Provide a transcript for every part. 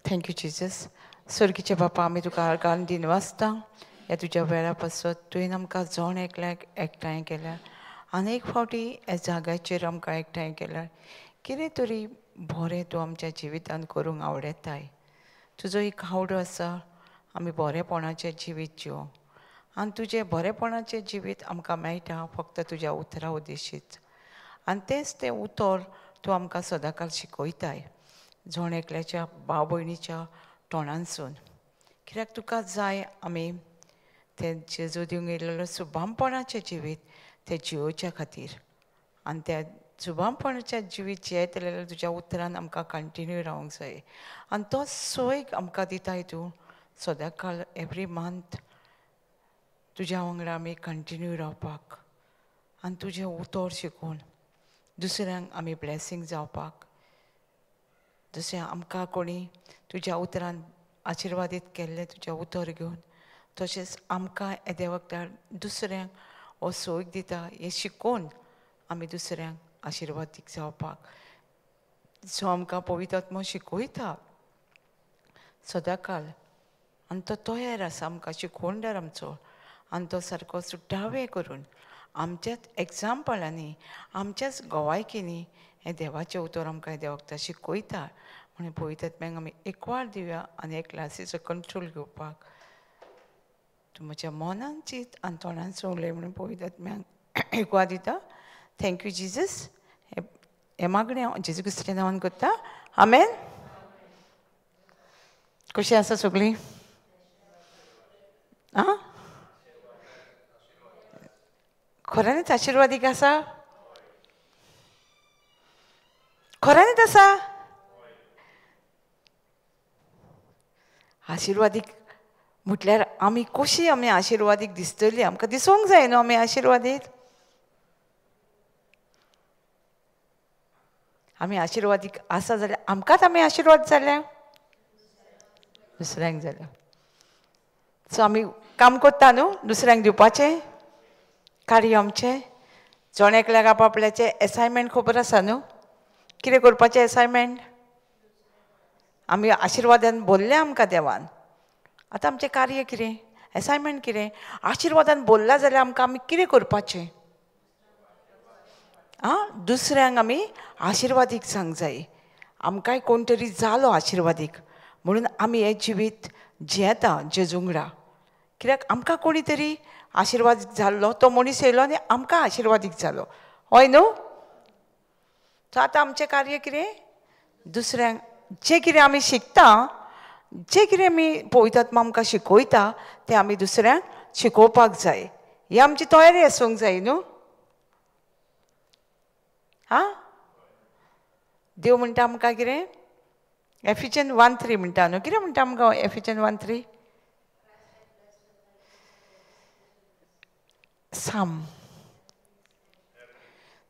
Thank you Jesus. सर्गीचे बापा, आमी तुका argon दिन वाचता. ह्या तुज्या वेळा पासत तुवें आमकां जोण एकल्याक एकठांय केल्यार, आनीक फावटी ह्या जाग्याचेर आमकां एकठांय केल्यार, कितें तरी बरें तूं आमच्या जिवितांत करूंक आवडटाय. तुजो एक आवडो आसा आमी बरेपणाचें जिवीत जिवंक, आनी तुजें बरेपणाचें जिवीत आमकां मेळटा फक्त तुज्या उतरा उद्देशीत. आनी तेंच तें उतर तूं आमकां सदांकाळ शिकयताय जोण एकल्याच्या भाव भयणीच्या तोंडांसून. कित्याक तुका जाय आमी तें जेजू दिवंक येयलेलो सुभामपणाचें जिवीत तें जिवोवच्या खातीर. आनी त्या सुभामपणाचें जिवीत जियेत जाल्यार तुज्या उतरान आमकां कंटिन्यू रावंक जाय. आनी तो सोयीक आमकां दिताय तूं सदांकाळ एवरी मंथ तुज्या वांगडा आमी कंटिन्यू रावपाक आनी तुजें उतर शिकून दुसऱ्यांक आमी ब्लेसींग जावपाक. जशें आमकां कोणी तुज्या उतरान आशिर्वादीत केल्लें तुजें उतर घेवन, तशेंच आमकां येद्या वखदार दुसऱ्यांक हो सोयीक दिता हें शिकून आमी दुसऱ्यांक आशिर्वादीक जावपाक. सो आमकां पवित्र आत्मो शिकयता सदांकाळ, आनी तो तयार आसा आमकां शिकोवणदार आमचो. आनी तो सारको सुटावे करून आमच्याच एग्जाम्पलांनी आमच्याच गोवायकींनी हें देवाचें उतर आमकां येद्या वखदार शिकयता. म्हणून पवित्र आत्म्याक आमी एकवार दिवया आनी एक क्लासीचो कंट्रोल घेवपाक. तूं म्हज्या मनान चिंत आनी तोंडांतसून उलय म्हणून पवित्र आत्म्याक एकवार दिता. Thank you Jesus. हें मागणें हांव जेजू क्रिस्ताच्या नांवान करता. आमेन. कशीं आसा सगळीं? आं, खऱ्यांनीच आशिर्वादीक आसा? खऱ्यांनीच आसा? आशिर्वादीक म्हटल्यार आमी कशीं आमी आशिर्वादीक दिसतलीं? आमकां दिसूंक जाय न्हू आमी आशिर्वादीत. आमी आशिर्वादीक आसा जाल्यार आमकांच आमी आशिर्वाद जाल्या दुसऱ्यांक जाल्या. सो आमी काम करता न्हू दुसऱ्यांक दिवपाचें कार्य आमचें. जोण एकल्याक आपआपल्याचें एसायनमेंट खबर आसा न्हू, कितें करपाचें एसायनमेंट? आमी आशिर्वादान भरलें आमकां देवान. आतां आमचें कार्य कितें? एसायनमेंट कितें? आशिर्वादान भरला जाल्यार आमकां आमी कितें करपाचें? आं, दुसऱ्यांक आमी आशिर्वादीक जावंक जाय. आमकांय कोण तरी जालो आशिर्वादीक म्हणून आमी हें जिवीत जियेता जेजू वांगडा. कित्याक आमकां कोणी तरी आशिर्वादीक जाल्लो तो मनीस येयलो आनी आमकां आशिर्वादीक जालो, हय न्हू? सो आतां आमचें कार्य कितें? दुसऱ्यांक जें कितें आमी शिकता, जें कितें आमी पवित्र आत्मा आमकां शिकयता तें आमी दुसऱ्यांक शिकोवपाक जाय. ही आमची तयारी आसूंक जाय न्हू. हां, देव म्हणटा आमकां कितें? एफिशियन 1:3 म्हणटा न्हू. कितें म्हणटा आमकां एफिशियन 1:3? साम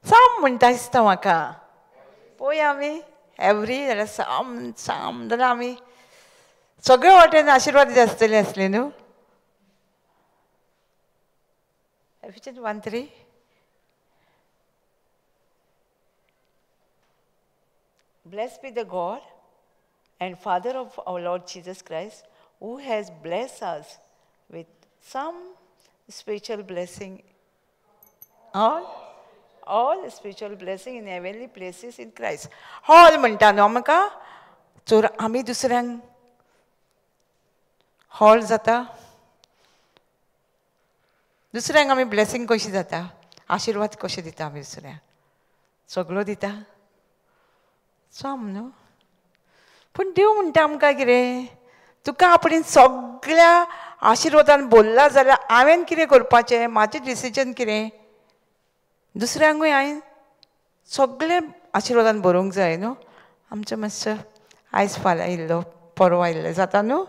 साम म्हणटा दिसता म्हाका. पळय आमी एवरी जाल्यार साम साम जाल्यार आमी सगळे वाटेन आशिर्वादीत आसतलीं आसलीं न्हू. एफिशियन 1:3. Blessed be the God and Father of our Lord Jesus Christ, who has blessed us with some spiritual blessing, all spiritual blessing in heavenly places in Christ. All म्हणटा न्हू आमकां. चोर आमी दुसऱ्यांक हॉल जाता, दुसऱ्यांक आमी ब्लेसींग कशी जाता, आशिर्वाद कशे दिता आमी दुसऱ्यांक? सगळो दिता साम न्हू. पूण देव म्हणटा आमकां कितें? तुका आपणें सगळ्या आशिर्वादान भरला जाल्यार हांवें कितें करपाचें? म्हाजें डिसिजन कितें? दुसऱ्यांकूय हांवें सगळें आशिर्वादान भरूंक जाय न्हू. आमचो मातसो आयज फाल्यां येयल्लो परवा येयल्लो जाता न्हू.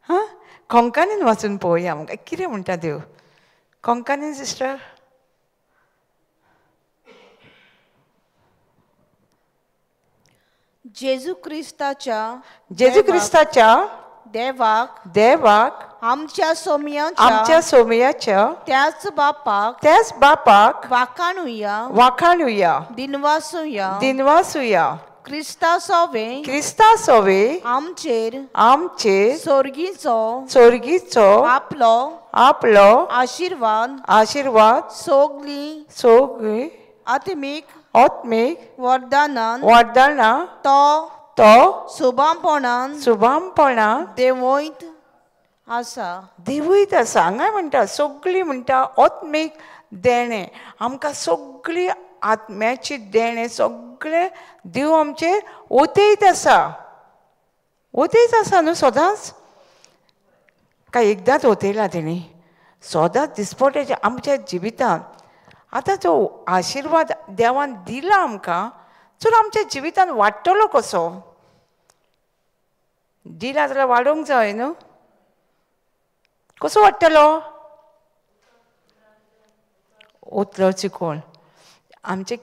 हां, कोंकणीन वाचून पळोवया आमकां कितें म्हणटा देव. कोंकणीन सिस्टर? जेजू क्रिस्ताच्या देवाक आमच्या सोमयाच्या त्याच बापाक वाखाणुया दिनवासुया क्रिस्ता सोवे आमचेर सोर्गीचो आपलो आशीर्वाद सोगली आत्मिक वरदाना तो शुभामपणान देवयत आसा हांगा म्हणटा सगळी म्हणटा आत्मिक देणे आमकां सगळी आत्म्याची देणे सगळे देव आमचेर ओतयत आसा न्हू सदांच काय एकदांच ओतयला तेणी सदांच दिसपट्याच्या आमच्या जिवितांत आतां जो आशिर्वाद देवान दिला आमकां तर आमच्या जिवितांत वाडटलो कसो दिला जाल्यार वाडोवंक जाय न्हू कसो वाडटलो उतलो चिकोळ आमचे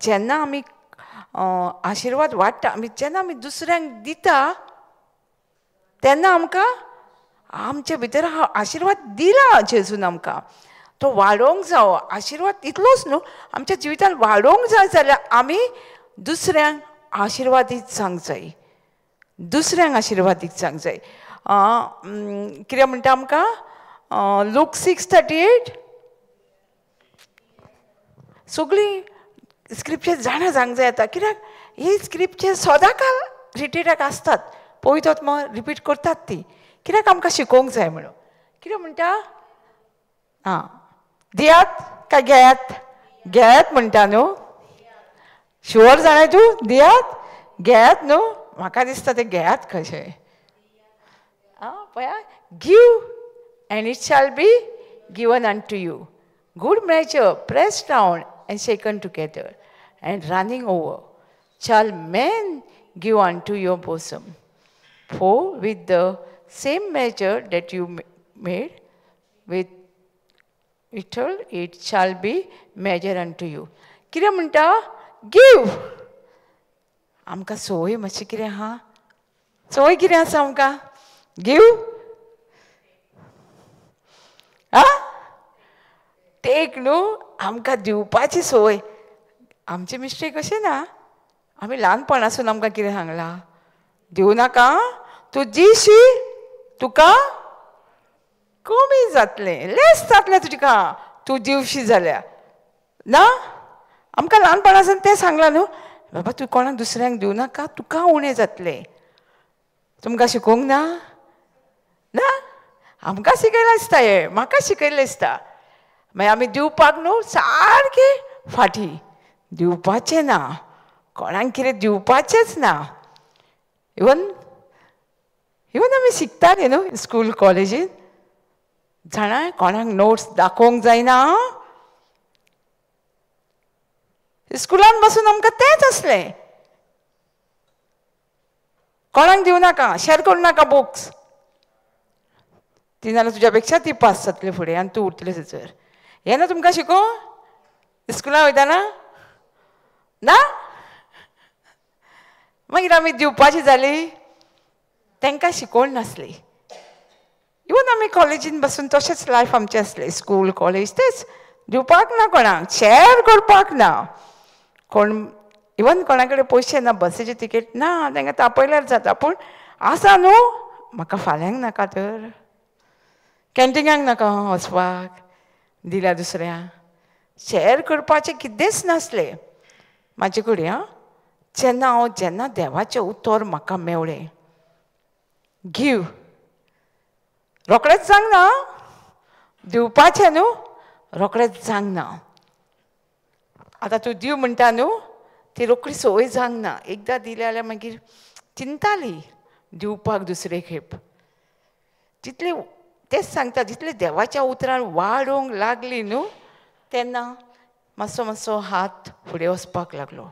जेन्ना आमी आशिर्वाद वाडटा जेन्ना आमी दुसऱ्यांक दिता तेन्ना आमकां आमचे भितर आशिर्वाद दिला जेजून आमकां तो वाडोवंक जावो आशिर्वाद इतलोच न्हू आमच्या जिवितांत वाडोवंक जाय जाल्यार आमी दुसऱ्यांक आशिर्वादीत जावंक जाय कितें म्हणटा आमकां लूक 6:38 सगळी स्क्रिप्चर जाणा जावंक जाय आतां कित्याक ही स्क्रिप्चर सदांकाळ रिटेडाक आसतात पळयत आत्मा रिपीट करतात ती कित्याक आमकां शिकोवंक जाय म्हणून कितें म्हणटा दियात काय घेयात म्हणटा न्हू शुअर जाणाय तूं दियात घेयात न्हू म्हाका दिसता तें घेयात कशें पळया give end it shall be given unto you good measure pressed down and shaken together and running over shall men give unto your bosom. For with the same measure that you made with it shall be measured unto you. कितें म्हणटा give आमकां सोय मातशी कितें आहा सोय कितें आसा आमकां गिव टेक न्हू आमकां दिवपाची सोय आमची मिस्टेक अशें ना आमी ल्हानपणासून आमकां कितें सांगलां दिवं नाका तूं दिशी तुका कमी जातलें लेस जातलें तुका तूं दिवशी जाल्यार ना आमकां ल्हानपणासून तें सांगलां न्हू बाबा तूं कोणाक दुसऱ्यांक दिवं नाका तुका उणें जातलें तुमकां शिकोवंक ना आमकां शिकयलें दिसता हें म्हाका शिकयलें दिसता मागीर आमी दिवपाक न्हू सारके फाटीं दिवपाचें ना कोणाक कितें दिवपाचेंच ना इवन आमी शिकतालीं न्हू स्कूल कॉलेजीन जाणा कोणाक नोट्स दाखोवंक जायना स्कुलान बसून आमकां तेंच आसलें कोणाक दिवं नाका शेअर करूं नाका बुक्स ती नाल्यार तुज्या पेक्षा ती पास जातली फुडें आनी तूं उरतलें थंयसर हें ना तुमकां शिकोवं स्कुलान वयताना ना मागीर आमी दिवपाची जाली तांकां शिकोवण नासली इवन आमी कॉलेजीन बसून तशेंच लायफ आमचें आसलें स्कूल कॉलेज तेच दिवपाक ना कोणाक शेअर करपाक ना कोण इवन कोणा कडेन पयशे ना बसीचे तिकेट ना तांकां तापयल्यार जाता पूण आसा न्हू म्हाका फाल्यांक नाका तर कॅन्टिनाक नाका वचपाक दिल्या दुसऱ्यांक शेअर करपाचें कितेंच नासलें म्हाजे कडेन जेन्ना देवाचें उतर म्हाका मेवलें गिव रोखडेंच जावंक ना दिवपाचें न्हू रोखडेंच जावंक ना आतां तूं दिव म्हणटा न्हू ती रोखडी संवय जावंक ना एकदां दिलें जाल्यार मागीर चिंताली दिवपाक दुसरे खेप जितली तेच सांगता जितले देवाच्या उतरान वाडोवंक लागली न्हू तेन्ना मातसो हात फुडें वचपाक लागलो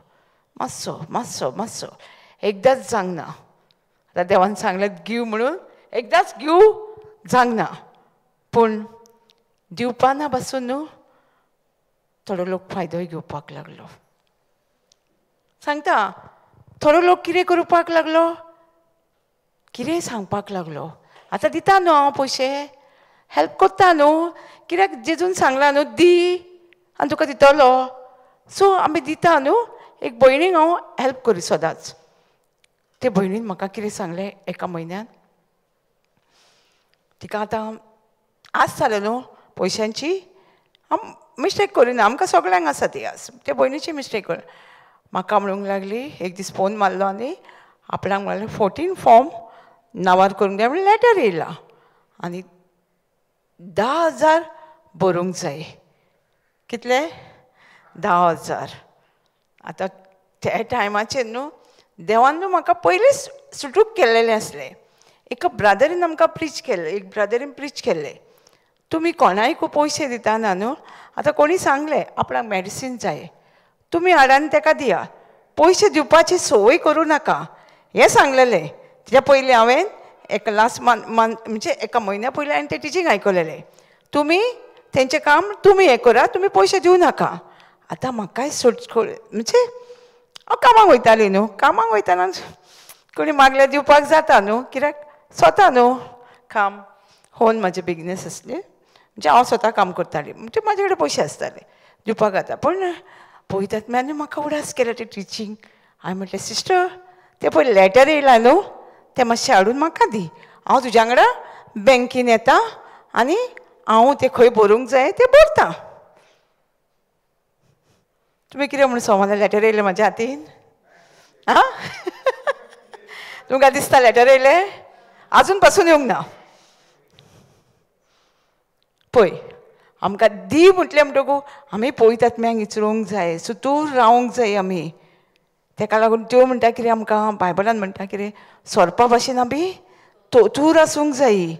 मातसो एकदांच जावंक ना आतां देवान सांगलें गिव म्हणून एकदांच गिव जावंक ना पूण दिवपाना बसून न्हू थोडो लोक फायदोय घेवपाक लागलो सांगता थोडो लोक कितें करपाक लागलो कितें सांगपाक लागलो आतां दिता न्हू हांव पयशे हेल्प कोत्ता न्हू कित्याक जेजून सांगलां न्हू दी आनी तुका दितलो सो आमी दिता न्हू एक भयणीक हांव हेल्प करी सदांच ते भयणीन म्हाका कितें सांगलें एका म्हयन्यान तिका आतां आस जालें न्हू पयशांची हांव मिस्टेक करिना आमकां सगळ्यांक आसा ती आस ते भयणीची मिस्टेक कर म्हाका म्हणूंक लागली एक दीस फोन मारलो आनी आपणाक म्हणलें 14 फॉर्म नांवार करूंक जाय म्हणून लॅटर येयला आनी 10,000 बरोवंक जाय कितले 10,000 आतां त्या टायमाचेर न्हू देवान न्हू म्हाका पयलींच सुटूक केल्लेलें आसलें एका ब्रदरीन आमकां प्रीच केल्लें एक ब्रदरीन प्रीच केल्लें तुमी कोणायक पयशे दिताना न्हू आतां कोणी सांगलें आपणाक मॅडिसीन जाय तुमी हाडान ताका दिया पयशे दिवपाची संवय करूं नाका हें सांगलेलें तेच्या पयलीं हांवें एक लास्ट मंथ म्हणजे एका म्हयन्या पयलीं हांवें तें टिचींग आयकलेलें तुमी तेंचें काम तुमी हें करा तुमी पयशे दिवं नाका आतां म्हाकाय म्हणजे हांव कामाक वयतालीं न्हू कामाक वयताना कोणी मागल्यार दिवपाक जाता न्हू कित्याक स्वता न्हू काम होन म्हाजें बिजनस आसलें म्हणजे हांव स्वता काम करतालीं म्हणजे म्हाजे कडेन पयशे आसताले दिवपाक जाता पूण पळयतात आनी म्हाका उडास केलें तें टिचींग हांवें म्हटलें सिस्टर तें पळय लॅटर येयला न्हू तें मातशें हाडून म्हाका दी हांव तुज्या वांगडा बँकीन येता आनी हांव तें खंय बरोवंक जाय तें बरतां तुमी कितें म्हणून सोमाला लॅटर येयलें म्हाज्या हातीन आं तुमकां दिसता लॅटर येयलें आजून पासून येवंक ना पळय आमकां दी म्हटलें म्हणटकूच आमी पळयतात मेंग इचरोवंक जाय सुतूर रावंक जाय आमी तेका लागून त्यो म्हणटा कितें आमकां बायबलान म्हणटा कितें सोरपा भाशेन आमी तोतूर आसूंक जायी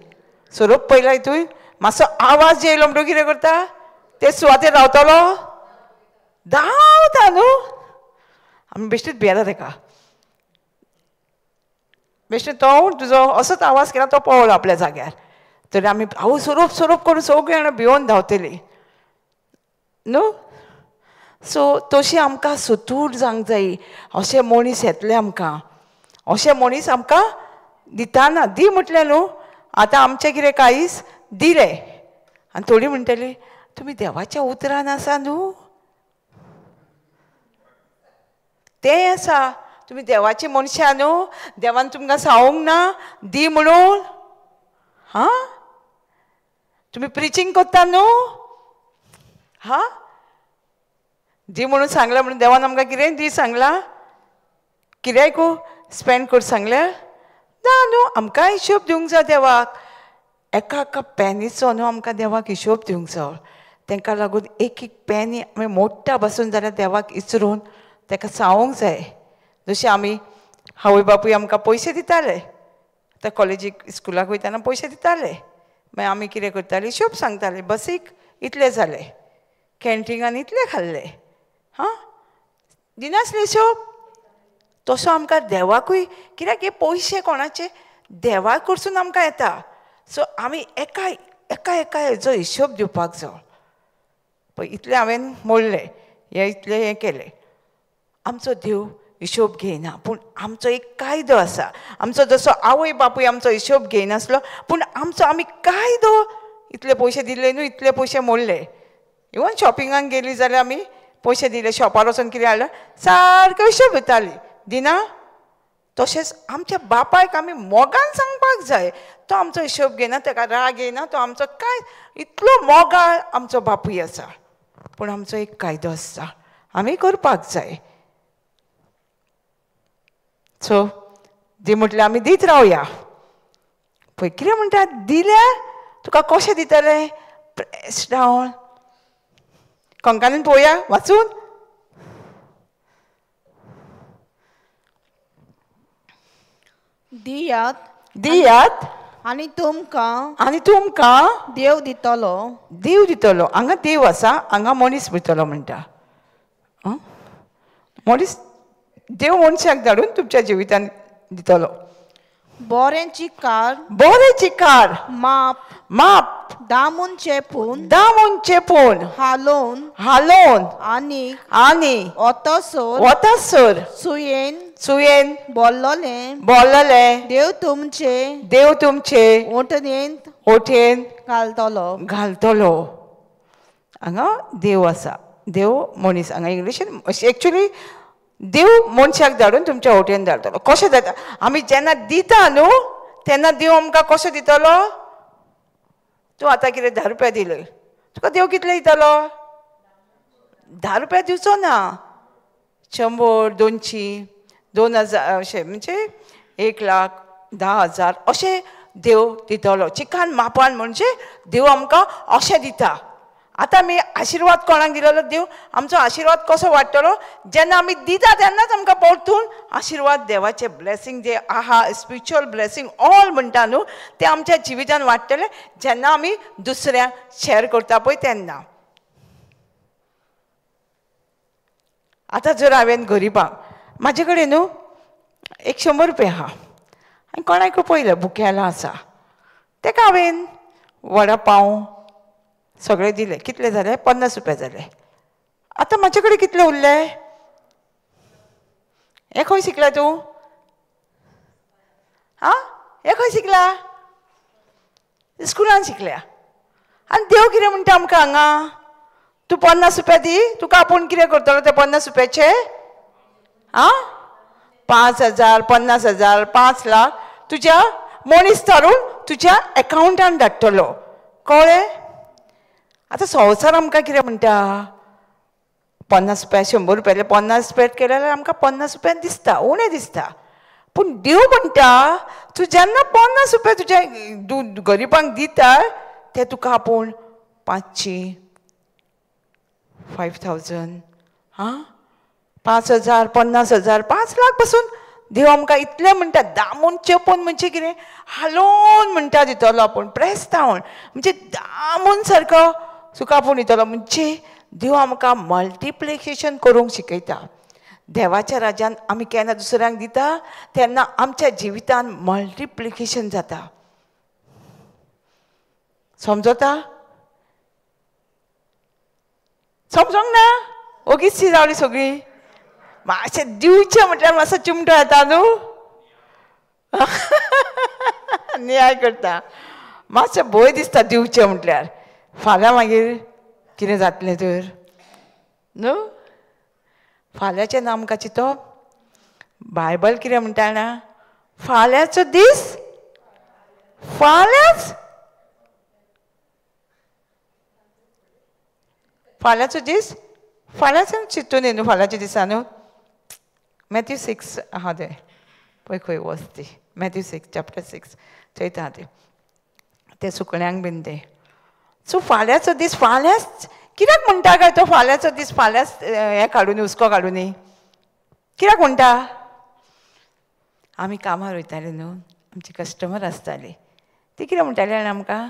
सोरोप पयला हितून मातसो आवाज येयलो म्हणटकूच कितें करता ते सुवातेर रावतलो धांवता न्हू आमी बेश्टीच भियेता तेका बेश्टें तो तुजो असोच आवाज केला तो पळलो आपल्या जाग्यार तरी आमी हांव सोरोप सोरोप करून सगळीं जाणां भिवून धांवतलीं न्हू सो तशी आमकां सुतूर जावंक जायी अशे मनीस येतले आमकां अशे मनीस आमकां दिताना दी म्हटलें न्हू आतां आमचें कितें काळीज दिलें आनी थोडीं म्हणटलीं तुमी देवाच्या उतरान आसा न्हू तें आसा तुमी देवाची मनशां न्हू देवान तुमकां सांगूंक ना दी म्हणून हां तुमी प्रिचींग करता न्हू हां दी म्हणून सांगलां म्हणून देवान आमकां कितें दी सांगलां कित्याक स्पेंड कर सांगलें ना न्हू आमकां हिशोब दिवंक जाय देवाक एका एका पेनीचो न्हू आमकां देवाक हिशोब दिवंक जाय तांकां लागून एक एक पेनी आमी मोडटा बसून जाल्यार देवाक इचरून ताका सांगूंक जाय जशें आमी आवय बापूय आमकां पयशे दिताले आतां कॉलेजीक स्कुलाक वयताना पयशे दिताले मागीर आमी कितें करतालीं हिशोब सांगतालीं बसीक इतलें जालें कॅन्टिनान इतलें खाल्लें हां दिनासले हिशोब तसो आमकां देवाकूय कित्याक हे पयशे कोणाचे देवा कडसून आमकां येता सो आमी एका एका एका हेजो हिशोब दिवपाक जाय पळय इतलें हांवें मोडलें हें इतलें हें केलें आमचो देव हिशोब घेयना पूण आमचो एक कायदो आसा आमचो जसो आवय बापूय आमचो हिशोब घेयनासलो पूण आमचो आमी कायदो इतले पयशे दिले न्हू इतले पयशे मोडले इवन शॉपिंगाक गेली जाल्यार आमी पयशे दिले शॉपार वचून कितें हाडलें सारकें हिशोब दिताली दिना तशेंच आमच्या बापायक आमी मोगान सांगपाक जाय तो आमचो हिशोब घेयना ताका राग येना तो आमचो कांय इतलो मोगाळ आमचो बापूय आसा पूण आमचो एक कायदो आसता आमी करपाक जाय सो दी म्हटलें आमी दीत रावया पळय कितें म्हणटा दिल्यार तुका कशें दितलें प्रेस डावन कोंकणीन पळोवया वाचून दियात दियात आनी तुमकां देव दितलो हांगा देव आसा हांगा मनीस भितलो म्हणटा मनीस देव मनशाक धाडून तुमच्या जिवितान दितलो बरें चिकार माप माप दामून चेपून दामून चेपून हालोवन हालोवन आनी ओतसोर वतासर सुयेन बोल्लोले देव तुमचे ओठेन घालतलो हांगा देव आसा देव मनीस हांगा इंग्लिशीन एक्चुली देव मनशाक धाडून तुमच्या ओठेन धाडटलो कशें जाता आमी जेन्ना दिता न्हू तेन्ना देव आमकां कसो दितलो तूं आतां कितें 10 रुपया दिले तुका देव कितले दितलो 10 रुपया दिवचो ना 100 200 2000 अशें म्हणजे 1,10,000 अशें देव दितलो चिकान मापान म्हणजे देव आमकां अशें दिता आतां आमी आशिर्वाद कोणाक दिलेलो देव आमचो आशिर्वाद कसो वाडटलो जेन्ना आमी दिता तेन्नाच आमकां परतून आशिर्वाद देवाचे ब्लेसींग जे आहा स्पिरिच्युअल ब्लेसींग ऑल म्हणटा न्हू ते आमच्या जिवितान वाडटले जेन्ना आमी दुसऱ्यांक शेअर करता पळय तेन्ना आतां जर हांवें गरीबांक म्हाजे कडेन न्हू 100 रुपया आहा आनी कोणाक पळयलें बुकेला आसा ताका हांवें वडा पाव सगळे दिले कितले जाले 50 रुपया जाले आतां म्हाजे कडेन कितले उरले हे खंय शिकला तूं हे खंय शिकला स्कुलान शिकल्या आनी देव कितें म्हणटा आमकां हांगा तूं 50 रुपया दी तुका आपूण कितें करतलो ते 50 रुपयाचे 5,000 50,000 5 लाख तुज्या मनीस थारून तुज्या एकाउंटान धाडटलो कळ्ळें आतां संवसार आमकां कितें म्हणटा 50 रुपया 100 रुपयाले 50 पेड केले जाल्यार आमकां 50 रुपया दिसता उणें दिसता पूण देव म्हणटा तूं जेन्ना 50 रुपया तुज्या गरिबांक दिता ते तुका आपूण 500 5,000 5,000 50,000 5 लाख पासून देव आमकां इतलें म्हणटा दामून चेपून म्हणजे कितें हालोवन म्हणटा दितलो आपूण प्रेस डावन म्हणजे दामून सारको तुका आपूण दितलो म्हणजे देव आमकां मल्टिप्लिकेशन करूंक शिकयता देवाच्या राज्यान आमी केन्ना दुसऱ्यांक दिता तेन्ना आमच्या जिवितान मल्टिप्लिकेशन जाता समजता समजोंक ना ओगीचशी जावली सगळी मातशें दिवचें म्हटल्यार मातसो चिमटो येता न्हू न्याय करता मातशें भंय दिसता दिवचें म्हटल्यार फाल्यां मागीर कितें जातलें तर न्हू फाल्यांचें ना आमकां चिंतप बायबल कितें म्हणटा जाणा फाल्यांचो दीस फाल्यांचो दीस फाल्यांच चिंतून न्हू फाल्यांच्या दिसा न्हू मॅथ्यू 6 आहा तें पळय खंय वच ती मॅथ्यू 6 चॅप्टर 6 चयता ते सुकण्यांक बीन तें सो फाल्यांचो दीस फाल्यांच कित्याक म्हणटा काय तो फाल्यांचो दीस फाल्यांच हें काडून हुस्को काडून कित्याक म्हणटा आमी कामार वयतालीं न्हू आमची कस्टमर आसतालीं ती कितें म्हणटाली जाणा आमकां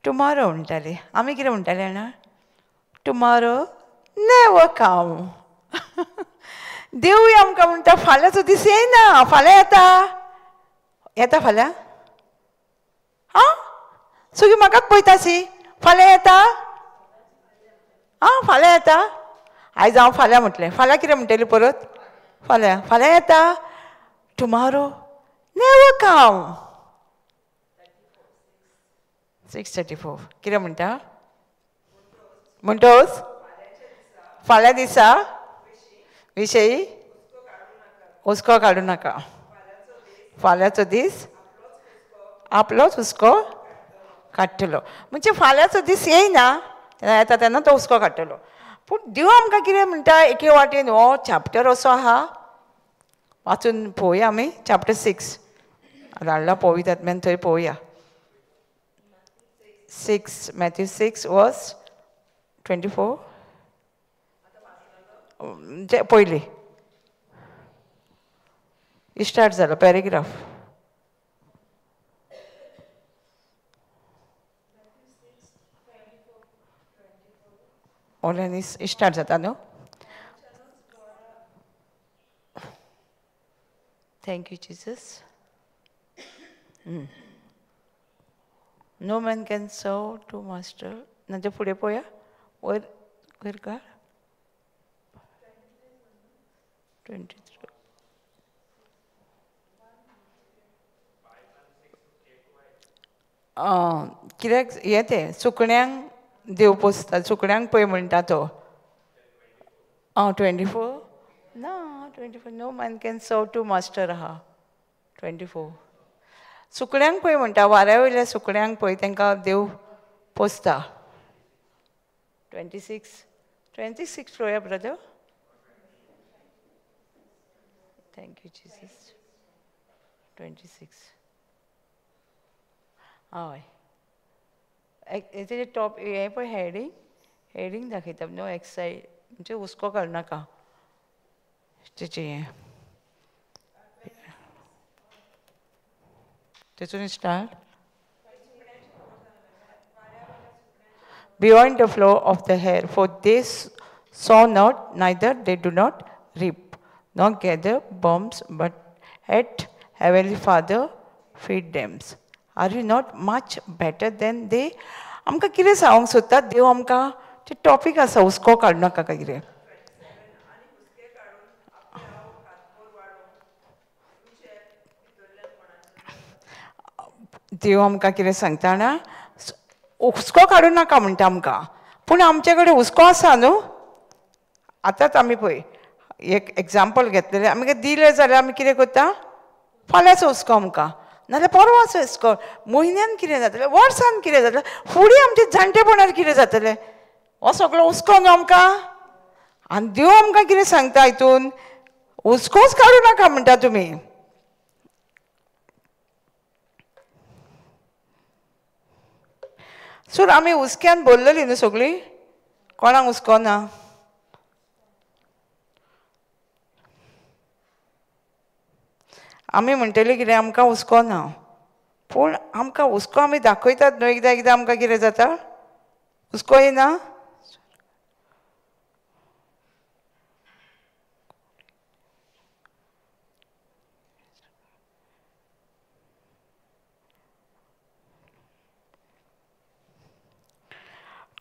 टुमॉरो म्हणटाली आमी कितें म्हणटाली जाणा टुमॉरो नेवर कम देवूय आमकां म्हणटा फाल्यांचो दीस येयना फाल्यां येता फाल्यां सगळीं म्हाकाच पळयताशी फाल्यां येता फाल्यां येता आयज हांव फाल्यां म्हटलें फाल्यां कितें म्हणटली परत फाल्यां येता टुमॉरो नेवर कम 6:34 कितें म्हणटा म्हणटोच फाल्यां दिसा विशयी हुस्को काडूं नाका फाल्यांचो दीस आपलोच हुस्को काडटलो म्हणजे फाल्यांचो दीस येयना तेन्ना येता तेन्ना तो हुस्को काडटलो पूण देव आमकां कितें म्हणटा एके वाटेन हो चॅप्टर असो आहा वाचून पळोवया आमी चॅप्टर 6 धाडला पळोवया तातूंतल्यान थंय पळोवया 6 मॅथ्यू 6 वर्स 24 म्हणजे पयली स्टार्ट जालो पॅरेग्राफ ओल्यानी स्टार्ट जाता न्हू thank you Jesus no man can serve two master. नाच्या फुडें पळया वयर वयर काड 23. कित्याक हें तें सुकण्यांक देव पोसता, सुकण्यांक पळय म्हणटा तो. 24 ना 24 no man can serve two master आहा 24. सुकण्यांक पळय म्हणटा, वाऱ्या वयल्या सुकण्यांक पळय तांकां देव पोसता. 26 पळोवया ब्रदर. Thank you Jesus. 26 हय हेजे टॉप हें पळय हेडींग दाखयता. नो एक्सायज म्हणजे हुस्को काडनाका तेचें हें तेचून start. Beyond the flow of the hair, for they sow not, neither they do not reap, nor gather bombs, but at Heavenly Father feed them. Are you not much better than they? आमकां कितें सांगूंक सोदता देव आमकां ते topic आसा हुस्को काडूं नाका काय कितें. देव आमकां कितें सांगता जाणा, हुस्को काडूं नाका म्हणटा आमकां. पूण आमचे कडेन हुस्को आसा न्हू. आतांच आमी पळय एक एग्जाम्पल घेतलेलें, आमकां दिलें जाल्यार आमी कितें करता, फाल्यांचो हुस्को आमकां, नाजाल्यार परवाचो हुस्को, म्हयन्यान कितें जातलें, वर्सान कितें जातलें, फुडें आमच्या जाणटेपणान कितें जातलें, हो सगळो हुस्को न्हू आमकां. आनी देव आमकां कितें सांगता हितून, हुस्कोच काडूं नाका म्हणटा तुमी. सो आमी हुस्क्यान भरलेलीं न्हू सगळीं, कोणाक हुस्को ना. आमी म्हणटलीं कितें आमकां हुस्को ना, पूण आमकां हुस्को आमी दाखयतात न्हू, एकदां एकदां आमकां कितें जाता, हुस्को येना.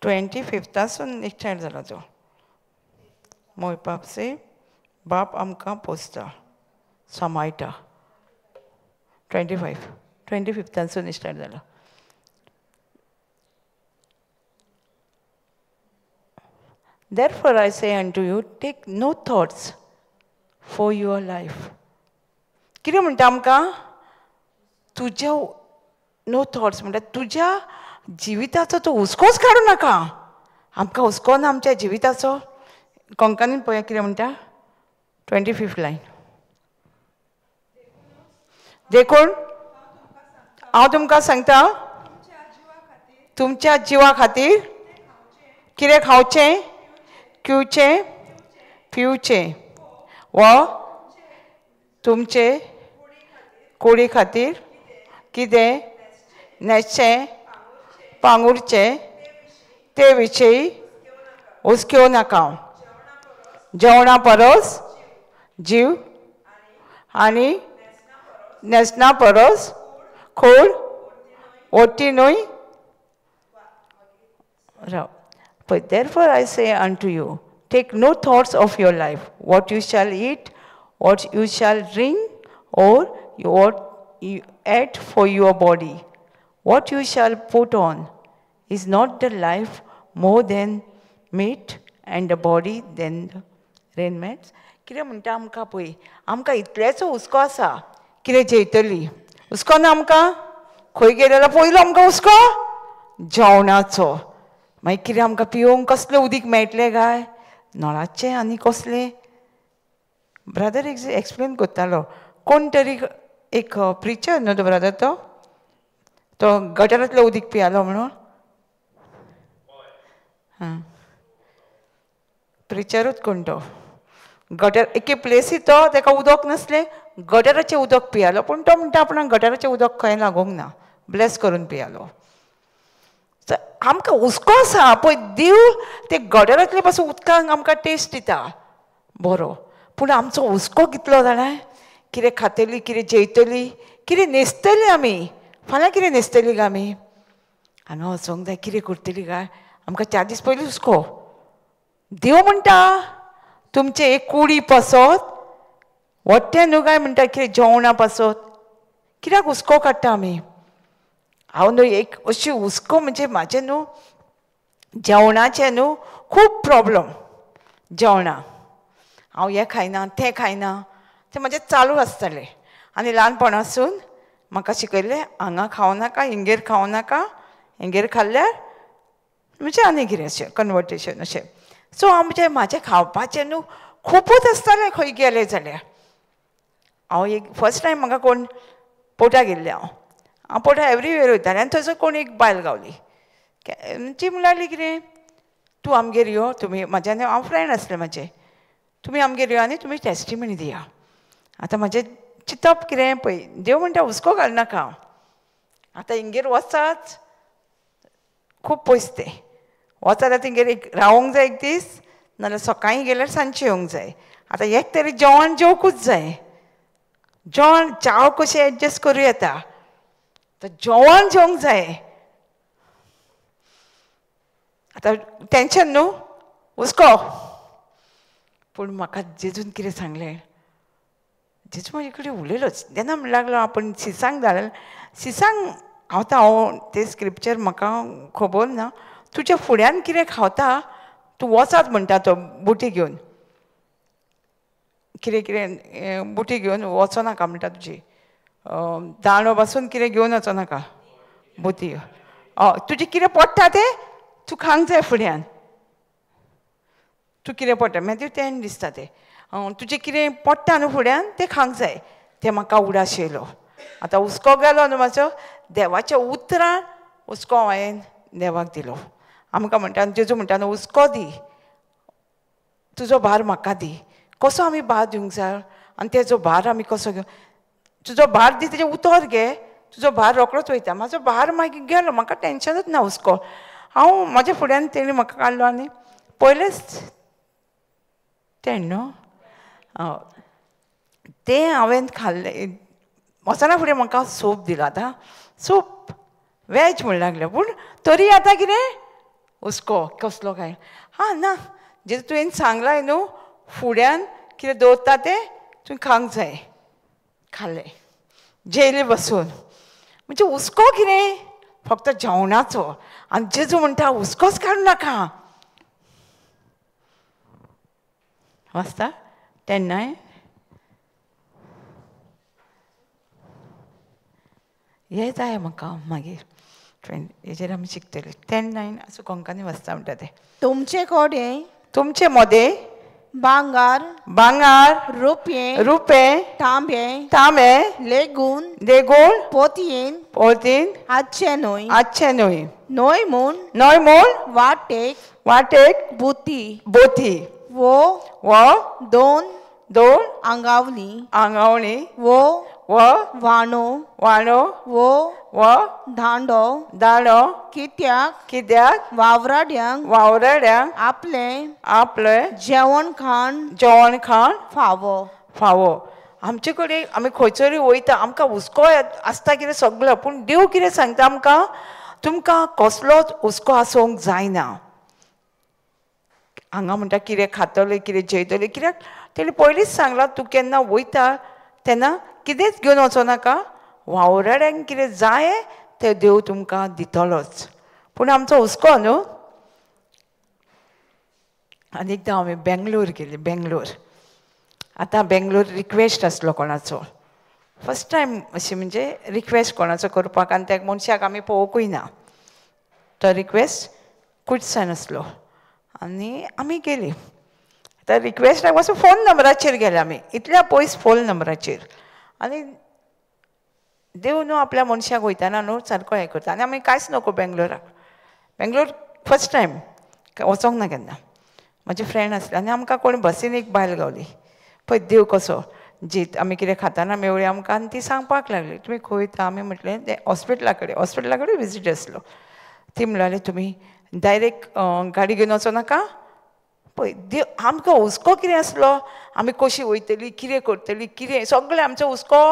ट्वेंटी फिफ्थासून स्टार्ट जाला तो. मोय बापसे बाप आमकां पोसता, सांबाळटा. 25 स्टार्ट जाला. Therefore I say unto you, take no thoughts for your life. कितें म्हणटा आमकां, तुज्या नो थॉट्स म्हणटा तुज्या जिविताचो तो हुस्कोच काडूं नाका. आमकां हुस्को ना आमच्या जिविताचो. कोंकणीन पळया कितें म्हणटा, 25 लायन. देखून हांव तुमकां सांगता, तुमच्या जिवा खातीर कितें खावचें, पिवचें वा तुमचे कुडी खातीर कितें न्हेसचें पांगुरचें ते विशयी हुस्क्यो नाका. जेवणा परस जीव आनी न्हेसना परस कूड ओटी न्हय राव. But therefore I say unto you, take no thoughts of your life, what you shall eat, what you shall drink, or what you eat for your body. What you shall put on, is not the life more than meat, and the body than the raiment. कितें म्हणटा आमकां पळय, आमकां इतलेचो हुस्को आसा, कितें जेयतलीं, हुस्को ना आमकां. खंय गेले जाल्यार पयलो आमकां हुस्को जेवणाचो. मागीर कितें आमकां पिवंक कसलें उदीक मेळटलें काय, नळाचें आनी कसलें. ब्रदर एक्सप्लेन करतालो, कोण तरी एक प्रिचर न्हू तो ब्रदर, तो गटरांतलें उदीक पियालो म्हणून. हां प्रिचरूच कोण तो, गटर एके प्लेसी तो ताका उदक नासलें, गटराचें उदक पियालो. पूण तो म्हणटा आपणाक गटराचें उदक खंय लागूंक ना, ब्लेस करून पियालो. आमकां हुस्को आसा पळय, देव ते गटरांतले पासून उदकांक आमकां टेस्ट दिता बरो. पूण आमचो हुस्को कितलो जाणां, कितें खातलीं, कितें जेयतलीं, कितें न्हेसतलीं आमी, फाल्यां कितें न्हेसतलीं काय आमी. हांगा वचोंक जाय कितें करतली काय आमकां 4 दीस पयलीं हुस्को देव म्हणटा तुमचे एक कुडी पसत वट्टें न्हू काय म्हणटा कितें जेवणा पसत कित्याक हुस्को काडटा आमी हांव न्हू एक अशी हुस्को म्हणजे म्हाजें न्हू जेवणाचें न्हू खूब प्रॉब्लम जेवणा हांव हें खायना तें खायना तें म्हाजें चालू आसतालें आनी ल्हानपणासून म्हाका शिकयलें हांगा खावं नाका हिंगेर खावं नाका हिंगेर खाल्ल्यार म्हणजे आनी कितें अशें कन्वर्टेशन अशें सो हांव म्हाजें खावपाचें न्हू खुबूच आसतालें खंय गेलें जाल्यार हांव एक फर्स्ट टायम म्हाका कोण पोटा गेल्लें हांव पोटा एवरीवेर वयतालें आनी थंयसर कोण एक बायल गावली ती म्हणल्यार कितें तूं आमगेर यो तुमी म्हाज्या हांव फ्रेंड आसलें म्हाजें तुमी आमगेर यो आनी तुमी टेस्टिमनी दिया आतां म्हाजें चिंतप कितें पळय देव म्हणटा हुस्को घालनाका आतां हिंगेर वचात खूब पयस तें वचात आतां हिंगेर एक रावोंक जाय एक दीस नाजाल्यार सकाळीं गेल्यार सांजचें येवंक जाय आतां एक तरी जेवण जेवकूच जाय जेवण च्या कशें एडजस्ट करूं येता तर जेवण जेवंक जाय आतां टेंशन न्हू हुस्को पूण म्हाका जेजून कितें सांगलें जेजू म्हाजे कडेन उलयलोच तेन्ना म्हणूंक लागलो आपूण सिसांक धाडलें सिसांक हांव तें स्क्रिप्चर म्हाका खबर ना तुज्या फुड्यान कितें खावता तूं वचात म्हणटा तो बुटी घेवन कितें कितें बुटी घेवन वचो नाका म्हणटा तुजी दांडो पासून कितें घेवन वचो नाका बुती तुजें कितें पडटा तें तूं खावंक जाय फुड्यान तूं कितें पडटा मॅथ्यू 10 दिसता तें तुजें कितें पडटा न्हू फुड्यान तें खावंक जाय तें म्हाका उडाश येयलो आतां हुस्को गेलो न्हू म्हाजो देवाच्या उतरान हुस्को हांवें देवाक दिलो आमकां म्हणटा जेजू म्हणटा न्हू हुस्को दी तुजो भार म्हाका दी कसो आमी भार दिवंक जाय आनी तेजो भार आमी कसो घेवन तुजो भार दी तेजें उतर घे तुजो भार रोकडोच वयता म्हाजो भार मागीर गेलो म्हाका टेंशनूच ना हुस्को हांव म्हाज्या फुड्यान तेणी म्हाका काडलो आनी पयलेच तें न्हू तें हांवें खाल्लें वचना फुडें म्हाका सूप दिलो आतां सूप वॅज म्हण लागलें पूण तरी आतां कितें हुस्को कसलो काय ना जें तुवें सांगलां न्हू फुड्यान कितें दवरता तें तुवें खावंक जाय खाल्लें जेली बसून म्हणजे हुस्को कितें फक्त जेवणाचो आनी जेजू म्हणटा हुस्कोच काडूं नाका वाचता 10:9 हें जाय म्हाका मागीर हेजेर आमी शिकतली 10:9 असो कोंकणी वाचता म्हणटा तें तुमचे कडेन तुमचे मदें भांगार रुपें तांबे लेगूण पोतीन आजचे न्हय न्हय म्हूण वाटेक बोती वो 2 आंगावणी वो वाणो वो दांडो कित्याक वावराड्यांक आपले जेवण खाण फावो आमचे कडेन आमी खंयसरूय वयता आमकां हुस्को आसता कितें सगळो पूण देव कितें सांगता आमकां तुमकां कसलोच हुस्को आसोवंक जायना हांगा म्हणटा कितें खातले कितें जेयतले कित्याक तेणी पयलींच सांगलां तूं केन्ना वयता तेन्ना कितेंच घेवन वचो नाका वावराड्यांक कितें जाय तें देव तुमकां दितलोच पूण आमचो हुस्को न्हू आनी एकदां हांवें बेंगलोर गेली आतां बेंगलोर रिक्वेस्ट आसलो कोणाचो फर्स्ट टायम अशें म्हणजे रिक्वेस्ट कोणाचो करपाक आनी त्या मनशाक आमी पळोवंकूय ना तो रिक्वेस्ट कुडसान आसलो आनी आमी गेली आतां रिक्वेस्टाक वचून फोन नंबराचेर गेले आमी इतल्या पयस फोन नंबराचेर आनी देव न्हू आपल्या मनशाक वयताना न्हू सारको हें करता आनी आमी कांयच नको बेंगलोर फर्स्ट टायम वचोंक ना केन्ना म्हाजे फ्रेंड आसले आनी आमकां कोण बसीन एक बायल गावली पळय देव कसो जीत आमी कितें खाताना मेवळी आमकां आनी ती सांगपाक लागली तुमी खंय वयता आमी म्हटलें तें हॉस्पिटला कडेन विजीट आसलो ती म्हणटाली तुमी डायरेक्ट गाडी घेवन वचो नाका पळय देव आमकां हुस्को कितें आसलो आमी कशी वयतली कितें करतली कितें सगळें आमचो हुस्को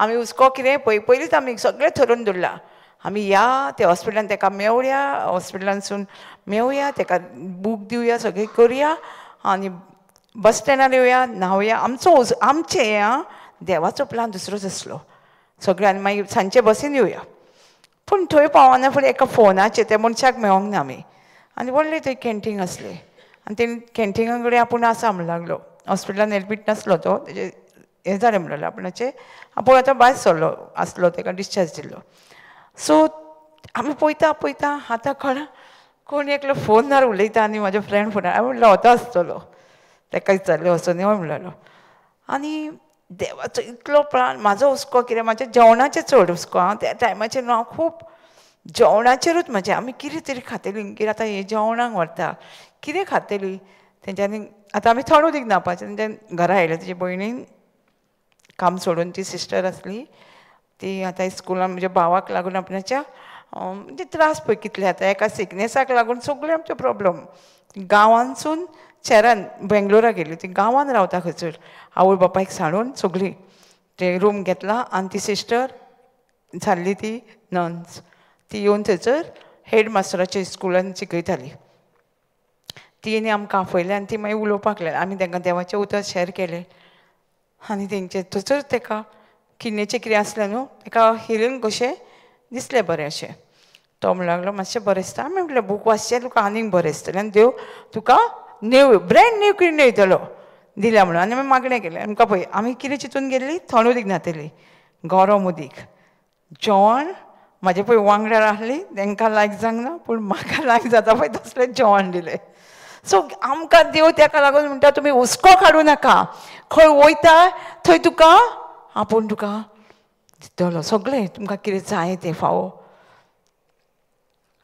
आमी हुस्को कितें पळय पयलींच आमी सगळें थरोवन दवरलां आमी या त्या हॉस्पिटलान ताका मेवया, हॉस्पिटलानसून मेवया, ताका बूक दिवया, सगळें करया आनी बस स्टँडार येवया, न्हावया. आमचें हें आं, देवाचो प्लान दुसरोच आसलो सगळें. आनी मागीर सांजचे बसीन येवया. पूण थंय पावना फुडें एका फोनाचेर त्या मनशाक मेळोंक ना आमी. आनी व्हडलें थंय कॅन्टीन आसलें आनी ते कॅन्टिना कडेन आपूण आसा म्हणूं लागलो. हॉस्पिटलान एडमीट नासलो तो, तेजें हें जालें म्हणलें आपणाचें. आपूण आतां भायर सरलो आसलो, ताका डिस्चार्ज दिल्लो. सो आमी पळयता आतां कोण एकलो फोनार उलयता आनी म्हाजो फ्रेंड फोनार. हांवें म्हणलें होतो आसतलो. ताका विचारलें वचून हय म्हणलेलो. आनी देवाचो इतलो प्लान. म्हाजो हुस्को कितें, म्हाज्या जेवणाचें चड हुस्को. हांव त्या टायमाचेर न्हू हांव खूब जेवणाचेरूच म्हाजें. आमी कितें तरी खातलीं, कितें आतां हें जेवणाक व्हरता, कितें खातलीं. तेंच्यांनी आतां आमी थोडे उदीक न्हावपाचें. तेंच्यान घरा आयले, तेजे भयणीन काम सोडून, ती सिस्टर आसली ती आतां स्कुलान म्हज्या भावाक लागून आपणाच्या म्हणजे त्रास पळय कितले जाता. एका सिकनेसाक लागून सगळे आमचे प्रॉब्लम. गांवानसून शहरान बेंगलोरा गेली, ती गांवान रावता खंयसर. आवय बापायक सांडून सगळीं ते रूम घेतला. आनी ती सिस्टर जाल्ली ती नर्स. ती येवन थंयसर हेड मास्टराच्या स्कुलान शिकयताली. तिणें आमकां आपयलें आनी ती मागीर उलोवपाक लागली. आमी तांकां देवाचें उतर शॅर केलें आनी तेंचे थंयसर ताका किडनीचें कितें आसलें न्हू, ताका हिलींग कशें दिसलें बरें अशें. तो म्हणूंक लागलो मातशें बरें दिसता. आमी म्हटलें बूक वाचचें तुका आनीक बरें दिसतलें आनी देव तुका न्यू ब्रँड न्यू किडनी दितलो दिल्या म्हणून. आनी आमी मागणें केलें. आमकां पळय आमी कितें चिंतून गेल्लीं, थंड उदीक न्हातलीं, गरम उदीक. जेवण म्हाजे पळय वांगड्यार आसलीं तांकां लायक जावंक ना, पूण म्हाका लायक जाता पळय तसलें जेवण दिलें. सो आमकां देव ताका लागून म्हणटा तुमी हुस्को काडूं नाका. खंय वयता थंय तुका आपूण तुका दितलो सगळें तुमकां कितें जाय तें फावो.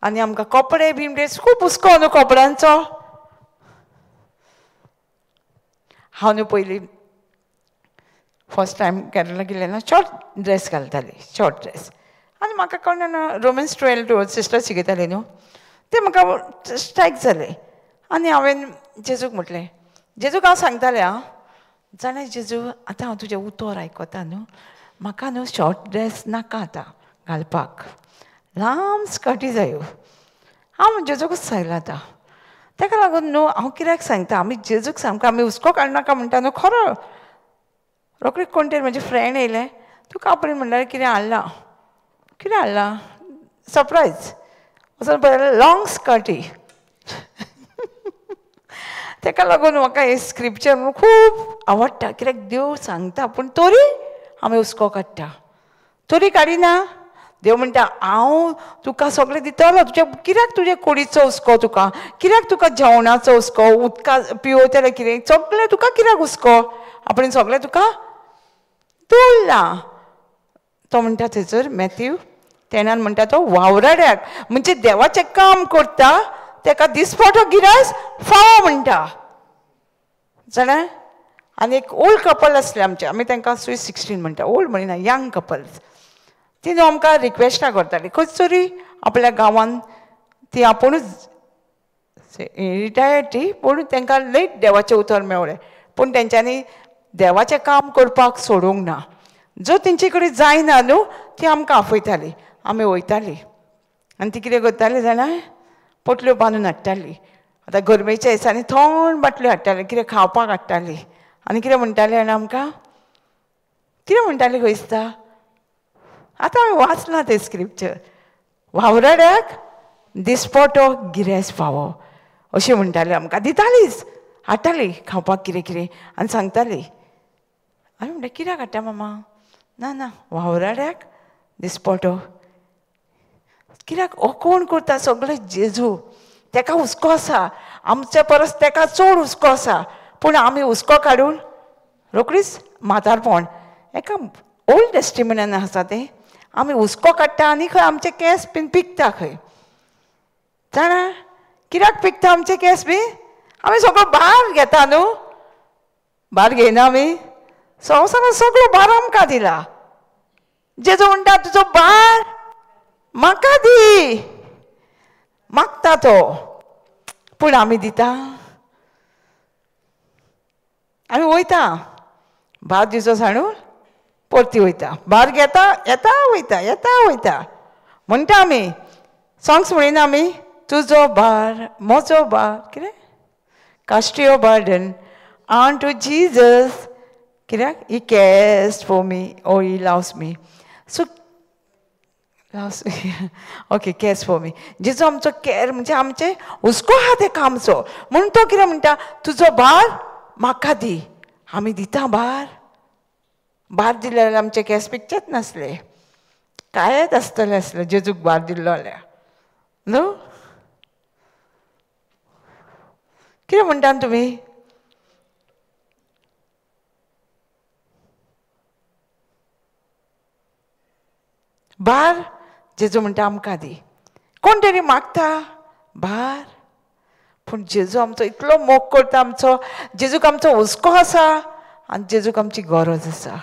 आनी आमकां कपडे बिमडे खूब हुस्को न्हू कपड्यांचो. हांव न्हू पयलीं फर्स्ट टायम केरला गेलें ना, शॉर्ट ड्रेस घालताली, शॉर्ट ड्रेस. आनी म्हाका कळना रोमन्स 12 सिस्टर शिकयताली न्हू, तें म्हाका स्ट्रायक जालें. आनी हांवें जेजूक म्हटलें, जेजूक हांव सांगतालें आं जाणा जेजू, आतां हांव तुजें उतर आयकता न्हू, म्हाका न्हू शॉर्ट ड्रेस नाका आतां घालपाक, लांब स्कर्टी जायो. हांव जेजूकच सांगलां आतां. ताका लागून न्हू हांव कित्याक सांगता, आमी जेजूक सामको आमी हुस्को काडनाका म्हणटा न्हू, खरो. रोखडें कोण तरी म्हजें फ्रेंड येयलें, तुका आपणें म्हणल्यार कितें हाडलां, कितें हाडलां, सरप्रायज. वचून पळयलें लॉंग स्कर्टी. ताका लागून म्हाका हे स्क्रिप्चर म्हणून खूब आवडटा, कित्याक देव सांगता पूण तरी आमी हुस्को काडटा. तरी काडिना. देव म्हणटा हांव तुका सगळें दितलो, तुज्या कित्याक तुजे कुडीचो हुस्को तुका, कित्याक तुका जेवणाचो हुस्को, उदका पिवोवतलें कितें सगळें तुका कित्याक हुस्को, आपणें सगळें तुका दवरलां. तो म्हणटा थंयसर मॅथ्यू 10 म्हणटा तो वावराड्याक, म्हणजे देवाचें काम करता ताका दिसपटो गिरायस फावो म्हणटा जाणा. आनी एक ओल्ड कपल आसलें आमचें, आमी तांकां स्वीट 16 म्हणटा, ओल्ड म्हणिना यंग कपल्स. ती न्हू आमकां रिक्वेस्टां करताली खंयच तरी आपल्या गांवांत. ती आपुणूच रिटायर्ड ती, पूण तांकां लेट देवाचें उतर मेवलें, पूण तेंच्यांनी देवाचें काम करपाक सोडूंक ना. जो तेंचे कडेन जायना न्हू ती आमकां आपयताली, आमी वयतालीं. आनी ती कितें करताली जाणा, पोटल्यो बांदून हाडटाली. आतां गरमेच्या दिसांनी थंड बाटल्यो हाडटाली, कितें खावपाक हाडटाली. आनी कितें म्हणटाली जाणा आमकां, कितें म्हणटाली खंय दिसता, आतां हांवें वाचलां तें स्क्रिप्चर, वावराड्याक दिसपटो गिरेस फावो अशें म्हणटाली आमकां. दितालीच, हाडटाली खावपाक कितें कितें आनी सांगताली. आमी म्हणटा कित्याक हाडटा मामा, ना ना वावराड्याक दिसपटो. कित्याक हो कोण करता, सगळें जेजू. ताका हुस्को आसा, आमच्या परस ताका चड हुस्को आसा, पूण आमी हुस्को काडून रोखडीच म्हातारपण. एका ओल्ड टेस्टिमनान आसा तें, आमी हुस्को काडटा आनी खंय आमचे केंस बीन पिकता खंय जाणा. कित्याक पिकता आमचे केंस बी, आमी सगळो भार घेता न्हू, भार घेयना आमी, संवसारान सगळो भार आमकां दिला. जेजू म्हणटा तुजो भार म्हाका दी, मागता तो, पूण आमी दिता. आमी वयता भार दिवचो सांडून परती वयता, भार घेता येता वयता येता वयता. म्हणटा आमी सॉंग्स म्हणिना आमी तुजो भार म्हजो भार कितें cast your burden on to Jesus कित्याक he cares for me oh he loves me so okay cares for me जेजू आमचो कॅर म्हणजे आमचे हुस्को आहा तेका आमचो म्हणून तो कितें म्हणटा तुजो भार म्हाका दी आमी दिता भार दिले जाल्यार आमचे केस पिकचेच नासले कांयच आसतलें आसलें जेजूक भार दिल्लो जाल्यार न्हू कितें म्हणटा तुमी भार जेजू म्हणटा आमकां दी कोण तरी मागता भार पूण जेजू आमचो इतलो मोग करता आमचो जेजूक आमचो हुस्को आसा आनी जेजूक आमची गरज आसा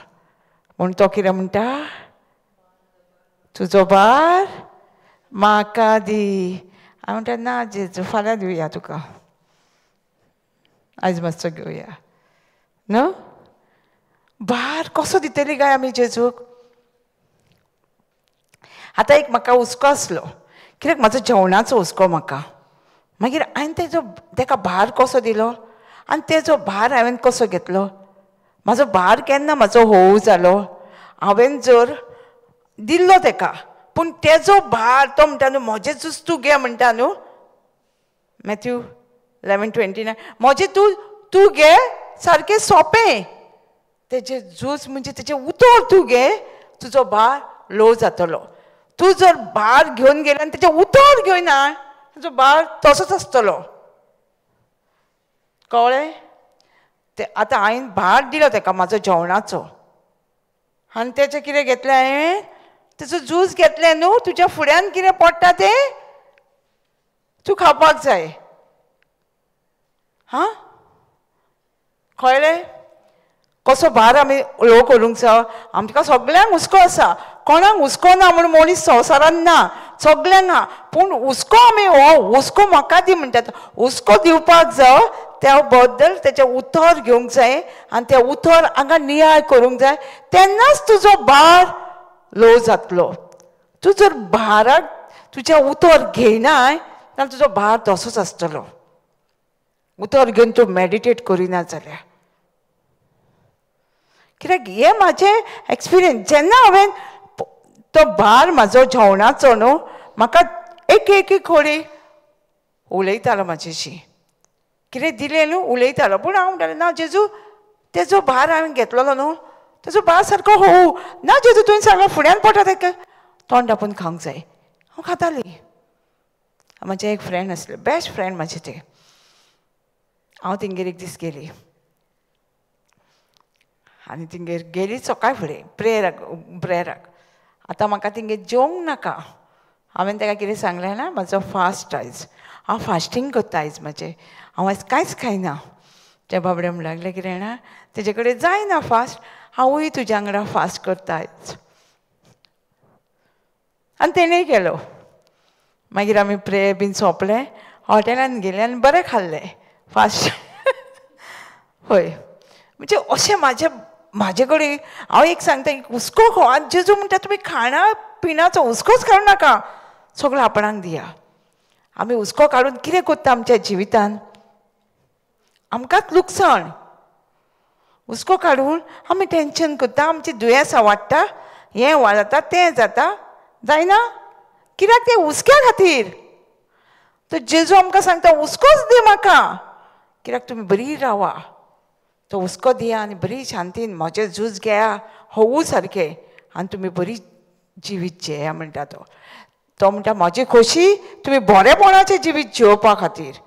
म्हूण तो कितें म्हणटा तुजो भार म्हाका दी हांव म्हणटा ना जेजू फाल्यां दिवया तुका आयज मातसो घेवया न्हू भार कसो दितली काय आमी जेजूक आतां एक म्हाका हुस्को आसलो कित्याक म्हाजो जेवणाचो हुस्को म्हाका मागीर हांवें तेका भार कसो दिलो आनी तेजो भार हांवें कसो घेतलो म्हाजो भार केन्ना म्हाजो होऊ जालो हांवें जर दिल्लो तेका पूण तेजो भार तो म्हणटा न्हू म्हजें जूस तूं घे म्हणटा न्हू मॅथ्यू 11:29 म्हजें तूं घे सारकें सोंपें तेजें जूस म्हणजे तेजें उतर तूं घे तुजो भार लो जातलो तूं जर भार घेवन गेले आनी तेजें उतर घेयना तुजो भार तसोच आसतलो कळ्ळें ते आतां हांवें भार दिलो तेका म्हाजो जेवणाचो आनी तेजें कितें घेतलें हांवें तेजो जूस घेतलें न्हू तुज्या फुड्यान कितें पडटा तें तूं खावपाक जाय हां कळ्ळें कसो भार आमी लो करूंक जाय आमकां सगळ्यांक हुस्को आसा कोणाक हुस्को ना म्हूण मनीस संवसारान ना सगळ्यांक आहा पूण हुस्को आमी हो हुस्को म्हाका दी म्हणटात हुस्को दिवपाक जाय त्या बद्दल तेचें उतर घेवंक जाय आनी तें उतर हांगा नियाळ करूंक जाय तेन्नाच तुजो भार लो जातलो तूं जर भाराक तुजें उतर घेयनाय जाल्यार तुजो भार तसोच आसतलो उतर घेवन तूं मॅडिटेट करिना जाल्यार कित्याक हें म्हाजें एक्सपिरियन्स जेन्ना हांवें तो भार म्हाजो जेवणाचो न्हू म्हाका एक खोडी उलयतालो म्हाजेशी कितें दिलें न्हू उलयतालो पूण हांव म्हणटालें ना जेजू तेजो भार हांवें घेतलेलो न्हू तेजो भार सारको होऊ ना जेजू तुवें सांगलें फुड्यान पडटा तेका तोंड आपूण खावंक जाय हांव खातालीं म्हाजें एक फ्रेंड आसलें बेस्ट फ्रेंड म्हाजें तें हांव तेंगेर एक दीस गेली आनी तेंगेर गेली सकाळ फुडें प्रेयराक आतां म्हाका तेंगेर जेवंक नाका हांवें तेका कितें सांगलें जाणा म्हाजो फास्ट आयज हांव फास्टींग करता आयज म्हाजें हांव आयज कांयच खायना ते बाबडे म्हणूंक लागले कितें जाणा तेजे कडेन जायना फास्ट हांवूय तुज्या वांगडा फास्ट करता आयज आनी तेणेंय केलो मागीर आमी प्रेयर बीन सोंपलें हॉटेलान गेले आनी बरें खाल्लें फास्ट हय म्हणजे अशें म्हाजे कडेन हांव एक सांगता हुस्को खो आनी जेजू म्हणटा तुमी खाणा पिणाचो हुस्कोच काडूं नाका सगळो आपणाक दिया आमी हुस्को काडून कितें करता आमच्या जिवितान आमकांच लुकसाण हुस्को काडून आमी टेंशन करता आमची दुयेंसां वाडटा हें जाता तें जाता जायना कित्याक तें हुस्क्या खातीर तो जेजू आमकां सांगता हुस्कोच दी म्हाका कित्याक तुमी बरी रावा तो हुस्को दिया आनी बरी शांतीन म्हजें झूज घेया होवू सारकें आनी तुमी बरी जिवीत जेया म्हणटा तो म्हणटा म्हजी खोशी तुमी बरेपणाचें जिवीत जेवपा खातीर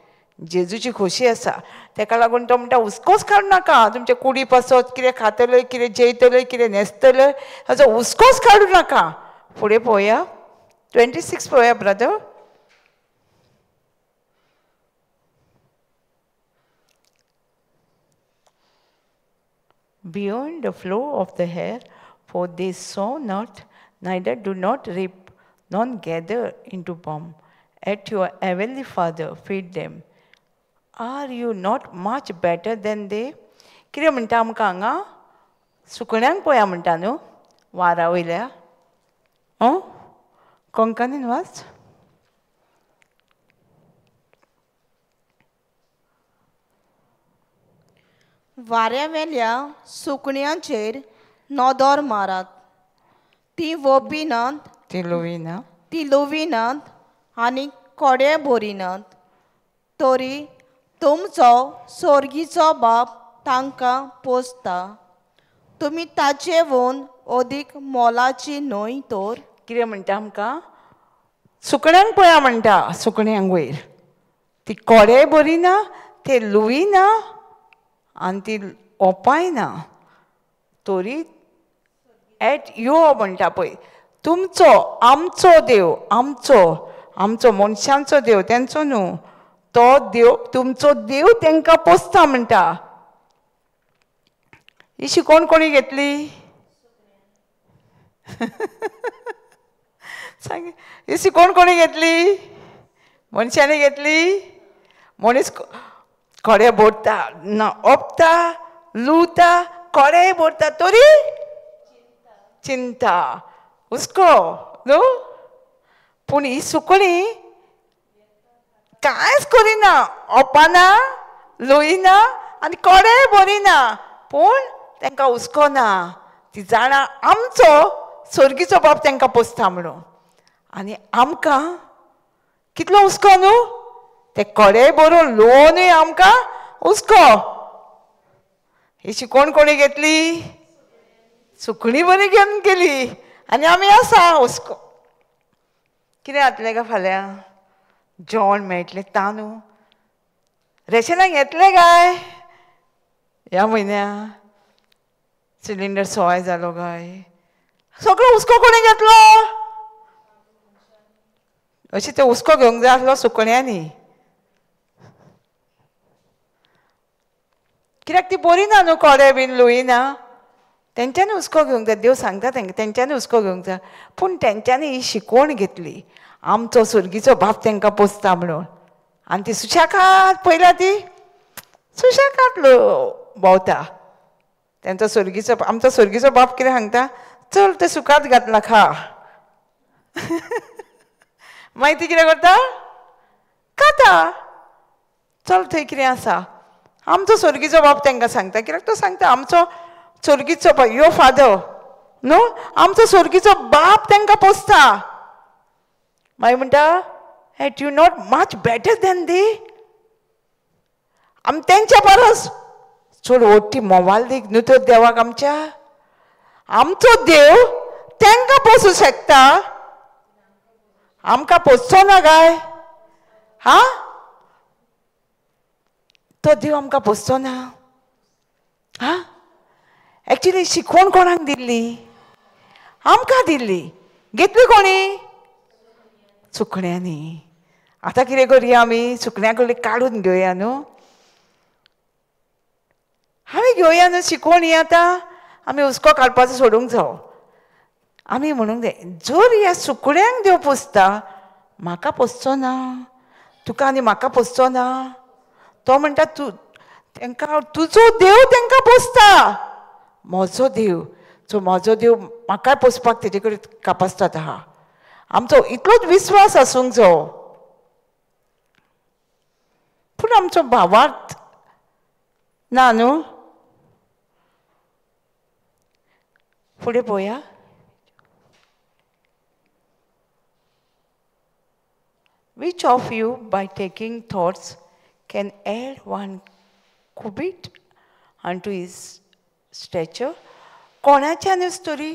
जेजूची खोशी आसा तेका लागून तो म्हणटा हुस्कोच काडूं नाका तुमचे कुडी पासत कितें खातले कितें जेयतले कितें न्हेसतले हाजो हुस्कोच काडूं नाका फुडें पळोवया 26 पळोवया brother beyond the flow of the hair, for they sow not, neither do not reap, nor gather into barn. At your heavenly Father feed them. Are you not much better than they? कितें म्हणटा आमकां हांगा सुकण्यांक पळया म्हणटा न्हू वारा वयल्या कोंकणीन वाच. वाऱ्यावेल्या सुकण्यांचेर नदर मारात. ती वोपिनात, ती लोविना. ती लोविनात आनी कोडे भरिनात. तरी तुमचो सोर्गीचो बाप तांकां पोसता. तुमी ताचे वोन अदीक मोलाची न्हय तर. कितें म्हणटा आमकां? सुकण्यांक पळया म्हणटा, सुकण्यांक वयर. ती कोडे भरिना, ते लुविना आनी ती ओपायना. तरी एट यो म्हणटा पळय, तुमचो आमचो देव, आमचो मनशांचो देव तेंचो न्हू, तो देव तुमचो देव तांकां पोसता म्हणटा. ही शिकोवण कोणी घेतली? सांग, ही शिकोवण कोणी घेतली? मनशांनी घेतली? मनीस कोडे भरता ना, ओपता, लुवता, कोडे भरता, तरी चिंता, हुस्को न्हू. पूण ही सुकणी कांयच करिना, ओपाना, लुयना आनी कोडे भरिना, पूण तांकां हुस्को ना. ती जाणा आमचो सोर्गीचो बाप तांकां पोसता म्हणून. आनी आमकां कितलो हुस्को न्हू, ते कोडे भरून लुवनूय आमकां हुस्को. ही शिकोवण कोणी घेतली? सुकणी बरी घेवन गेली आनी आमी आसा हुस्को. कितें जातलें काय फाल्यां? जेवण मेळटलें तांदूळ रेशनाक येतलें काय ह्या म्हयन्या? सिलिंडर सवाय जालो काय? सगळो हुस्को कोणी घेतलो? अशें ते हुस्को घेवंक जाय आसलो सुकण्यांनी. कित्याक ती बरी ना न्हू, कोडे बीन लुयना. तेंच्यांनी हुस्को घेवंक जाय, देव सांगता तांकां तेंच्यांनी हुस्को घेवंक जाय. पूण तेंच्यांनी ही शिकोवण घेतली, आमचो सुर्गीचो बाप तांकां पोसता म्हणून. आनी ती सुशेगाद पयल्या ती सुशेगाद भोंवता. तेंचो सुर्गीचो आमचो सुर्गीचो बाप कितें सांगता? चल ते सुकात घातला खा. मागीर ती कितें करता? खाता. चल थंय कितें आसा. आमचो सुर्गीचो बाप तांकां सांगता. कित्याक तो सांगता आमचो सुर्गीचो बाप, यो फादर न्हू, आमचो सुर्गीचो बाप तांकां पोसता. मागीर म्हणटा, are you not much better than they. आमी तेंच्या परस चड व्हडटी मोबायल दी न्हू तर देवाक आमच्या. आमचो देव तांकां पोसूं शकता, आमकां पोसचो ना काय? हा, तो देव आमकां पोसचो ना? हा, एक्चुली शिकोवण कोणाक दिल्ली? आमकां दिल्ली. घेतली कोणी? सुकण्यांनी. आतां कितें करया आमी? सुकण्यां कडली काडून घेवया न्हू. आमी घेवया न्हू शिकोवण ही. आतां आमी हुस्को काडपाचो सोडूंक जावो. आमी म्हणूंक जाय, जर ह्या सुकण्यांक देव पोसता, म्हाका पोसचो ना? तुका आनी म्हाका पोसचो ना? तो म्हणटा तूं तांकां, तुजो देव तांकां पोसता. म्हजो देव, सो म्हजो देव म्हाकाय पोसपाक तेजे कडेन कापासतात आहा. आमचो इतलोच विस्वास आसूंक जायो. पूण आमचो भावार्थ ना न्हू. फुडें पळोवया. Which of you, by taking thoughts, can add one cubit unto his stature? कोणाच्यानूच तरी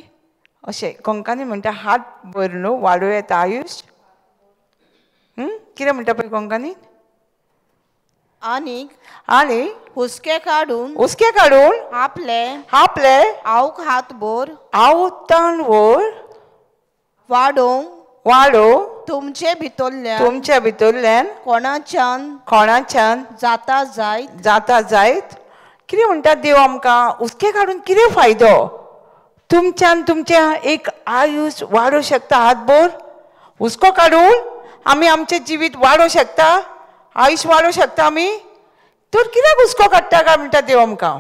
अशें कोंकणी म्हणटा हात भर न्हू वाडूं येता आयुश्य. कितें म्हणटा पळय कोंकणी? आनी हुस्के काडून आपले आवक हात भर आवतान वर वाडोवंक तुमचे भितरल्यान कोणाच्यान जाता जायत. कितें म्हणटा देव आमकां? हुस्के काडून कितें फायदो? तुमच्यान तुमच्या एक आयुश्य वाडोवंक शकता हातभर. हुस्को काडून आमी आमचें जिवीत वाडोवंक शकता, आयुश्य वाडोवंक शकता आमी. तर कित्याक हुस्को काडटा काय म्हणटा देव आमकां?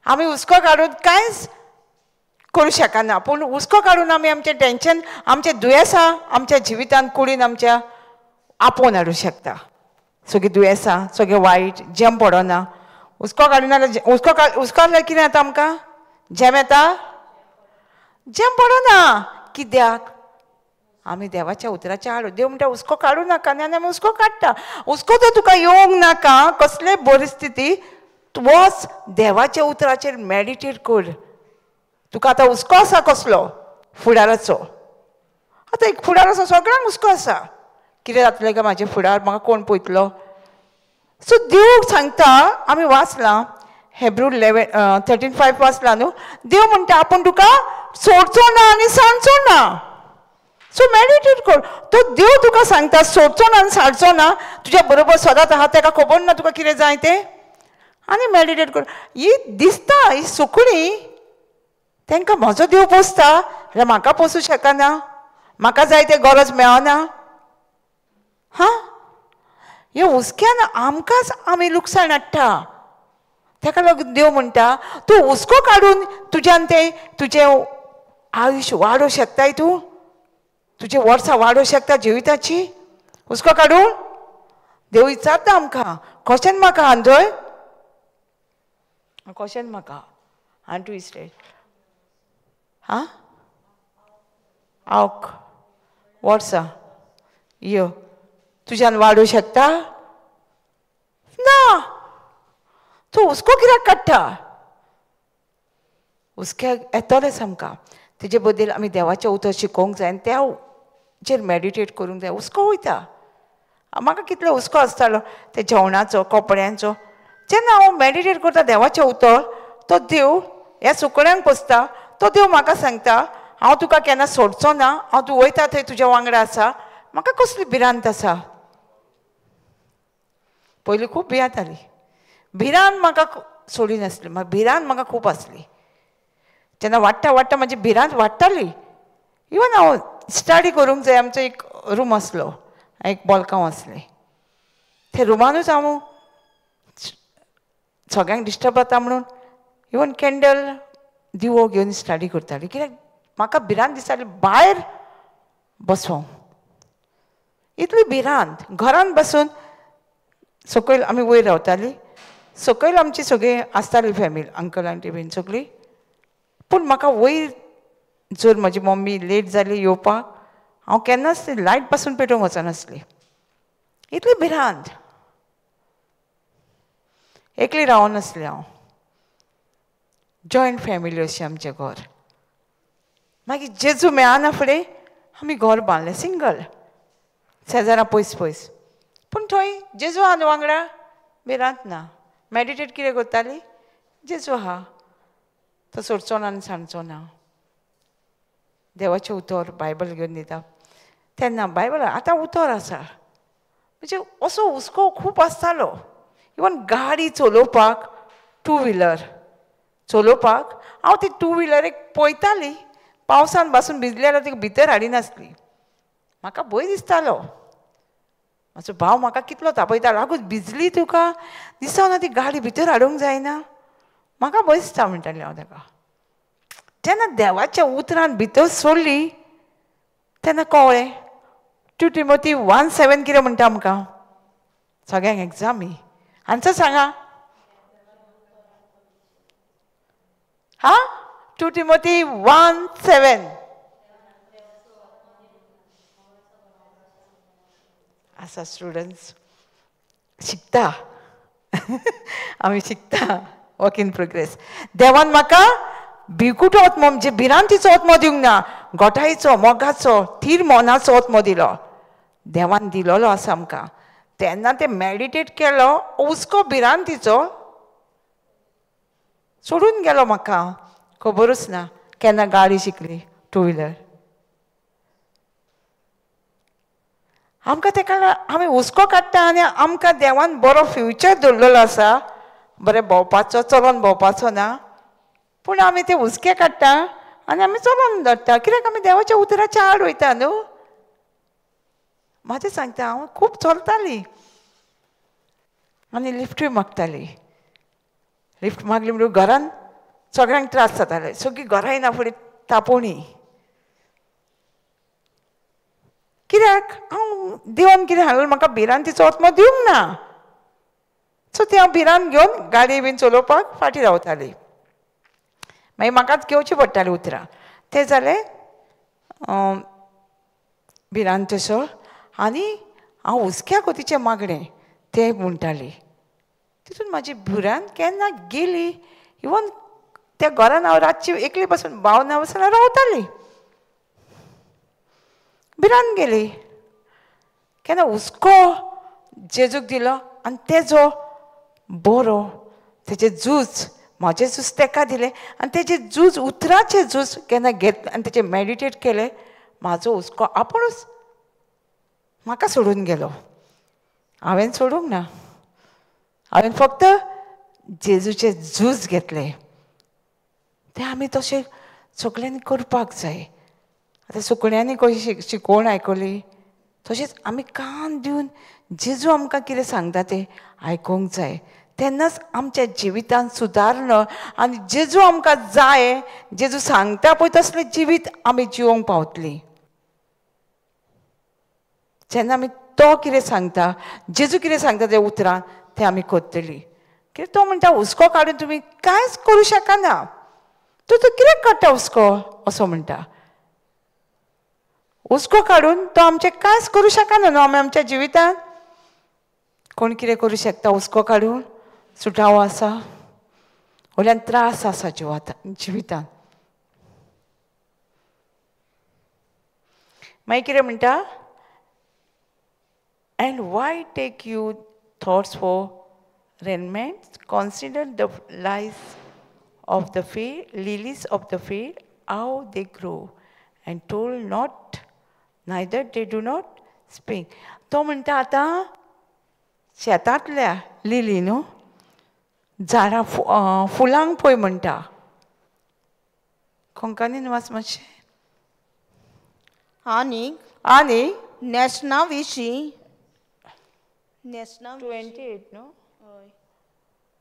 आमी हुस्को काडून कांयच करूं शकना पूण हुस्को काडून आमी आमचें टेन्शन आमचें दुयेंसां आमच्या जिवितांत कुडीन आमच्या आपोवन हाडूंक शकता सगळीं दुयेंसां सगळें वायट जेम पडना हुस्को काडून जाल्यार हुस्को काडल्यार कितें जाता आमकां जेम येता जेम पडना कित्याक आमी देवाच्या उतराचें हाडूं देव म्हणटा हुस्को काडूं नाका आनी आमी हुस्को काडटा हुस्को जर तुका येवंक नाका कसलेय परिस्थिती वच देवाच्या उतराचेर मेडिटेट कर तुका आतां हुस्को आसा कसलो फुडाराचो आतां एक फुडार आसा सगळ्यांक हुस्को आसा कितें जातलें काय म्हाजे फुडार म्हाका कोण पळयतलो सो देव सांगता आमी वाचलां हेब्रू 13:5 वाचलां न्हू देव म्हणटा आपूण तुका सोडचो ना आनी सांडचो ना सो मेडिटेट कर तो देव तुका सांगता सोडचो ना आनी सांडचो ना तुज्या बरोबर सदांच आहा तेका खबर ना तुका कितें जाय तें आनी मेडिटेट कर ही दिसता ही सुकणी तांकां म्हजो देव पोसता जाल्यार म्हाका पोसूं शकना म्हाका जाय तें गरज मेळना हां ह्या हुस्क्यान आमकांच आमी लुकसाण हाडटा ताका लागून देव म्हणटा तूं हुस्को काडून तुज्यान तें तुजें आयुश्य वाडोवंक शकताय तूं तुजें वर्सां वाडोवंक शकता जिविताची हुस्को काडून देव विचारता आमकां क्वेश्चन म्हाका आंधय क्वेश्चन म्हाका आनी टू स्ट्रेट हां आवक वर्सां यो तुज्यान वाडोवंक शकता ना तूं हुस्को कित्याक काडटा हुस्क्याक येतलेंच आमकां तेजे बद्दल आमी देवाचें उतर शिकोवंक जाय आनी त्याचेर मेडिटेट करूंक जाय हुस्को वयता म्हाका कितलो हुस्को आसतालो ते जेवणाचो कपड्यांचो जेन्ना हांव मेडिटेट करता देवाचें उतर तो देव ह्या सुकण्यांक पोसता तो देव म्हाका सांगता हांव तुका केन्ना सोडचो ना हांव तूं वयता थंय तुज्या वांगडा आसा म्हाका कसली भिरांत आसा पयलीं खूब भियेताली भिरांत म्हाका सोडी नासली भिरांत म्हाका खूब आसली जेन्ना वाडटा वाडटा म्हाजी भिरांत वाडटाली इवन हांव स्टडी करूंक जाय आमचो एक रूम आसलो एक बॉल्कांव आसलें ते रुमानूच हांव सगळ्यांक डिस्टर्ब जाता म्हणून इवन कॅन्डल दिवो घेवन स्टडी करताली कित्याक म्हाका भिरांत दिसताली भायर बसोंक इतली भिरांत घरांत बसून सकयल आमी वयर रावतालीं सकयल आमची सगळीं आसताली फॅमिली अंकल आंटी बीन सगळीं पूण म्हाका वयर जर म्हजी मम्मी लेट जाली येवपाक हांव केन्नाच ती लायट पासून पेटोवंक वचनासली इतली भिरांत एकली रावनासलें हांव जॉयंट फॅमिली अशें आमचें घर मागीर जेजू मेळना फुडें आमी घर बांदलें सिंगल शेजारा पयस पयस पूण थंय जेजू आहा न्हू वांगडा भिरांत ना मेडिटेट कितें करताली जेजू आहा तो सोडचो ना आनी सांडचो ना देवाचें उतर बायबल घेवन दिता तेन्ना बायबल आतां उतर आसा म्हणजे असो हुस्को खूब आसतालो इवन गाडी चलोवपाक टू व्हिलर चलोवपाक हांव ती टू व्हिलरेक पळयताली पावसान पासून भिजली जाल्यार तिका भितर हाडिनासली म्हाका भंय दिसतालो म्हजो भाव म्हाका कितलो तापयतालो आगो भिजली तुका दिसना ती गाडी भितर हाडूंक जायना म्हाका भंय दिसता म्हणटालें हांव ताका जेन्ना देवाच्या उतरान भितर सोडली तेन्ना कळ्ळें 2 Timothy 1:7 कितें म्हणटा आमकां सगळ्यांक एग्जामी आन्सर सांगा हां 2 Timothy 1:7 आसा स्टुडंट्स शिकता आमी शिकता वर्क इन प्रोग्रेस देवान म्हाका भिकुटो आत्मो म्हणजे भिरांतीचो आत्मो दिवंक ना गोठायेचो मोगाचो थीर मोनाचो आत्मो दिलो देवान दिलोलो आसा आमकां तेन्ना ते मेडिटेट केलो हुस्को भिरांतीचो सोडून गेलो म्हाका खबरूच ना केन्ना गाडी शिकली टू व्हिलर आमकां तेका आमी हुस्को काडटा आनी आमकां देवान बरो फ्युचर दवरलेलो आसा बरें भोंवपाचो चलोन भोंवपाचो ना पूण आमी ते हुस्के काडटा आनी आमी चलोन धरता कित्याक आमी देवाच्या उतराच्या आड वयता न्हू म्हाजें सांगता हांव खूब चलताली आनी लिफ्टूय मागताली लिफ्ट मागली म्हणून घरान सगळ्यांक त्रास जाताले सगळीं घरा येना फुडें तापोवणी. कित्याक हांव देवान कितें हाडलें म्हाका भिरान तिचो आत्मो दिवंक ना. सो ती हांव भिरान घेवन गाडी बीन चलोवपाक फाटीं रावताली. मागीर म्हाकाच घेवची पडटालीं उतरां. तें जालें भिरान तसो. आनी हांव हुस्क्या कोतीचें मागणें तें म्हणटाली. तितून म्हाजी भिरान केन्ना गेली. इवन त्या घरान हांव रातची एकली पासून भावना वचून रावताली. भिरान गेली. केन्ना हुस्को जेजूक दिलो आनी तेजो बरो तेजें झूज म्हाजें झूज तेका दिलें आनी तेजें झूज उतराचें झूज केन्ना घेतलें आनी तेजें मॅडिटेट केलें. म्हाजो हुस्को आपुणूच म्हाका सोडून गेलो. हांवें सोडूंक ना. हांवें फक्त जेजूचें झूज घेतलें. तें आमी तशें सगळ्यांनी करपाक जाय. आतां सुकण्यांनी कशी शिकोवण आयकली तशेंच आमी कान दिवन जेजू आमकां कितें सांगता तें आयकूंक जाय. तेन्नाच आमच्या जिवितांत सुदारणा आनी जेजू आमकां जाय जेजू सांगता पळय तसलें जिवीत आमी जिवंक पावतलीं. जेन्ना आमी तो कितें सांगता जेजू कितें सांगता तें उतरां तें आमी करतलीं. कित्याक तो म्हणटा हुस्को काडून तुमी कांयच करूं शकना. तूं कित्याक काडटा हुस्को असो म्हणटा. हुस्को काडून तो आमचें कांयच करूं शकना न्हू आमी आमच्या जिवितांत. कोण कितें करूं शकता हुस्को काडून. सुटावो आसा वयल्यान त्रास आसा जिवितांत. मागीर कितें म्हणटा and why take you thoughts for raiment consider the life of the field, lilies of the field, how they grow, and told not, neither they do not spring. तो म्हणटा आतां शेतांतल्या लिली न्हू झाडां फुलांक पळय म्हणटा. कोंकणीन वाच मातशें. आनी नेशना विशीं 28 न्हू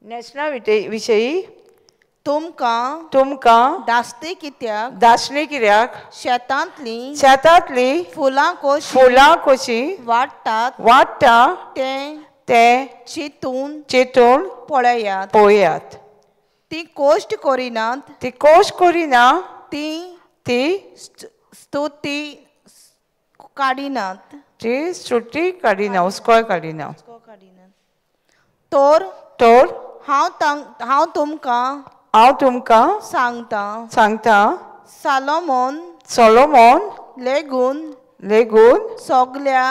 नेशना विशयी तुमकां दासते कित्याक शेतांतली फुलां कशी वाडटा तें चिंतून पळयात. ती कोश्ट करिना ती स्तुती काडिनात. हुस्कोय काडिना. तर हांव तुमकां सांगता सोलोमोन लेगून सगळ्या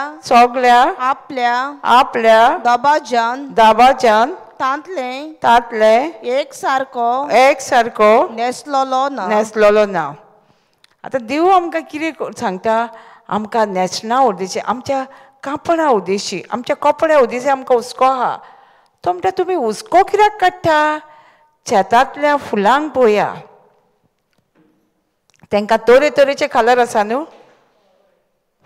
आपल्या दाबाजान तांतले एक सारको नेसलोलो ना. आतां देव आमकां कितें सांगता आमकां नेसना उद्देशी आमच्या कापडा उद्देशी आमच्या कपड्या उद्देशी आमकां हुस्को आहा. तो म्हणटा तुमी हुस्को कित्याक काडटा. शेतांतल्या फुलांक पळया तांकां तरेतरेचे कलर आसा न्हू.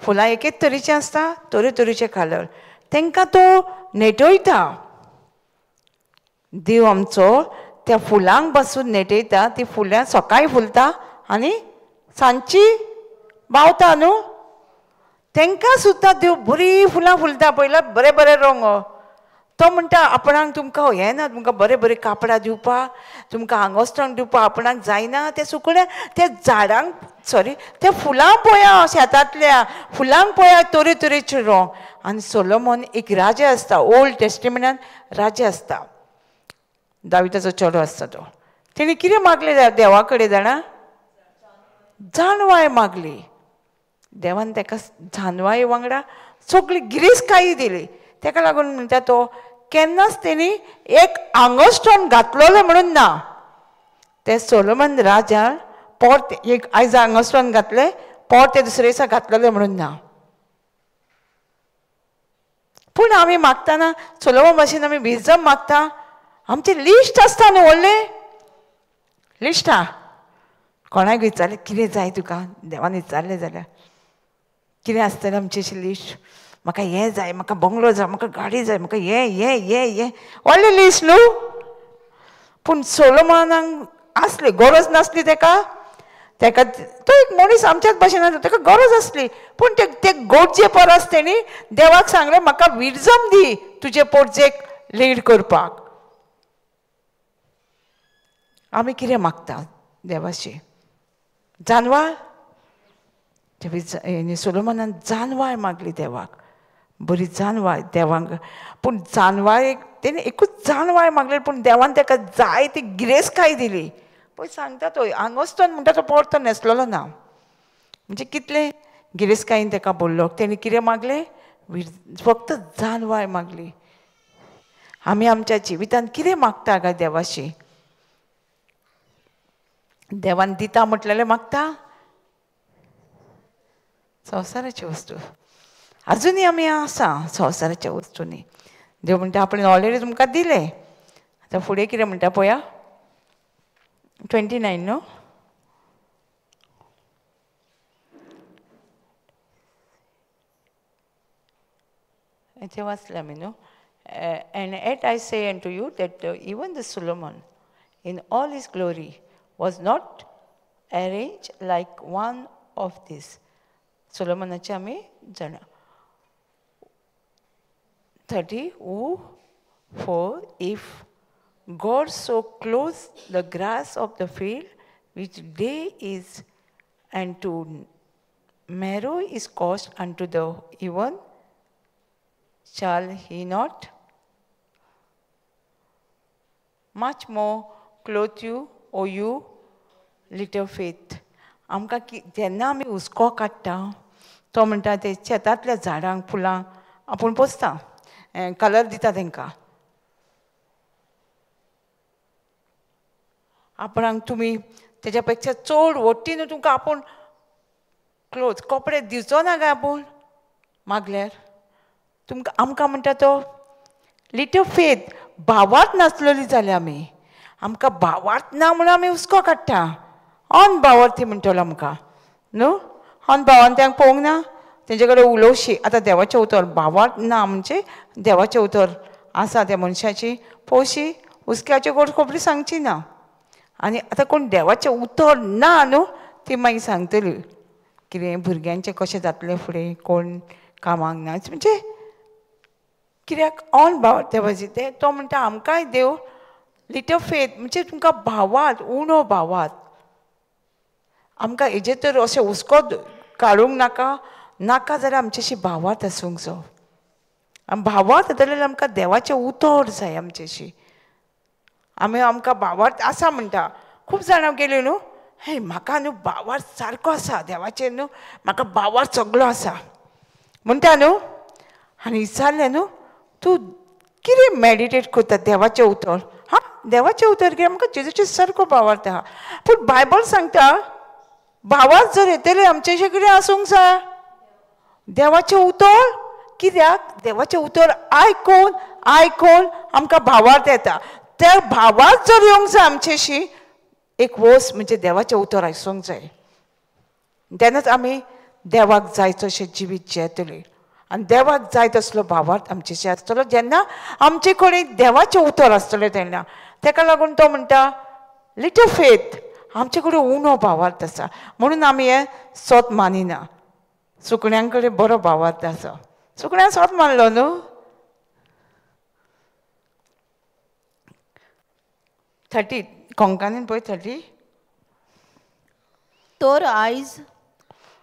फुलां एकेच तरेचीं आसता तरेतरेचे कलर. तांकां तो नेटयता. देव आमचो त्या फुलांक पासून नेटयता. ती फुलां सकाळीं फुलता आनी सांजची बावता न्हू. तांकां सुद्दां देव बरीं फुलां फुलता पळयलां बरे बरे रंग. तो म्हणटा आपणाक तुमकां हें ना तुमकां बरें बरें कापडां दिवपाक तुमकां आंगोस्तांक दिवपाक आपणाक जायना. ते सुकण्या त्या झाडांक त्या फुलांक पळया शेतांतल्या फुलांक पळया तरेतरेचे रंग. आनी सोलोमोन एक राजा आसता ओल्ड टेस्टिमेंटान राजा आसता. दाविदाचो चेडो आसता तो. तेणी कितें मागलें देवा कडेन जाणा जानवाय मागली. देवान ताका जानवाय वांगडा सगळी गिरेस्तकायी दिली. ताका लागून म्हणटा तो केन्नाच तेणी एक आंगस्टोन घातलोलें म्हणून ना. ते सोलोमन राजान पोर एक आयज आंगस्टोन घातलें पोर ते दुसरे दिसा घातलोलें म्हणून ना. पूण आमी मागतना सोलोमन भाशेन आमी विजडम मागता. आमचें लिस्ट आसता न्हू व्हडलें लिस्ट आहा. कोणाक विचारलें कितें जाय तुका देवान विचारलें जाल्यार कितें आसतलें आमची अशी लिस्ट. म्हाका हें जाय म्हाका बंगलो जाय म्हाका गाडी जाय म्हाका हें व्हडलें लिस्ट न्हू. पूण सोलोमनाक आसली गरज नासली ताका. ताका तो एक मनीस आमच्याच भाशेन आसा, ताका गरज आसली, पूण ते गोडचे परस तेणी देवाक सांगलें म्हाका विजडम दी तुजे पोरजेक लीड करपाक. आमी कितें मागता देवाची? जानवार? सोलोमोनान जानवार मागली देवाक, बरी जानवार देवाक. पूण जानवार तेणी एकूच जानवार मागलें, पूण देवान ताका जाय ती गिरेस्तकाय दिली. पळय सांगता तो आंगोस्तोन म्हणटा तो पोरतो न्हेसलेलो ना, म्हणजे कितले गिरेस्तकायेन ताका बोल्लो. तेणी कितें मागलें? फक्त जानवार मागली. आमी आमच्या जिवितांत कितें मागता काय देवाची? देवान दिता म्हटलेलें मागता? संवसाराची वस्तू. अजुनूय आमी आसा संवसाराच्या वस्तूंनी. देव म्हणटा आपणें ऑलरेडी तुमकां दिलें. आतां फुडें कितें म्हणटा पळया, 29 न्हू. हें वाचलें आमी न्हू. And yet I say unto you that even the Solomon in all his glory was not arranged like one of these. सोलोमनाचे आमी जाणा. 30 for if God so clothes the grass of the field, which day is and to marrow is caused unto the even, shall he not much more clothe you, O you little faith? आमकां जेन्ना आमी हुस्को काडटा, तो म्हणटा ते शेतांतल्या झाडांक फुलांक आपूण पोसता, कलर दिता तांकां. आपणाक तुमी तेच्या पेक्षा चड व्हडटी न्हू तुमकां आपूण क्लोथ कपडे दिवचो ना काय आपूण मागल्यार? तुमकां आमकां म्हणटा तो लिटल फेथ. भावार्थ नासलेली जाल्यार आमी, आमकां भावार्थ ना म्हणून आमी हुस्को काडटा. ऑन भावार्थी म्हणटलो आमकां न्हू. ऑन भावान तांकां पळोवंक ना, तेंचे कडेन उलोवशी. आतां देवाचें उतर भावार्थ ना म्हणजे देवाचें उतर आसा त्या मनशाची पळोवशी, हुस्क्याची गोड खबरी सांगची ना. आनी आतां कोण देवाचें उतर ना न्हू, ती मागीर सांगतली कितें भुरग्यांचें कशें जातलें फुडें, कोण कामाक ना म्हणजे कित्याक ऑन भावार्थ देवाची ते. तो म्हणटा आमकांय देव लिटल फेथ म्हणजे तुमकां भावार्थ उणो भावार्थ. आमकां हेजेर तर अशें हुस्को काडूंक नाका, नाका जाल्यार आमचेशी भावार्थ आसूंक जाय. आनी भावार्थ जाल्यार आमकां देवाचें उतर जाय आमचेशी. आमी आमकां भावार्थ आसा म्हणटा. खूब जाणां गेली न्हू, हे म्हाका न्हू भावार्थ सारको आसा देवाचेर न्हू, म्हाका भावार्थ सगळो आसा म्हणटा न्हू. आनी विचारलें न्हू तूं कितें मॅडिटेट करता देवाचें उतर? हां देवाचें उतर कित्याक म्हाका जेजूचेर सारको भावार्थ आहा. पूण बायबल सांगता भावार्थ जर येतले आमचेशें कितें आसूंक जाय? देवाचें उतर. कित्याक देवाचें उतर आयकून आयकून आमकां भावार्थ येता. त्या भावार्थ जर येवंक जाय आमचेशी, एक वस म्हणजे देवाचें उतर आसूंक जाय. तेन्नाच आमी देवाक जाय तशें जिवीत जियेतलीं आनी देवाक जाय तसलो भावार्थ आमचेशी आसतलो. जेन्ना आमचे कडेन देवाचें उतर आसतलें तेन्ना ताका लागून तो म्हणटा लिटल फेथ. आमचे कडेन उणो भावार्थ आसा म्हणून आमी हें सोत मानिना. सुकण्यां कडेन बरो भावार्थ आसा. सुकण्यां सोत मानलो न्हू. 30 कोंकणीन पळय 30. तर आयज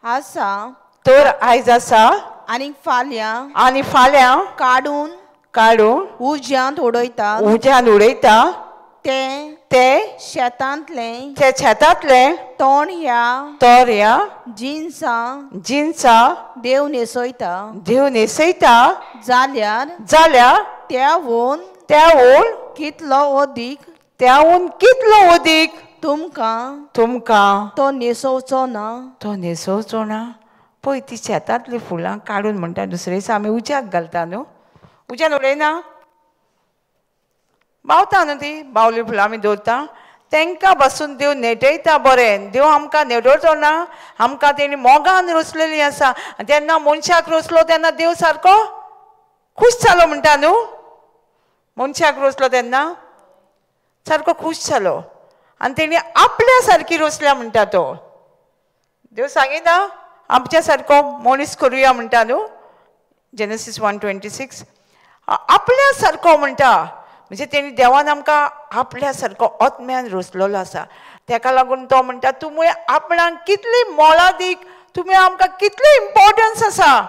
आसा, तर आयज आसा आनी फाल्यां काडून उज्यांत उडयता. उज्यान उडयता ते शेतांतलें तोंड ह्या जिन्सां देव न्हेसयता जाल्यार त्याहून कितलो अदीक तुमकां तो न्हेसोवचो ना. पळय ती शेतांतलीं फुलां काडून म्हणटा दुसरे दिसा आमी उज्याक घालता न्हू. उज्यान उडयना बावता न्हू ती बावली फुलां आमी दवरता. तांकां बसून देव नेटयता बरें. देव आमकां नेटोवचो ना. आमकां तेणी मोगान रोसलेली आसा. जेन्ना मनशाक रोसलो तेन्ना देव सारको खूश जालो म्हणटा न्हू. मनशाक रोसलो तेन्ना सारको खूश जालो आनी तेणी आपल्या सारकी रोसल्या म्हणटा तो. देव सांगिना आमच्या सारको मनीस करुया म्हणटा न्हू. जेनेसीस 1:26 आपल्या सारको म्हणटा म्हणजे तेणी देवान आमकां आपल्या सारको आत्म्यान रचलेलो आसा. तेका लागून तो म्हणटा तुमी आपणाक कितली मोलादीक, तुमी आमकां कितली इम्पॉर्टन्स आसा,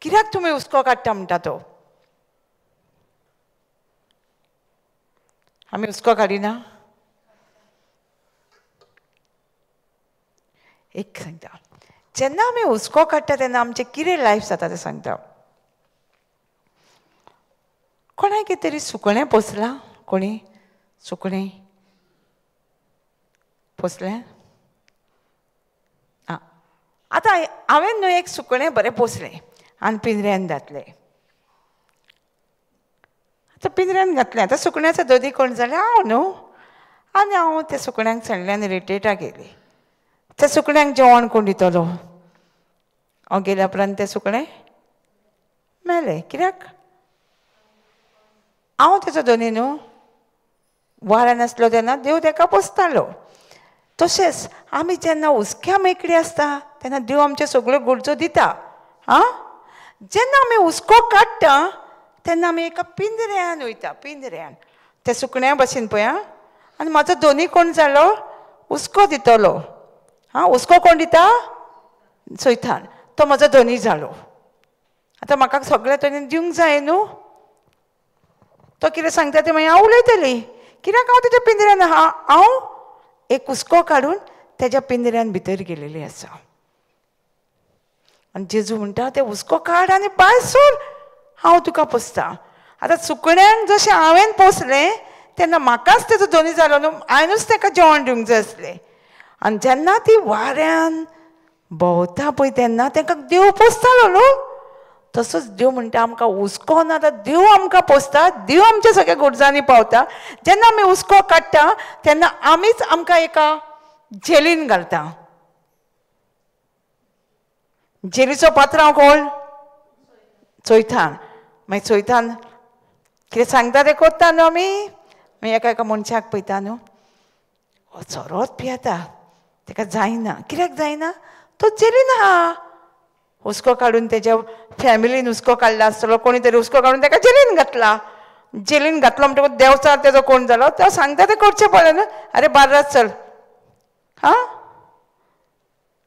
कित्याक तुमी हुस्को काडटा म्हणटा तो. आमी हुस्को काडिना. एक सांगता, जेन्ना आमी हुस्को काडटा तेन्ना आमचें कितें लायफ जाता तें सांगता. कोणाय कितें तरी सुकणें पोसलां, कोणी सुकणें पोसलें. आं आतां हांवें न्हू एक सुकणें बरें पोसलें आनी पिंजऱ्यान घातलें. आतां पिंजऱ्यान घातलें, आतां सुकण्याचो दोनी कोण जालें हांव न्हू. आनी हांव त्या सुकण्यांक सांडलें आनी रिट्रेटाक गेली. त्या सुकण्यांक जेवण कोण दितलो. हांव गेल्या उपरांत तें सुकणें मेलें. कित्याक हांव तेचो दोनी न्हू. वाऱ्यान आसलो तेन्ना देव ताका पोसतालो. तशेंच आमी जेन्ना हुस्क्या मेकळी आसता तेन्ना देव आमच्यो सगळ्यो गरजो दिता. जेन्ना आमी हुस्को काडटा तेन्ना आमी एका पिंजऱ्यान वयता. पिंजऱ्यान त्या सुकण्या भशेन पळय. आनी म्हाजो दोनी कोण जालो, हुस्को दितलो. हुस्को कोण दिता, सैतान. तो म्हजो दोनी जालो. आतां म्हाका सगळ्या तरेन दिवंक जाय न्हू. तो कितें सांगता तें मागीर हांव उलयतली. कित्याक हांव तेज्या पिंजऱ्यान आहा. हांव एक हुस्को काडून तेज्या पिंजऱ्यान भितर गेलेली आसा. आनी जेजू म्हणटा तें हुस्को काड आनी भायर सोर, हांव तुका पोसता. आतां सुकण्यांक जशें हांवें पोसलें तेन्ना म्हाकाच तेजो दोनी जालो न्हू. हांवेंनूच ताका जेवण दिवंक जाय आसलें. आनी जेन्ना ती वाऱ्यान भोंवता पळय तेन्ना तांकां देव पोसतालो न्हू. तसोच देव म्हणटा आमकां हुस्को ना आतां देव आमकां पोसता. देव आमच्या सगळ्या गरजांनी पावता. जेन्ना आमी हुस्को काडटा तेन्ना आमीच आमकां एका जेलीन घालता. जेलीचो पात्रांव कोण, सैतान. मागीर सैतान कितें सांगता तें करता न्हू आमी. मागीर एका एका मनशाक पळयता न्हू, हो चोरोत पियेता, ताका जायना. कित्याक जायना, तो जेलीन आहा. हुस्को काडून तेज्या फॅमिलीन हुस्को काडला आसतलो, कोणी तरी हुस्को काडून ताका जेलीन घातला. जेलीन घातलो म्हणटकूच देवचार तेजो कोण जालो, तो सांगता तें करचें पडलें न्हू. अरे बार्रात चल,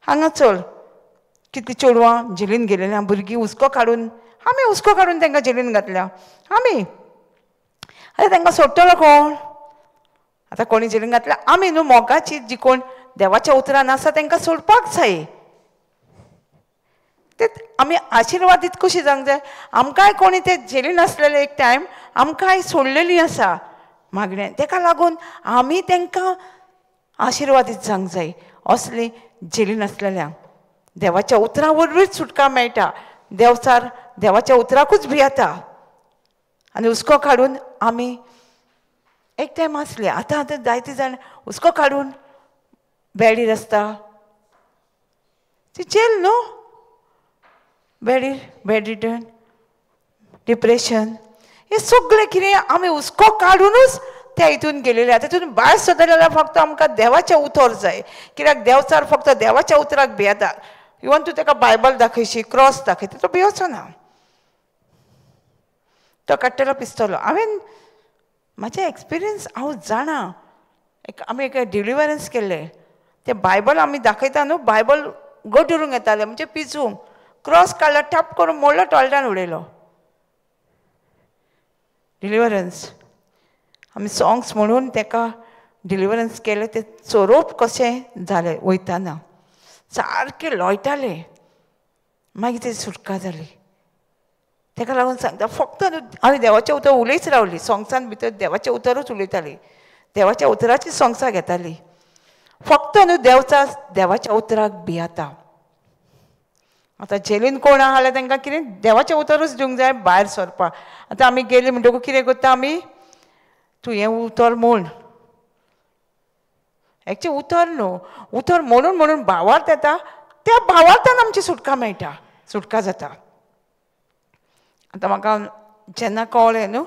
हांगा चल. कितलीं चेडवां जेलीन गेलेलीं, भुरगीं हुस्को काडून, आमी हुस्को काडून तांकां जेलीन घातल्या. आमी अरे तांकां सोडटलो कोण. आतां कोणी जेलीन घातल्या आमी न्हू. मोगाची जी कोण देवाच्या उतरान आसा तांकां सोडपाक जाय. ते आमी आशिर्वादीत कशी जावंक जाय. आमकांय कोणी ते जेलीन आसलेले एक टायम आमकांय सोडलेलीं आसा मागण्यांत. ताका लागून आमी तांकां आशिर्वादीत जावंक जाय. असली जेलीन आसलेल्यांक देवाच्या उतरां वरवींच सुटका मेळटा. देवचार देवाच्या उतराकूच भियेता. आनी हुस्को काडून आमी एक टायम आसली. आतां जायतीं जाण हुस्को काडून बेडीर आसता. ती जेल न्हू. बेडिडन, डिप्रेशन, हे सगळें कितें आमी हुस्को काडूनच त्या हितून गेलेले. तितून भायर सरतले जाल्यार फक्त आमकां देवाचें उतर जाय. कित्याक देवचार फक्त देवाच्या उतराक भियेता. इवन तूं ताका बायबल दाखयशी, क्रॉस दाखयता, तो भियोचो ना. तो काडटलो पिस्तलो. हांवें म्हाजे एक्सपिरियन्स हांव जाणा. आमी एक डिलिव्हरन्स केल्लें. तें बायबल आमी दाखयता न्हू, बायबल घट उरूंक येतालें म्हणजे पिजूंक. क्रॉस काडला, टाप करून मोडलो, टॉयलेटान उडयलो. डिलिव्हरन्स आमी सॉंग्स म्हणून ताका डिलिव्हरन्स केलें. तें चोरोप कशें जालें वयताना. सारकें लोयतालें. मागीर तेजी सुटका जाली. ताका लागून सांगता फक्त न्हू आमी देवाचें उतर उलयच रावलीं. सॉंग्सान भितर देवाचें उतरूच उलयतालीं. देवाच्या उतराची सॉंग्सां घेतालीं. फक्त न्हू देवाच्या उतराक भियेता. आतां जेलीन कोण आहा जाल्यार तांकां कितें देवाचें उतरूच दिवंक जाय भायर सरपाक. आतां आमी गेलीं म्हणटकूच कितें करता आमी, तूं हें उतर म्हण. एक्चुअली उतर न्हू, उतर म्हणून म्हणून भावार्थ येता. त्या भावार्थान आमची सुटका मेळटा, सुटका जाता. आतां म्हाका जेन्ना कळ्ळें न्हू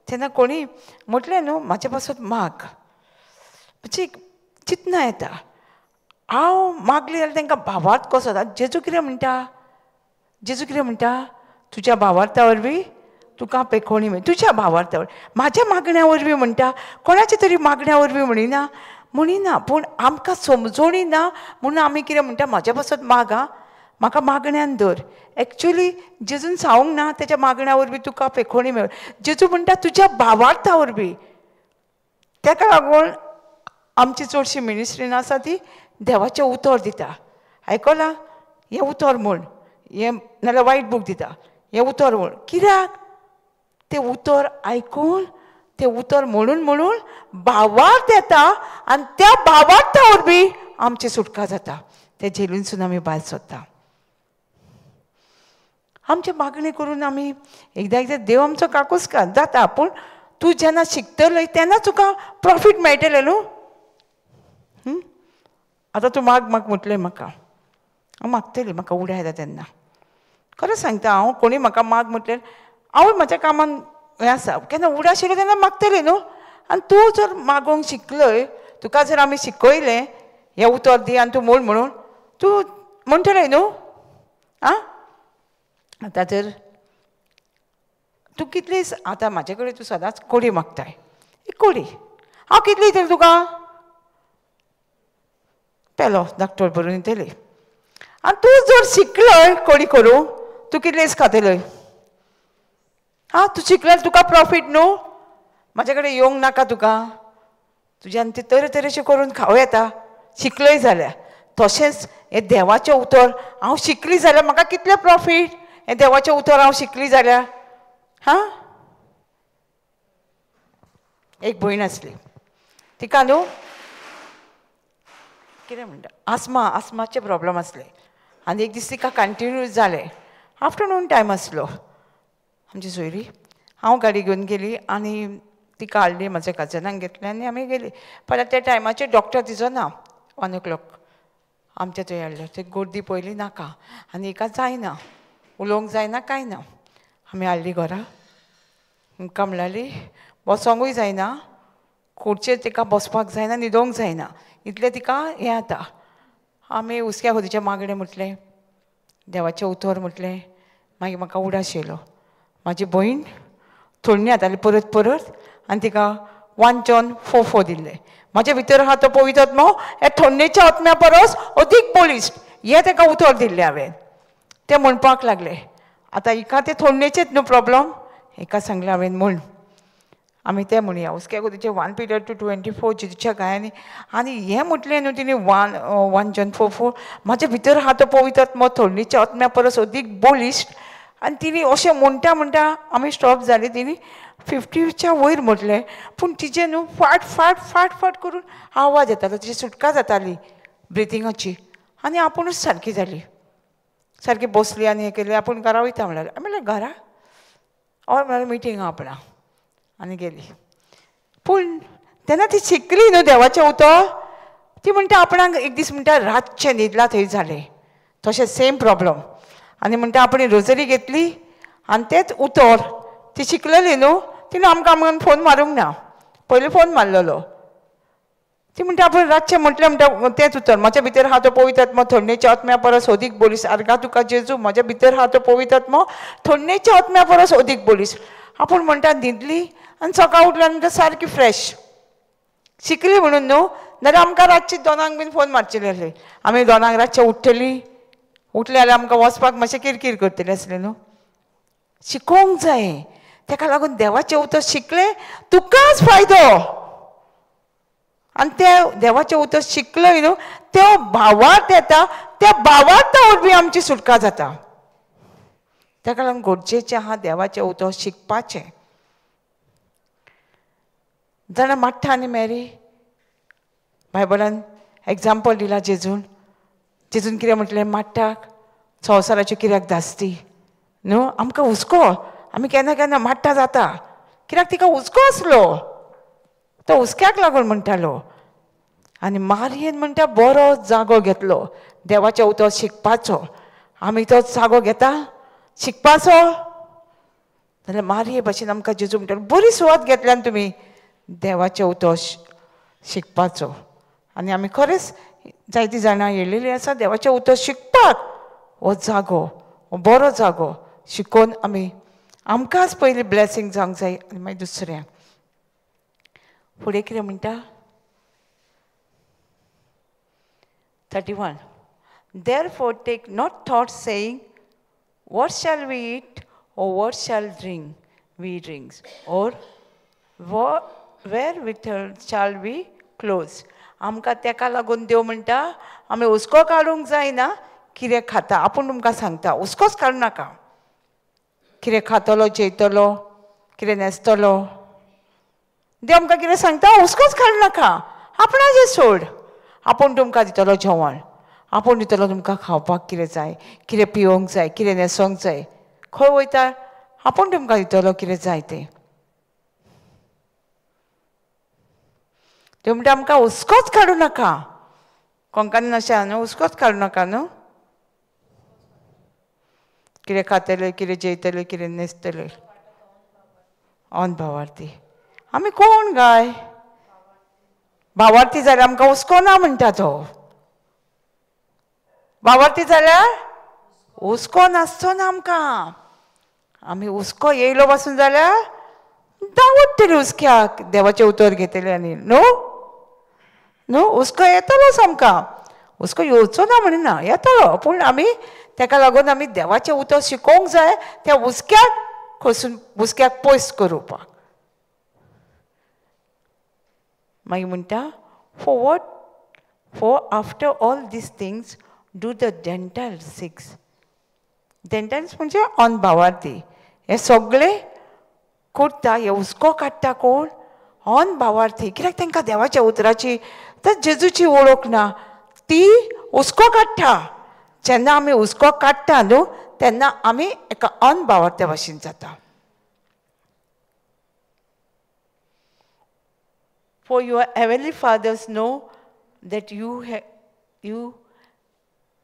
तेन्ना कोणी म्हटलें न्हू म्हाजे पासून माग. म्हणजे चिंतना येता हांव मागली जाल्यार तांकां भावार्थ कसो जाता. जेजू कितें म्हणटा, जेजू कितें म्हणटा, तुज्या भावार्था वरवीं तुका पेखोणी मेळ. तुज्या भावार्था वरवीं, म्हाज्या मागण्या वरवीं म्हणटा, कोणाच्या तरी मागण्या वरवीं म्हणिना. पूण आमकां समजोणी ना म्हणून आमी कितें म्हणटा, म्हाज्या पासत माग आं, म्हाका मागण्यान धर. एक्चुली जेजून सांगूंक ना तेज्या मागण्या वरवीं तुका पेखोणी मेळ. जेजू म्हणटा तुज्या भावार्था वरवीं. ताका लागून आमची चडशी मिनिस्ट्रीन आसा ती देवाचें उतर दिता. आयकलां, हें उतर म्हूण, हें नाल्यार वायट बूक दिता, हें उतर म्हूण. कित्याक तें उतर आयकून, तें उतर म्हणून भावार्थ येता आनी त्या भावार्था वरवीं आमची सुटका जाता. ते जेलीनसून आमी भायर सरता. आमचे मागणी करून आमी एकदां देव आमचो काकूसकार जाता. पूण तूं जेन्ना शिकतलय तेन्ना तुका प्रॉफीट मेळटलें न्हू. आतां तूं माग म्हटलें म्हाका, हांव मागतली, म्हाका उडे येता तेन्ना. खरें सांगता, हांव कोणी म्हाका माग म्हटलें, हांव म्हाज्या कामान हें आसा, केन्ना उडे आशिल्लें तेन्ना मागतलें न्हू. आनी तूं जर मागोंक शिकलय, तुका जर आमी शिकयलें हें उतर दी आनी तूं म्हूण म्हणून, तूं म्हणटलें न्हू. आं, आतां जर तूं कितली, आतां म्हाजे कडेन तूं सदांच कोडी मागताय, कोडी हांव कितली दितलें तुका, पेलो धाकटो भरून दितली. आनी तूं जर शिकलय कोडी करूं, तूं कितलेच खातलय. हां, तूं शिकल्यार तुका प्रॉफीट न्हू. म्हाजे कडेन येवंक नाका तुका, तुज्यान ते तरेतरेचें करून खावं येता शिकलय जाल्यार. तशेंच हें देवाचें उतर हांव शिकली जाल्यार म्हाका कितलें प्रॉफीट. हें देवाचें उतर हांव शिकली जाल्यार. हां, एक भयण आसली, तिका न्हू कितें म्हणटा, आस्माचे प्रॉब्लम आसले. आनी एक दीस तिका कंटिन्यूस जालें. आफ्टरनून टायम आसलो, आमची सोयरी, हांव गाडी घेवन गेली आनी तिका हाडली, म्हाज्या कजनाक घेतलें आनी आमी गेली. पण त्या टायमाचेर डॉक्टर तिजो ना. 1 o'clock आमच्या थंय हाडलो. थंय गर्दी पयली नाका आनी हिका जायना, उलोवंक जायना, कांय ना. आमी हाडली घरा. आमकां म्हणल्याली बसोंकूय जायना, खुर्चेर तिका बसपाक जायना, न्हिदोंक जायना, इतलें तिका हें जाता. आमी हुस्क्या खुदीचें मागणें म्हटलें, देवाचें उतर म्हटलें. मागीर म्हाका उडास येयलो. म्हाजी भयण थोडणी जाताली परत आनी तिका 1 John 4:4 दिल्लें. म्हाजे भितर आहा तो पवित्र आत्मो हे थोडणेच्या आत्म्या परस अदीक बळिश्ट, हें ताका उतर दिल्लें हांवें. तें म्हणपाक लागलें. आतां हिका तें थोडणेचेंच न्हू प्रॉब्लम. हिका सांगलें हांवें म्हूण. आमी तें म्हणया हुस्क्या खुदीचें 1 Peter 2:24 जेजूच्या गायांनी. आनी हें म्हटलें न्हू तिणें 1 John 4:4, म्हाजे भितर आहा तो पवित्र आत्मो थोडणेच्या आत्म्या परस अदीक बळिश्ट. आनी तिणी अशें म्हणटा आमी स्टॉप जाली. तिणी 50च्या वयर म्हटलें. पूण तिजें न्हू फाट फाट फाट फाट करून आवाज येतालो, तिची सुटका जाताली ब्रिथिंगाची. आनी आपुणूच सारकी जाली, सारकी बसली आनी हें केलें. आपूण घरा वयता म्हणलें. हांवें म्हणलें घरा हय म्हणल्यार मिटींग आहा आपणा. आनी गेली. पूण तेन्ना ती शिकली न्हू देवाचें उतर. ती म्हणटा आपणाक एक दीस म्हणटा रातचें न्हिदला थंय जालें, तशें सेम प्रॉब्लम. आनी म्हणटा आपणी रोजरी घेतली आनी तेंच उतर. ती शिकलेली न्हू, तिणें आमकां फोन मारूंक ना, पयलीं फोन मारलेलो. ती म्हणटा आपण रातचें म्हटलें म्हणटा तेंच उतर, म्हाज्या भितर आहा तो पवित्र आत्मो थोडणेच्या आत्म्या परस अदीक बळीस. आर्गा तुका जेजू, म्हाज्या भितर आहा तो पवित्र आत्मो थोडणेच्या आत्म्या परस अदीक बळीस. आपूण म्हणटा न्हिदली आनी सकाळ उठल्यार म्हणटा सारकी फ्रेश. शिकली म्हणून न्हू, नाल्यार आमकां रातची 2 बीन फोन मारचेले आसले. आमी 2 रातचें उठतली, उठले जाल्यार आमकां वचपाक मातशें किरकीर करतलें आसलें न्हू. शिकोवंक जाय. ताका लागून देवाचें उतर शिकलें तुकाच फायदो. आनी तें देवाचें उतर शिकलय न्हू, त्यो भावार्थ येता, त्या भावार्था वरवीं आमची सुटका जाता. ताका लागून गरजेचें आहा देवाचें उतर शिकपाचें. जाणा मार्था आनी मॅरी बायबलान एग्जाम्पल दिला जेजून. जेजून कितें म्हटलें मार्थाक, संवसाराच्यो कित्याक धास्ती न्हू, आमकां हुस्को, आमी केन्ना केन्ना मार्था जाता. कित्याक तिका हुस्को आसलो, तो हुस्क्याक लागून म्हणटालो. आनी मारयेन म्हणटा बरो जागो घेतलो देवाचें उतर शिकपाचो. आमी तो जागो घेता शिकपाचो. जाल्यार मारये भाशेन आमकां जेजू म्हणटालो बरी सुवात घेतल्यान तुमी देवाचें उतर शिकपाचो. आनी आमी खरेंच जायतीं जाणां येयलेलीं आसा देवाचें उतर शिकपाक. हो जागो हो बरो जागो शिकोवन आमी आमकांच पयलीं ब्लेसींग जावंक जाय आनी मागीर दुसऱ्यांक. फुडें कितें म्हणटा 31. Therefore take not thought saying, what shall we eat, or what shall we drink, or wherewithal shall we clothe. आमकां तेका लागून देव म्हणटा आमी हुस्को काडूंक जायना कितें खाता. आपूण तुमकां सांगता हुस्कोच काडूं नाका. कितें खातलो जेयतलो कितें न्हेसतलो देव आमकां कितें सांगता हुस्कोच काडूं नाका. आपणाचें सोड. आपूण तुमकां दितलो जेवण. आपूण दितलो तुमकां खावपाक कितें जाय कितें पिवंक जाय कितें न्हेसोंक जाय. खंय वयता आपूण तुमकां दितलो कितें जाय तें. देव म्हणटा आमकां हुस्कोच काडूं नाका. कोंकणीन अशें आहा न्हू हुस्कोच काडूं नाका न्हू. कितें खातले कितें जेयतले कितें न्हेसतले. ऑन भावार्थी आमी कोण गाय भावार्थी जाल्यार आमकां हुस्को ना म्हणटा तो. भावार्थी जाल्यार हुस्को नासचो ना आमकां. आमी हुस्को येयलो पासून जाल्यार दावडटली हुस्क्याक देवाचें उतर घेतले आनी न्हू न्हू. हुस्को येतलोच आमकां. हुस्को येवचो ना म्हणना येतलो. पूण आमी तेका लागून आमी देवाचें उतर शिकोवंक जाय त्या हुस्क्याक खंयसून हुस्क्याक पयस करपाक. मागीर म्हणटा for after all these things do the Gentiles seek. Gentiles म्हणजे ऑन भावार्थी. हे सगळे करता हे हुस्को काडटा कोण ऑन भावार्थी. कित्याक तांकां देवाच्या उतराची तर जेजूची वळख ना ती हुस्को काडटा. जेन्ना आमी हुस्को काडटा न्हू तेन्ना आमी एका ऑन भावार्थ्या भाशेन जाता. For your heavenly fathers know that you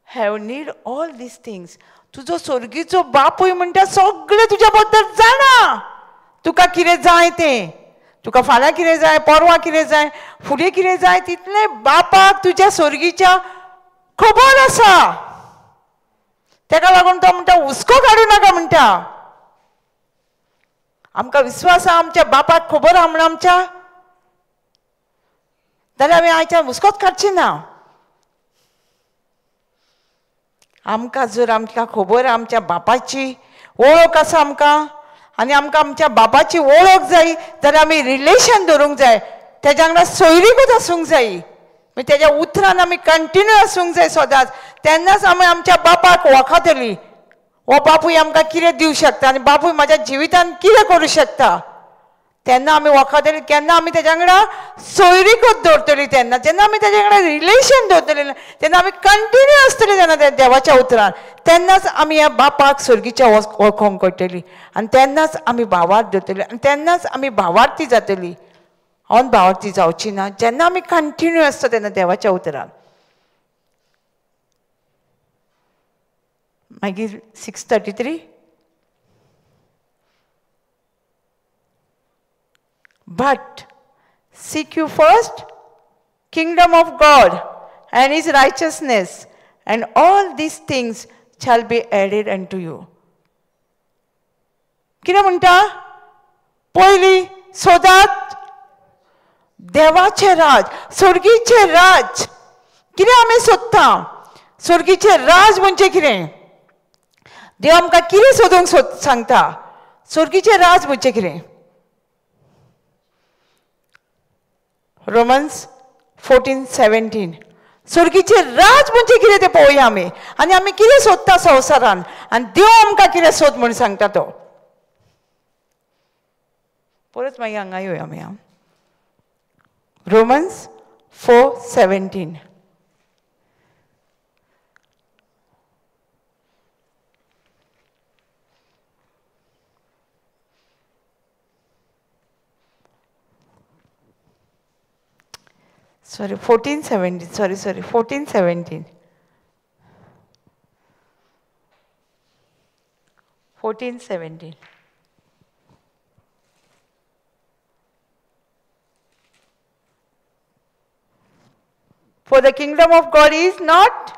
have need all these things. तुजो स्वर्गीचो बापूय म्हणटा सगळें तुज्या बद्दल जाणा. तुका कितें जाय तें. तुका फाल्यां कितें जाय परवां कितें जाय फुडें कितें जाय तितलें बापाक तुज्या स्वर्गीच्या खबर आसा. तेका लागून तो म्हणटा हुस्को काडूं नाका म्हणटा. आमकां विश्वास आहा आमच्या बापाक खबर आहा म्हणून आमच्या जाल्यार आमी आयच्यान हुस्कोच काडची ना. आमकां जर आमकां खबर आमच्या बापाची वळख आसा आमकां आनी आमकां आमच्या बापाची वळख जाय जाल्यार आमी रिलेशन दवरूंक जाय. तेज्या वांगडा सोयरीकूच आसूंक जाय. तेज्या उतरान आमी कंटिन्यू आसूंक जाय सदांच. तेन्नाच आमी आमच्या बापाक वळखतली. हो बापूय आमकां कितें दिवंक शकता आनी बापूय म्हाज्या जिवितान कितें करूं शकता तेन्ना आमी वखदली. केन्ना आमी तेज्या वांगडा सोयरीकूच दवरतली. तेन्ना जेन्ना आमी तेज्या वांगडा रिलेशन दवरतली तेन्ना आमी कंटिन्यू आसतली तेन्ना त्या देवाच्या उतरान. तेन्नाच आमी ह्या बापाक स्वर्गीच्या वळखोंक कळटली आनी तेन्नाच आमी भावार्थ धरतली आनी तेन्नाच आमी भावार्थी जातली. ऑन भावार्थी जावची ना जेन्ना आमी कंटिन्यू आसता तेन्ना देवाच्या उतरान. मागीर 6:33 But seek you first kingdom of God and his righteousness, and all these things shall be added unto you. कितें म्हणटा पयली सोदात देवाचे राज स्वर्गीचे राज. कितें आमी सोदता स्वर्गीचे राज म्हणजे कितें. देव आमकां कितें सोदूंक सांगता स्वर्गीचे राज म्हणजे कितें. रोमन्स 14:17 स्वर्गीचे राज म्हणजे कितें तें पळोवया आमी. आनी आमी कितें सोदता संवसारान आनी देव आमकां कितें सोद म्हूण सांगता तो. परत मागीर हांगा येवया आमी. Romans 4:17 Sorry, 14:17. Sorry, 14:17. 14:17. For the kingdom of God is not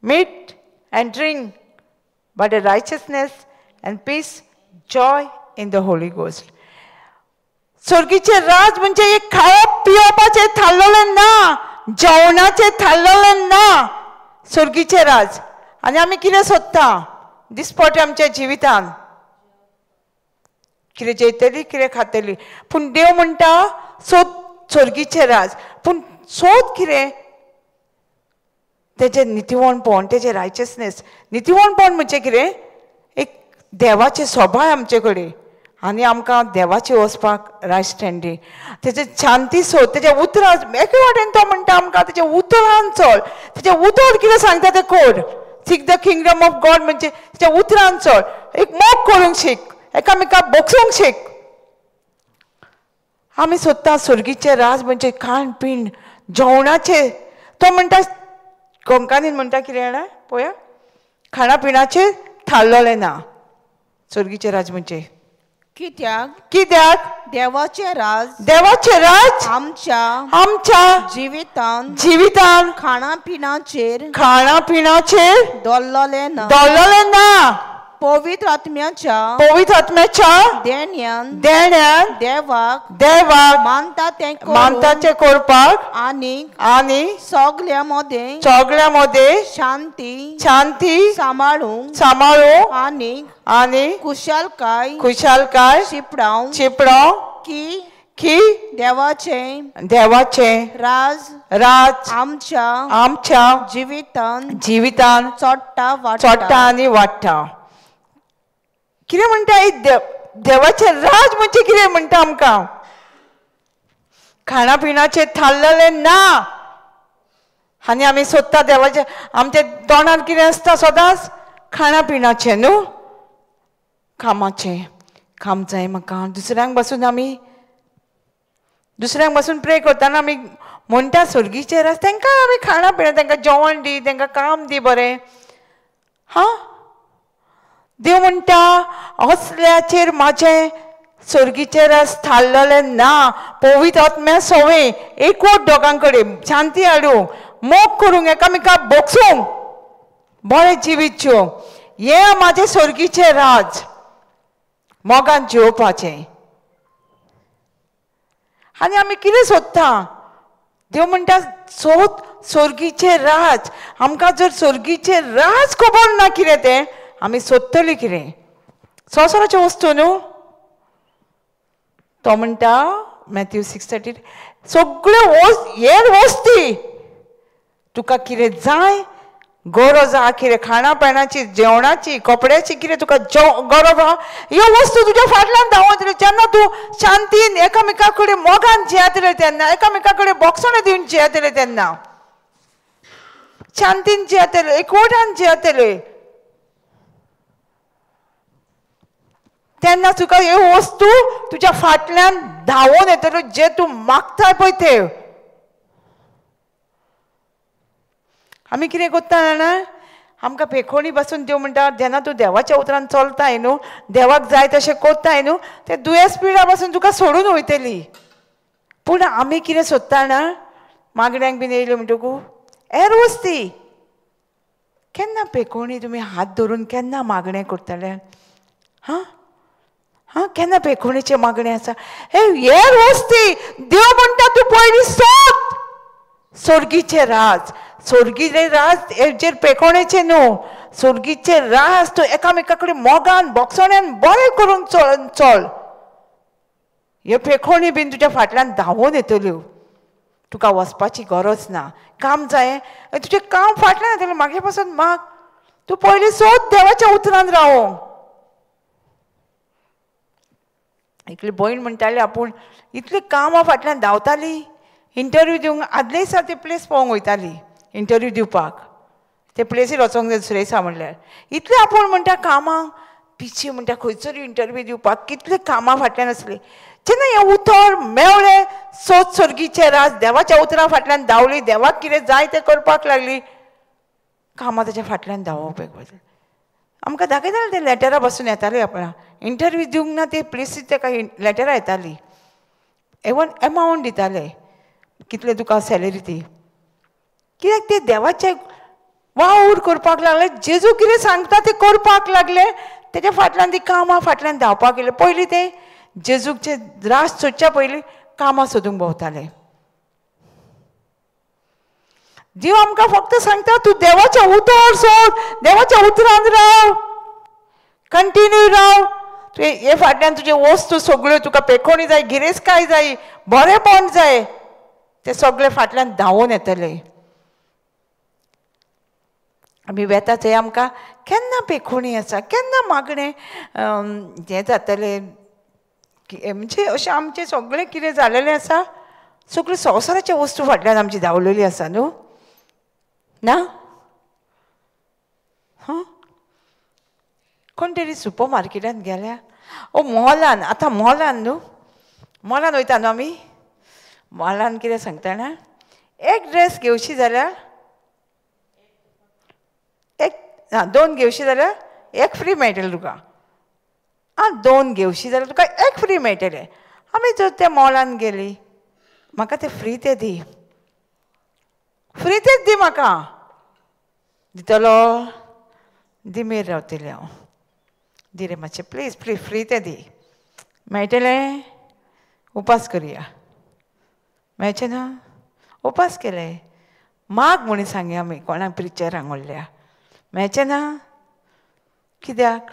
meat and drink, but a righteousness and peace, joy in the Holy Ghost. स्वर्गीचे राज म्हणजे एक खावप पिवपाचे थाल्लोलें ना, जेवणाचे थाल्लोलें ना. स्वर्गीचे राज. आनी आमी कितें सोदता दिसपटे आमच्या जिवितान? कितें जेयतली, कितें खातली. पूण देव म्हणटा सोद स्वर्गीचे राज. पूण सोद कितें? तेजें नितीवणपण, तेजें रायचसनेस. नितीवणपण म्हणजे कितें? एक देवाचे स्वभाव आमचे कडेन आनी आमकां देवाचे वचपाक रायस्टँडी. तेजे शांती सोद, तेजे उतरां. एके वाटेन तो म्हणटा आमकां तेजे उतरान चल. तेजे उतर कितें सांगता तें कर. Sick the kingdom of God म्हणजे तेजे उतरान चल. एक मोग करूंक शिक, एकामेकाक बोगसूंक शिक. आमी सोदता स्वर्गीचे राज म्हणजे खाण पीण जेवणाचे. तो म्हणटा कोंकणीन म्हणटा कितें जाणा पळया, खाणा पिणाचे थाल्लोलें ना. स्वर्गीचे राज म्हणजे कित्याक कित्याक देवाचे राज देवाचे राज आमच्या जिवितान खाणा पिणाचेर दोल्लोलें ना. पवित्र आत्म्याच्या देण्यान देवाक मानताचे करपाक आनी सगल्या मध्ये शांती सांबाळूंक आनी कुशलकाय शिपडाव की देवाचे राज आमच्या जिवितान चोडटा आनी वाडटा. कितें म्हणटा देवाचे राज म्हणजे कितें म्हणटा आमकां? खाणा पिणाचे थाल्लोलें ना. आनी आमी सोदता देवाचे. आमच्या तोंडार कितें आसता सदांच? खाणा पिणाचे न्हू, कामाचे. काम जाय म्हाका. दुसऱ्यांक बसून प्रे करतना आमी म्हणटा स्वर्गीचे राज. तांकां आमी खाणा पिणा, तांकां जेवण दी, तांकां काम दी बरें. देव म्हणटा असल्याचेर म्हाजें स्वर्गीचे राज थाल्लोलें ना. पवित्र आत्म्या सवय एकवट दोगां कडेन शांती हाडूंक, मोग करूंक, एकामेकाक बोगसूंक, बरें जिवीत जिवंक. हें म्हाजें स्वर्गीचे राज. मोगान जिवपाचें. आनी आमी कितें सोदता? देव म्हणटा सोद स्वर्गीचे राज. आमकां जर स्वर्गीचे राज खबर ना कितें तें, आमी सोदतली कितें? संवसाराच्यो वस्तू न्हू. तो म्हणटा मॅथ्यू 6:30 सगळ्यो हेर वस्ती तुका कितें जाय, गरज आहा, कितें खाणा पिणाची, जेवणाची, कपड्याची कितें तुका गरज आहा, ह्यो वस्तू तुज्या फाटल्यान धांवतल्यो. जेन्ना तूं शांतीन एकामेका कडेन मोगान जियेतलें तेन्ना, एकामेका कडेन बोगसणे दिवन जियेतलें तेन्ना, शांतीन जियेतलें, एकवटान जियेतलें, तेन्ना तुका ह्यो वस्तू तुज्या फाटल्यान धांवून येतल्यो, जे तूं मागताय पळय ते. आमी कितें करता जाणा? आमकां पेखोणी बसून देव म्हणटा जेन्ना तूं देवाच्या उतरान चलताय न्हू, देवाक जाय तशें कोत्ताय न्हू, ते दुयेंस पिडा पासून तुका सोडून वयतली. पूण आमी कितें सोदता जाणा? मागण्यांक बीन येयले म्हणटकूच हेर वस्ती. केन्ना पेखोणी तुमी हात धरून केन्ना मागणें करतले? केन्ना पेखोणीचे मागणें आसा? हेर वस्ती. देव म्हणटा तूं पयलीं सोद स्वर्गीचे राज. स्वर्गीचे राज हेजेर पेखोणेचे न्हू, स्वर्गीचे राज तूं एकामेका कडेन मोगान बोगसण्यान बरें करून चल. ह्यो पेखोणी बीन तुज्या फाटल्यान धांवून येतल्यो. तुका वचपाची गरज ना. काम जाय, तुजें काम फाटल्यान येतलें. मागे पासून माग. तूं पयलीं सोद देवाच्या उतरान रावोंक. एकली भयण म्हणटाली आपूण इतली कामां फाटल्यान धांवताली, इंटरव्यू दिवंक आदले दिसा ते प्लेस पळोवंक वयताली इंटरव्यू दिवपाक. ते प्लेसीर वचोंक जाय दुसरे दिसा म्हणल्यार. इतले आपूण म्हणटा कामांक पिची म्हणटा खंयसर इंटरव्यू दिवपाक कितले कामां फाटल्यान आसली. जेन्ना हें उतर मेवलें, सोद स्वर्गीचे राज, देवाच्या उतरा फाटल्यान धांवली, देवाक कितें जाय तें करपाक लागली, कामां ताच्या फाटल्यान धांवप. आमकां दाखयतालें ते लॅटरां बसून येतालीं आपणा इंटरव्यू दिवंक ना ते प्लेसीर ताका लॅटरां येतालीं. इवन एमावंट दिताले कितले तुका सॅलरी ती. कित्याक ते देवाचे वावर करपाक लागले. जेजू कितें सांगता ते करपाक लागले. तेच्या फाटल्यान ती कामां फाटल्यान धांवपाक गेले. पयलीं ते जेजूचे रास सोदच्या पयलीं कामां सोदूंक भोंवताले. देव आमकां फक्त सांगता तूं देवाच्या उतर सोद, देवाच्या उतरान राव, कंटिन्यू राव. तुवें हे फाटल्यान तुजे वस्तू सगळ्यो तुका पेखोणी जाय, गिरेस्तकाय जाय, बरेपण जाय, ते सगळे फाटल्यान धांवून येतले. आमी वेता थंय आमकां केन्ना पेखोणी आसा, केन्ना मागणें हें जातलें, म्हणजे अशें आमचें सगळें कितें जालेलें आसा, सगळ्यो संवसाराच्यो वस्तू फाटल्यान आमची धांवलेली आसा न्हू ना. कोण तरी सुपर मार्केटान गेल्या मॉलान, आतां मॉलान न्हू, मॉलान वयता न्हू आमी. मॉलान कितें सांगता जाणा, एक ड्रेस घेवची जाल्यार दोन घेवची जाल्यार एक फ्री मेळटलें तुका. दोन घेवची जाल्यार तुका एक फ्री मेळटलें. आमी जर त्या मॉलान गेली, म्हाका ते फ्री ते दी, फ्री तेच दी म्हाका. दितलो, दिमेर रावतलें हांव. दी रे मातशें प्लीज प्लीज फ्री तें दी. मेळटलें, उपास करया. मेळचें ना, उपास केले. माग म्हणून सांगया आमी कोणाक प्रिचरांक व्हडल्या. मेळचें ना, कित्याक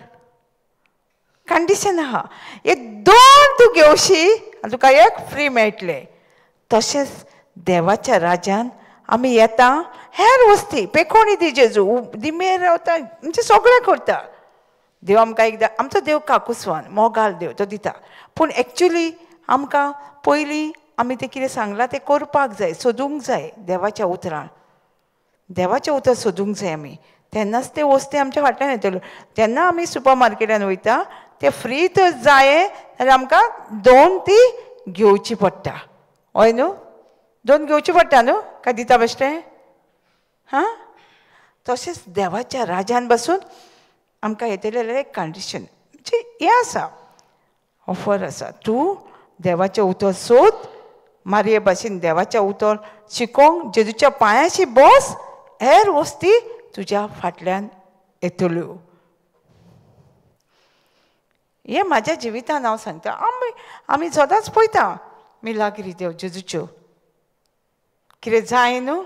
कंडिशन आहा. हे दोन तूं घेवशी आनी तुका एक फ्री मेळटलें. तशेंच देवाच्या राज्यान आमी येता, हेर वस्ती पेखोणी दी जेजू, दिमेर रावता, म्हणजे सगळें करता. देव आमकां एकदां, आमचो देव काकूसवान मोगाल देव तो दिता. पूण एक्चुली आमकां पयलीं आमी तें कितें सांगलां तें करपाक जाय, सोदूंक जाय. देवाच्या उतरान, देवाचें उतर सोदूंक जाय आमी. तेन्नाच ते वस्ती आमच्या फाटल्यान येतल्यो. जेन्ना आमी सुपर मार्केटान वयता ते फ्री तर जाय जाल्यार आमकां दोन ती घेवची पडटा. हय न्हू, दोन घेवची पडटा न्हू, काय दिता बेश्टें. तशेंच देवाच्या राज्यान बसून आमकां येतलें एक कंडिशन, म्हणजे हें आसा, ऑफर आसा. तूं देवाचें उतर सोद, मारये भाशेन देवाचें उतर शिकोवंक जेजूच्या पांयाशी बस, हेर वस्ती तुज्या फाटल्यान येतल्यो. हें म्हाज्या जिवितान हांव सांगता. आमी सदांच पळयता मिलाग्री देव जेजूच्यो कितें जाय न्हू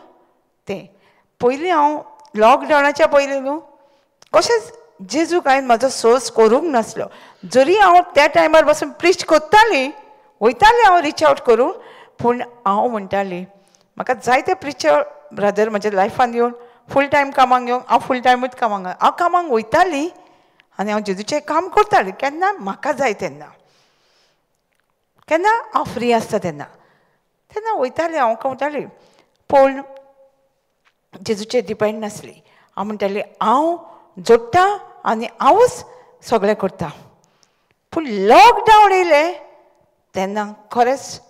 तें. पयलीं हांव लॉकडावनाच्या पयलीं न्हू कशेंच जेजूक हांवें म्हाजो सोर्स करूंक नासलो. जरी हांव त्या टायमार बसून प्रिच करतालीं, वयतालें हांव रीच आवट करूं, पूण हांव म्हणटालीं म्हाका जायते प्रिचर ब्रदर म्हज्या लायफान येवन फूल टायम कामाक येवंक, हांव फूल टायमूच कामाक, हांव कामाक वयतालीं आनी हांव जेजूचें काम करतालीं केन्ना म्हाका जाय तेन्ना, केन्ना हांव फ्री आसता तेन्ना तेन्ना वयतालें हांव करतालीं. पूण जेजूचेर डिपेंड नासली. हांव म्हणटालीं हांव जोडटां आनी हांवूच सगळें करतां. पूण लॉकडावन येयलें तेन्ना खरेंच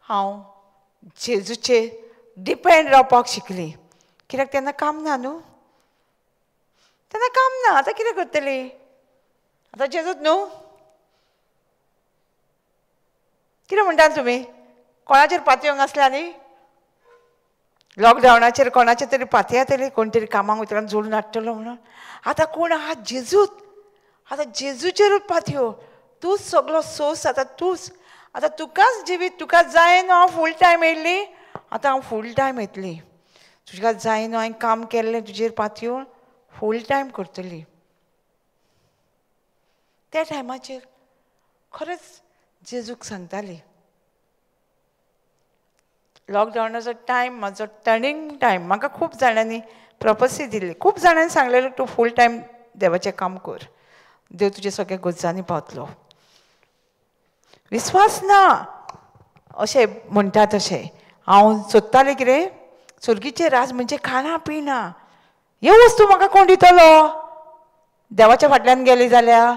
हांव जेजूचेर डिपेंड रावपाक शिकलीं. कित्याक तेन्ना काम ना न्हू, तेन्ना काम ना. आतां कितें करतलीं, आतां जेजूच न्हू. कितें म्हणटा तुमी, कोणाचेर पातयेवंक आसल्या न्ही, लॉकडावनाचेर कोणाचेर तरी पातय येतली, कोण तरी कामाक वयतलो जोडून हाडटलो म्हणून. आतां कोण आहा, जेजूच. आतां जेजूचेरूच पातयो. तूंच सगळो सोर्स, आतां तूंच. आतां तुकाच जिवीत, तुका जाय न्हू हांव फूल टायम येयल्ली, आतां हांव फूल टायम येतली. तुका जाय न्हू हांवें काम केल्लें तुजेर पातयेवन फूल टायम करतली. त्या टायमाचेर खरेंच जेजूक सांगताली. लॉकडावनाचो टायम म्हाजो टर्निंग टायम. म्हाका खूब जाणांनी प्रॉपसी दिल्ली, खूब जाणांनी सांगलेलें तूं फूल टायम देवाचें काम कर, देव तुजे सगळे गजांनी पावतलो. विस्वास ना अशें म्हणटा तशें हांव सोदतालें कितें, सुर्गीचें राज म्हणजे खाणां पिणां, ह्यो वस्तू म्हाका कोण दितलो. देवाच्या फाटल्यान गेली जाल्यार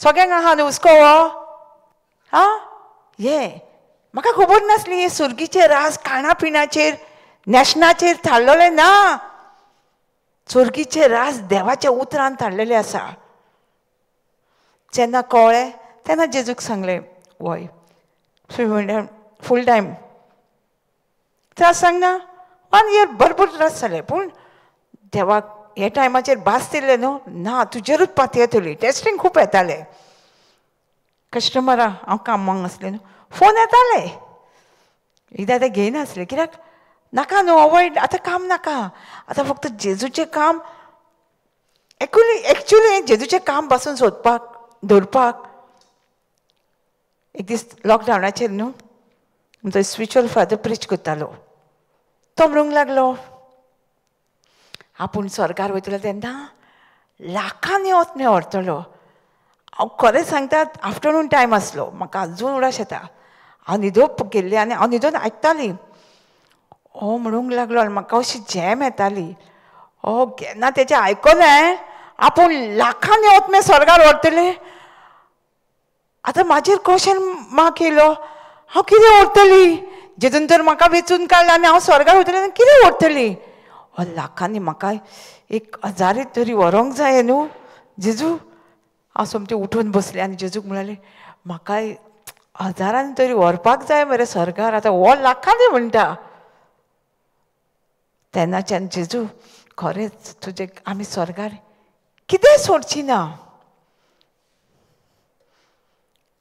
सगळ्यांक आहा न्हू हुस्को हो. हें म्हाका खबर नासली, हे सुर्गीचें राज खाणा पिणाचेर नॅशनाचेर थारलेलें ना. सुर्गीचें राज देवाच्या उतरान थारलेलें आसा. जेन्ना कळ्ळें तेन्ना जेजूक सांगलें वय फूल टायम त्रास सांगना, 1 year भरपूर त्रास जाले पूण देवाक हे टायमाचेर भास दिले न्हू ना तुजेरूच पाती येतली टेस्टींग खूब येताले कस्टमरां हांव कामांक आसलें न्हू फोन येताले एकदां ते घेयनासले कित्याक नाका न्हू अवॉयड आतां काम नाका आतां फक्त जेजूचें काम एक्चुली जेजूचें काम पासून सोदपाक दवरपाक एक दीस लॉकडावनाचेर न्हू थंय स्पिरिच्युअल फादर प्रीच करतालो तो म्हणूंक लागलो आपूण स्वर्गार वयतलो तेन्ना लाखांनी वचने व्हरतलो हांव खरें सांगता आफ्टरनून टायम आसलो म्हाका आजून उडास येता हांव न्हिदोप गेल्लें आनी हांव न्हिदोन आयकताली हो म्हणूंक लागलो आनी म्हाका अशी झेम येताली केन्ना तेचें आयकलें आपूण लाखांनी वचने स्वर्गार व्हरतले आतां म्हाजेर क्वेश्चन मार्क येयलो हांव कितें व्हरतली जेतून तर म्हाका वेचून काडला आनी हांव स्वर्गार वयतलें आनी कितें व्हरतली लाखांनी म्हाका 1000 तरी व्हरोंक जाय न्हू जेजू हांव सोमतें उठून बसलें आनी जेजूक म्हणालें म्हाका 1000 तरी व्हरपाक जाय मरे स्वर्गार आतां हो लाखांनी म्हणटा तेन्नाच्यान जेजू खरेंच तुजें आमी स्वर्गार कितें सोडची ना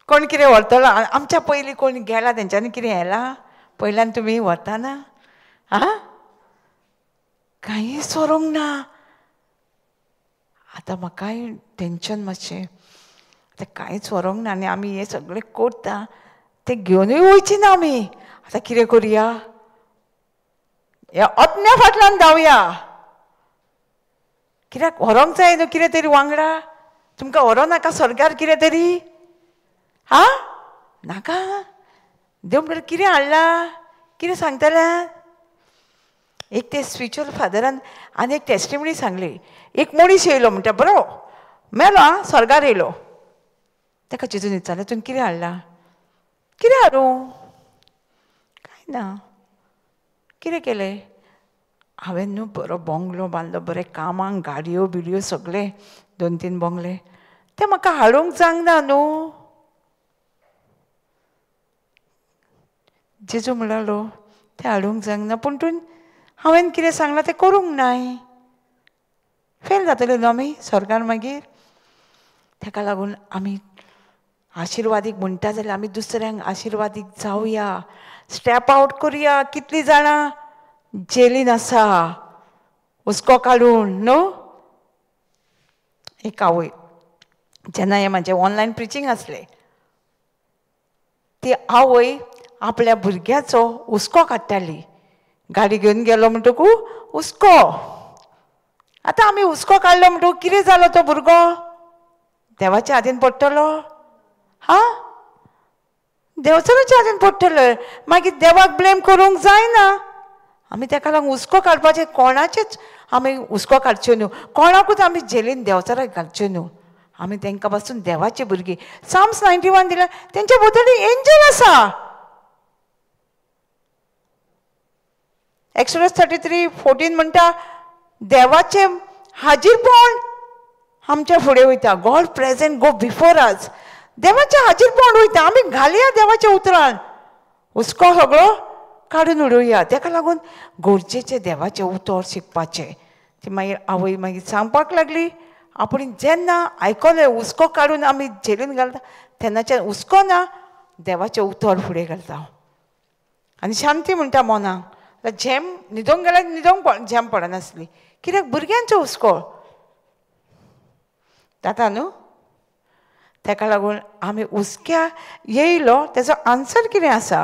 कोण कितें व्हरतलो आमच्या पयलीं कोण गेला तेंच्यांनी कितें येलां पयल्यान तुमी व्हरताना आं कांय सोरोंक ना आतां म्हाकाय टेंशन मातशें आतां कांयच व्हरोंक ना आनी आमी हें सगळें करता तें घेवनूय वयची ना आमी आतां कितें करया ह्या ओतम्या फाटल्यान धांवया कित्याक व्हरोंक जाय न्हू कितें तरी वांगडा तुमकां व्हरो नाका स्वर्गार कितें तरी हा नाका देव म्हणल्यार कितें हाडलां कितें सांगतलें एक ते स्पिरिच्युअल फादरान आनी एक टेस्टिमनी सांगली एक मनीस येयलो म्हणटा बरो मेलो आं स्वर्गार येयलो ताका जेजून विचारलें तुवें कितें हाडलां कितें हाडूं कांय ना कितें केलें हांवें न्हू बरो बंगलो बांदलो बरें कामांक गाडयो बिडयो सगळे 2-3 बंगले ते म्हाका हाडूंक जावंक ना न्हू जेजू म्हणलो तें हाडूंक जावंक ना पूण तुवें हांवें कितें सांगलां तें करूंक नाय फेल जातले न्हू आमी स्वर्गार मागीर ताका लागून आमी आशिर्वादीक म्हणटा जाल्यार आमी दुसऱ्यांक आशिर्वादीक जावया स्टेप आउट करुया कितलीं जाणां जेलीन आसा हुस्को काडून न्हू एक आवय जेन्ना हें म्हाजें ऑनलायन प्रिचींग आसलें ती आवय आपल्या भुरग्याचो हुस्को काडटाली गाडी घेवन गेलो म्हणटकूच हुस्को आतां आमी हुस्को काडलो म्हणटकूच कितें जालो तो भुरगो देवाच्या हातीन पडटलो हा देवचाराच्या हातीन पडटलो मागीर देवाक ब्लेम करूंक जायना आमी ताका लागून हुस्को काडपाचें कोणाचेच आमी हुस्को काडच्यो न्हू कोणाकूच आमी जेलीन देवचाराक घालच्यो न्हू आमी तांकां पासून देवाची भुरगीं साम्स 91 दिल्यार तेंच्या भोंवतणी एंजल आसा एक्सोडस 33:14 म्हणटा देवाचें हाजीरपण आमच्या फुडें वयता God present go before us देवाचें हाजीरपण वयता आमी घालया देवाच्या उतरान हुस्को सगळो काडून उडोवया ताका लागून गरजेचें देवाचें उतर शिकपाचें ती मागीर आवय मागीर सांगपाक लागली आपूण जेन्ना आयकलें हुस्को काडून आमी जेलीन घालता तेन्नाच्यान हुस्को ना देवाचें उतर फुडें घालता आनी शांती म्हणटा मनाक झेम न्हिदोंक गेल्यार न्हिदोंक झेम पडनासली कित्याक भुरग्यांचो हुस्को जाता न्हू ताका लागून आमी हुस्क्या येयलो तेजो आन्सर कितें आसा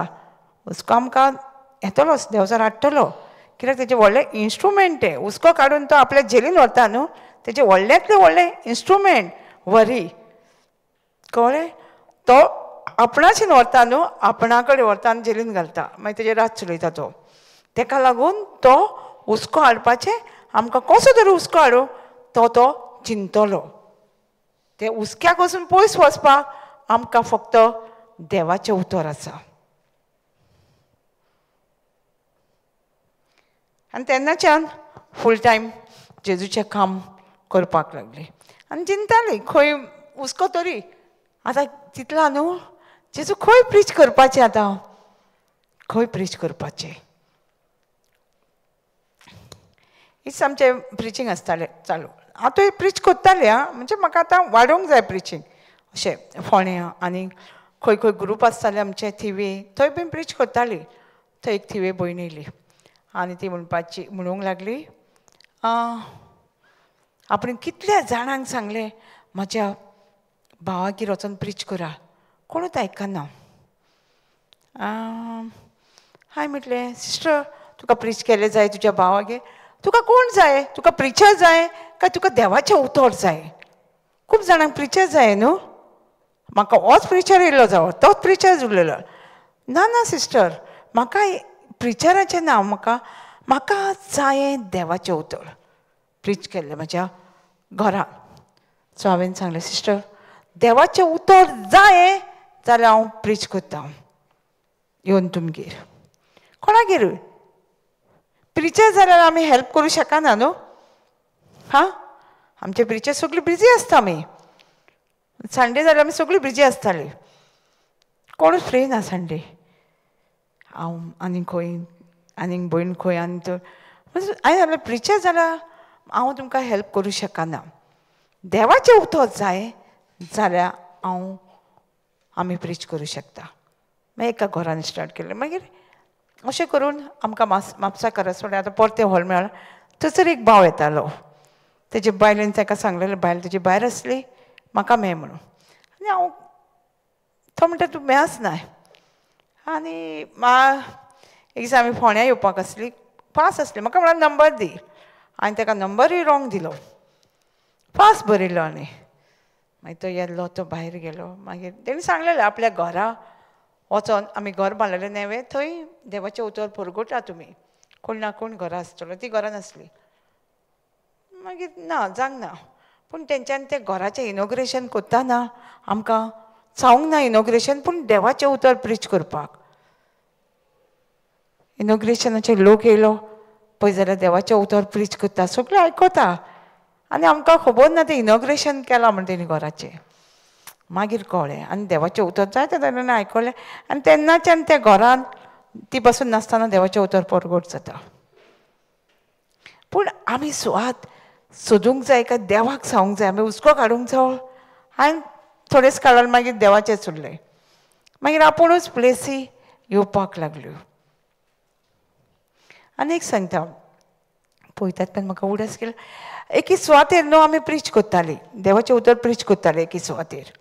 हुस्को आमकां येतलोच देवचार हाडटलो कित्याक तेजें व्हडलें इन्स्ट्रुमेंट तें हुस्को काडून तो आपल्या जेलीन व्हरता न्हू तेजें व्हडल्यांतलें व्हडलें इन्स्ट्रुमेंट वरी कळ्ळें तो आपणाच्यान व्हरता न्हू आपणा कडेन व्हरता आनी जेलीन घालता मागीर तेजेर रात चलयता तो ताका लागून तो हुस्को हाडपाचें आमकां कसो तरी हुस्को हाडूं तो चिंतलो ते हुस्क्याक वचून पयस वचपाक आमकां फक्त देवाचें उतर आसा आनी तेन्नाच्यान फूल टायम जेजूचें काम करपाक लागली आनी चिंताली खंय हुस्को तरी आतां चिंतलां न्हू जेजू खंय प्रीच करपाचें आतां खंय प्रीच करपाचें हीच आमचें प्रिचींग आसतालें चालू. हांव थंय प्रीच कोत्तालें आं, म्हणजे म्हाका आतां वाडोवंक जाय प्रिचींग अशें फोण्या आनी खंय खंय ग्रूप आसताले आमचे थिवे थंय बीन प्रीच कोत्तालीं. थंय एक थिवे भयण येयली आनी ती म्हणूंक लागली आपणें कितल्या जाणांक सांगलें म्हाज्या भावागेर वचून प्रीच करा, कोणूच आयकना. हांवें म्हटलें सिस्टर तुका प्रीच केलें जाय तुज्या भावागेर? तुका कोण जाय? तुका प्रिचर जाय काय तुका देवाचें उतर जाय? खूब जाणांक प्रिचर जाय न्हू. म्हाका होच प्रिचर येयल्लो जावो, तोच प्रिचर उरलेलो. ना सिस्टर म्हाका प्रिचराचें नांव म्हाका जाय देवाचें उतर प्रीच केल्लें म्हाज्या घरान. सो हांवें सांगलें सिस्टर देवाचें उतर जाय जाल्यार हांव प्रीच करतां येवन तुमगेर. कोणागेर प्रिचर जाल्यार आमी हेल्प करूं शकना न्हू. हां आमचे प्रिचर सगळीं बिजी आसता. आमी संडे जाल्यार आमी सगळीं बिजी आसतालीं, कोणूच फ्री ना संडे. हांव आनी खंय आनीक भयण खंय आनी तर हांवें जाल्यार प्रिचर जाल्यार हांव तुमकां हेल्प करूं शकना. देवाचें उतर जाय जाल्यार आमी प्रीच करूं शकता. मागीर एका घरान स्टार्ट केलें. मागीर अशें करून आमकां म्हापसा करसवाड्या आतां परतें हॉल मेळ्ळो. थंयसर एक भाव येतालो. तेजे बायलेन ताका सांगलेलें बायल तुजी भायर आसली म्हाका मेळ म्हणून. आनी हांव तो म्हणटा तूं मेळच ना. आनी एक दिसा आमी फोण्या येवपाक आसली, पास आसली. म्हाका म्हणून नंबर दी. हांवें ताका नंबरूय रॉंग दिलो, पास बरयलो. आनी मागीर तो येल्लो तो भायर गेलो. मागीर तेणी सांगलेलें आपल्या घरा वचोन आमी घर बांदलेलें नेवें थंय देवाचें उतर परगटा तुमी. कोण ना कोण घरा आसतलो. ती घरान आसली. मागीर ना जावंक ना. पूण तेंच्यांनी तें घराचें इनॉग्रेशन कोत्ताना आमकां सांगूंक ना इनॉग्रेशन पूण देवाचें उतर प्रीच करपाक. इनॉग्रेशनाचे लोक येयलो पळय जाल्यार देवाचें उतर प्रीच करता सगळें आयकता. आनी आमकां खबर ना तें इनॉग्रेशन केलां म्हण तेणी घराचें. मागीर कळ्ळें आनी देवाचें उतर जायत्या जाणांनी आयकलें. आनी तेन्नाच्यान त्या घरान ती पासून नासतना देवाचें उतर परगट जाता. पूण आमी सुवात सोदूंक जाय काय देवाक सांगूंक जाय? आमी हुस्को काडूंक जावो. हांवें थोडेच काळान मागीर देवाचें उरलें. मागीर आपुणूच प्लेसी येवपाक लागल्यो. आनी एक सांगता पळयतात तेन्ना म्हाका उडस केलो. एकी सुवातेर न्हू आमी प्रीच कोत्तालीं, देवाचें उतर प्रीच कोत्तालीं एकी सुवातेर.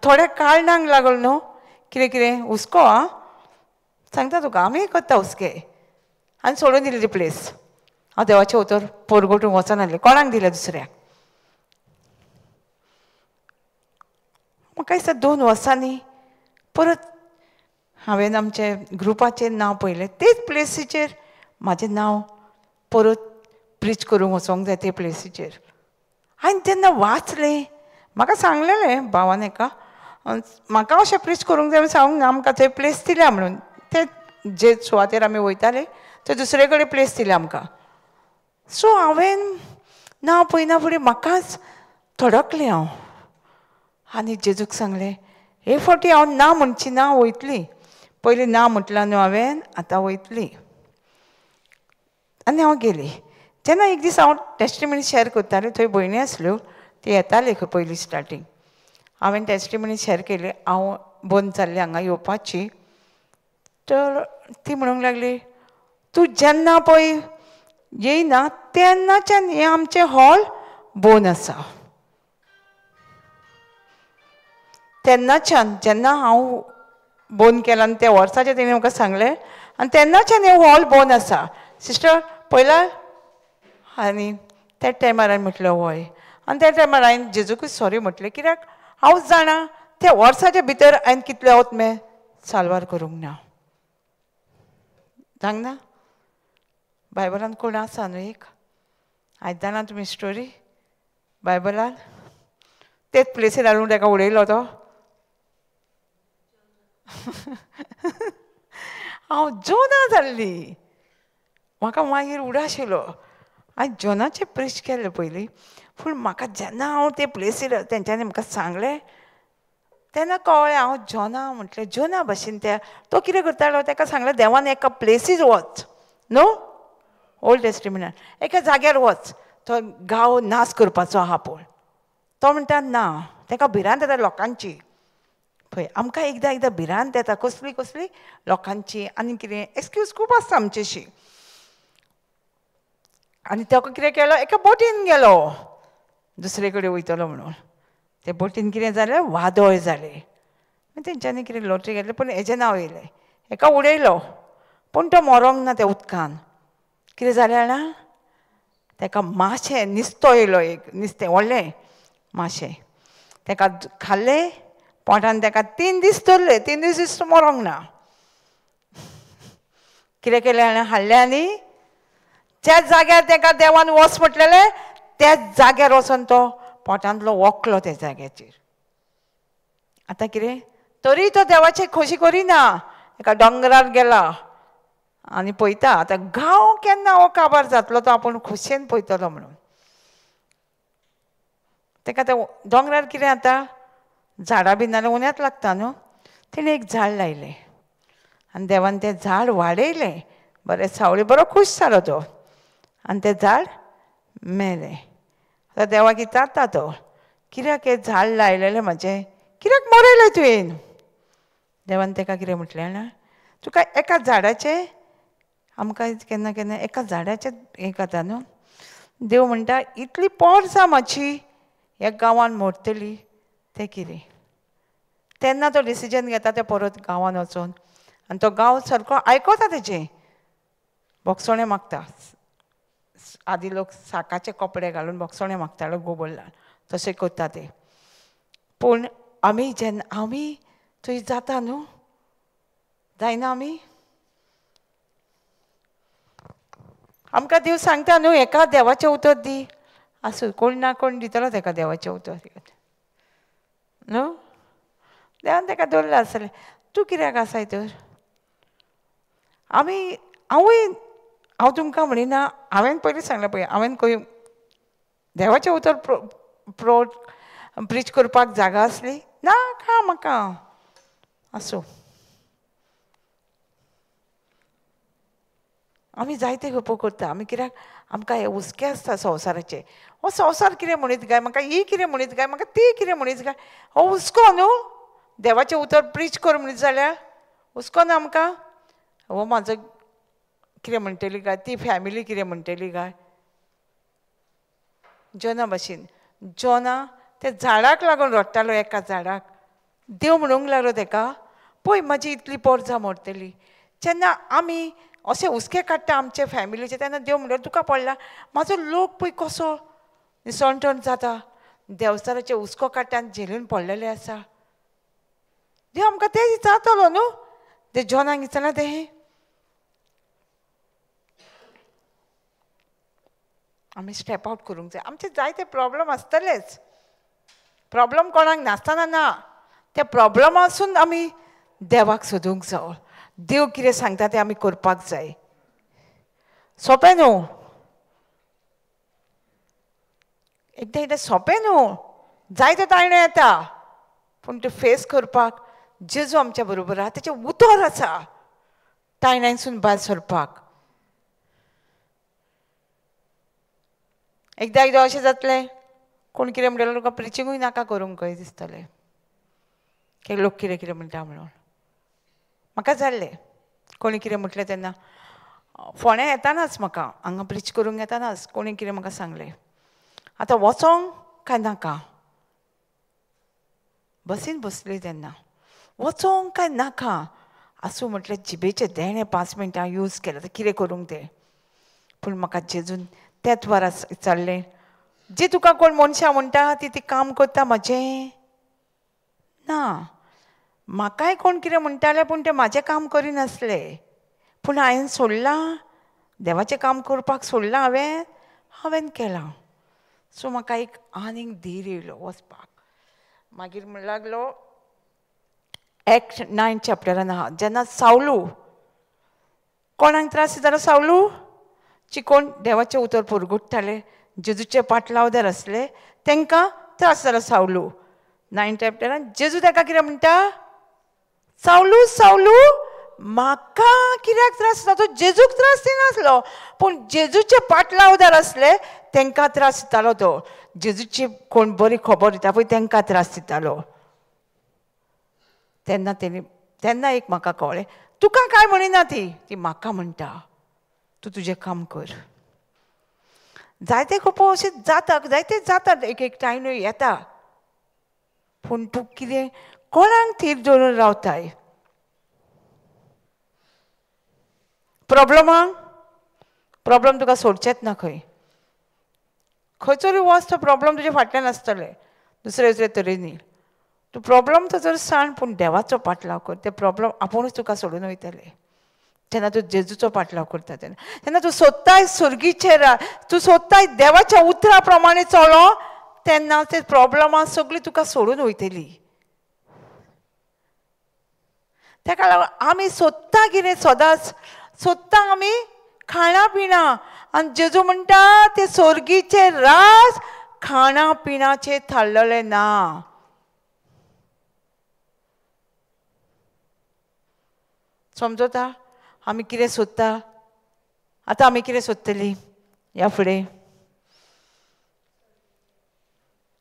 थोड्या कारणांक लागून न्हू कितें कितें हुस्को आं सांगता तुका आमी कोत्ता हुस्के आनी सोडून दिली ती प्लेस. हांव देवाचें उतर परगटूंक वचना आसलें. कोणाक दिलें? दुसऱ्याक. म्हाका दिसता 2 वर्सांनी परत हांवें आमचे ग्रुपाचेर नांव पळयलें. तेच प्लेसीचेर म्हाजें नांव परत प्रीच करूंक वचोंक जाय ते प्लेसीचेर. हांवें तेन्ना वाचलें. म्हाका सांगलेलें भावान एका म्हाका अशें प्रीच करूंक जाय सांगूंक ना आमकां थंय प्लेस दिल्या म्हणून. ते जे सुवातेर आमी वयताले थंय दुसरे कडेन प्लेस दिल्या आमकां. सो हांवें नांव पळयना फुडें म्हाकाच थडकलें हांव. आनी जेजूक सांगलें हे फावटी हांव ना म्हणची ना वयतलीं. पयलीं ना म्हटलां न्हू हांवें आतां वयतलीं. आनी हांव गेलीं. जेन्ना एक दीस हांव टॅस्टिमनी शॅर करतालें थंय भयणी आसल्यो ती येताली खंय पयलीं स्टार्टींग. हांवें टॅस्टिमनी शॅर केली हांव बंद जाल्लें हांगा येवपाची. तर ती म्हणूंक लागली तूं जेन्ना पळय येयना तेन्नाच्यान हें आमचें हॉल बंद आसा. तेन्नाच्यान जेन्ना हांव बंद केलां आनी त्या वर्साचें तेणें म्हाका सांगलें आनी तेन्नाच्यान हें हॉल बंद आसा. सिस्टर पळयलां? आनी त्या टायमार हांवें म्हटलें हय. आनी त्या टायमार हांवें जेजूकूच सॉरी म्हटलें कित्याक हांव जाणा त्या वर्साच्या भितर हांवें कितले वत साल्वार करूंक ना. जावंक ना? बायबलान कोण आसा न्हू एक आयज जाणा तुमी स्टोरी बायबलान तेच प्लेसीर हाडून ताका उडयलो तो. हांव जोना जाल्ली. म्हाका मागीर उडाश येयलो. हांवें जोनाचें प्रीच केल्लें पयलीं पूण म्हाका जेन्ना हांव ते प्लेसीर तेंच्यांनी म्हाका सांगलें तेन्ना कळ्ळें हांव जोना म्हटलें जोना भाशेन त्या तो कितें करतालो ताका सांगलें देवान एका प्लेसीर वच न्हू ओल्ड टेस्टिमेंटान एका जाग्यार वच तो गांव नाश करपाचो आहा पळय तो म्हणटा ना ताका भिरांत येता लोकांची पळय आमकां एकदां भिरांत येता कसली कसली लोकांची आनी कितें एक्सक्यूज खूब आसता आमचेशी आनी ताका कितें केलो एका बोटीन गेलो दुसरे कडेन वयतलो म्हणून ते बोटीन कितें जालें वादळ जालें तेंच्यांनी कितें लॉटरी घेतली पूण हेजें नांव येयलें एका उडयलो पूण तो मरोंक ना त्या उदकान कितें जालें जाणा ताका माशें निस्तो येयलो एक नुस्तें व्हडलें माशें ताका खाल्लें पोटान ताका 3 दीस दवरले 3 दीस तो मरोंक ना कितें केलें जाणा हाडलें आनी त्याच जाग्यार ताका देवान वच म्हटलेलें त्याच जाग्यार वचोन तो पोटांतलो वोखलो त्या जाग्याचेर आतां कितें तरी तो देवाची खोशी करिना एका दोंगरार गेला आनी पळयता आतां गांव केन्ना हो काबार जातलो तो आपूण खोशयेन पळयतलो म्हणून ताका आतां दोंगरार कितें जाता झाडां बी नाल्यार उन्यांत लागता न्हू तेणें एक झाड लायलें आनी देवान तें झाड वाडयलें बरें सावळी बरो खूश जालो तो आनी तें झाड मेलें आतां देवाक विचारता तो कित्याक हें झाड लायलेलें म्हाजें कित्याक मरयलें तुवें देवान ताका कितें म्हटलें जाणा तुका एका झाडाचें आमकां केन्ना केन्ना एका झाडाचें हें जाता न्हू देव म्हणटा इतली पोरसां म्हाजी ह्या गांवांत मरतली तें कितें तेन्ना तो डिसिजन घेता तें परत गांवांत वचून आनी तो गांव सारको आयकता तेजें बोगसोणें मागता आदी लोक साकाचे कपडे घालून बोगसोणें मागताले गोबोल्लान तशें करता ते पूण आमी जेन्ना आमी थंय जाता न्हू जायना आमी आमकां देव सांगता न्हू एका देवाचें उतर दी आसूं कोण ना कोण दितलो ताका देवाचें उतर न्हू देवान ताका दवरलें आसलें तूं कित्याक आसाय तर आमी हांव तुमकां म्हणिना हांवें पयलीं सांगलें पळय हांवें खंय देवाचें उतर प्रीच करपाक जागा आसली ना खा म्हाका आसूं आमी जायते गप्पो करता आमी कित्याक आमकां हे हुस्के आसता संवसाराचे हो संवसार कितें म्हणीत काय म्हाका ही कितें म्हणीत काय म्हाका ती कितें म्हणीत काय हो हुस्को न्हू देवाचें उतर प्रीच कर म्हणीत जाल्यार हुस्को ना आमकां हो म्हाजो कितें म्हणटली काय ती फॅमिली कितें म्हणटली काय जोना भाशेन जोना ते झाडाक लागून रडटालो एका झाडाक देव म्हणूंक लागलो ताका पळय म्हाजी इतली पोरसां मरतली जेन्ना आमी अशें हुस्के काडटा आमचे फॅमिलीचे तेन्ना देव म्हणल्यार तुका पडला म्हाजो लोक पळय कसो निसणटण जाता देवचाराचे हुस्को काडटा आनी झेलून पडलेले आसा देव आमकां तें विचारतलो न्हू ते जोनाक विचारना तें आमी स्टेप आवट करूंक जाय आमचे जायते प्रॉब्लम आसतलेच प्रॉब्लम कोणाक नासतना ना ते प्रॉब्लमासून आमी देवाक सोदूंक जाय देव कितें सांगता तें आमी करपाक जाय सोंपें न्हू एकदां सोंपें न्हू जायते ताळयो येता पूण त्यो फेस करपाक जेजू आमच्या बरोबर आहा तेचें उतर आसा ताळयांसून भायर सरपाक एकदां अशें जातलें कोण कितें म्हणटलें तुका प्रिचींगूय नाका करूंक खंय दिसतलें की लोक कितें कितें म्हणटा म्हणून म्हाका जाल्लें कोणी कितें म्हटलें तेन्ना फोंड्या येतानाच म्हाका हांगा प्रीच करूंक येतानाच कोणी कितें म्हाका सांगलें आतां वचोंक काय नाका बसीन बसली तेन्ना वचोंक काय नाका आसूं म्हटलें जिबेचे देणे 5 मिनटां यूज केलें कितें करूंक तें पूण म्हाका जेजून तेंच वरां विचारलें जी तुका कोण मनशां म्हणटा ती काम करता म्हजें ना म्हाकाय कोण कितें म्हणटाले पूण ते म्हाजें काम करिनासले पूण हांवें सोडलां देवाचें काम करपाक सोडलां हांवें केलां सो म्हाका एक आनीक धीर येयलो वचपाक मागीर म्हणूंक लागलो एक्ट 9 चॅप्टरान आहा जेन्ना सावलू कोणाक त्रास जालो सावलू चिकोण देवाचें उतर पुरगुट्टाले जेजूचे पाटलावदार आसले तांकां त्रास जालो सावलू 9 चॅप्टरान जेजू ताका कितें म्हणटा सावलू सावलू म्हाका कित्याक त्रास जाता तो जेजूक त्रास दिनासलो पूण जेजूचे पाटलावदार असले तांकां त्रास दितालो तो जेजूची कोण बरी खबर दिता पळय तांकां त्रास दितालो तेन्ना एक म्हाका कळ्ळें तुका काय म्हणिना ती म्हाका म्हणटा तूं तुजें काम कर जायते खूब अशें जाता जायते जाता एक एक टायम येता पूण तूं कितें कोणाक थीर धरून रावताय प्रॉब्लम तुका सोडचेच ना खंयचोरी वच तो प्रॉब्लम तुज्या फाटल्यान आसतले दुसरे तरेनी तूं प्रॉब्लम तो जर सांड पूण देवाचो पाटलाव कर ते प्रॉब्लम आपुणूच तुका सोडून वयतले जेन्ना तूं जेजूचो पाटलाव करता तेन्ना तूं सोदताय सुर्गीचे तूं सोदताय देवाच्या उतरा प्रमाणे चलो तेन्ना ते प्रॉब्लमां सगळीं तुका सोडून वयतली ताका लागून आमी सोदता कितें सदांच सोदता आमी खाणा पिणा आनी जेजू म्हणटा ते सोर्गीचे राज खाणा पिणाचे थारलेले ना समजता आमी कितें सोदता आतां आमी कितें सोदतलीं ह्या फुडें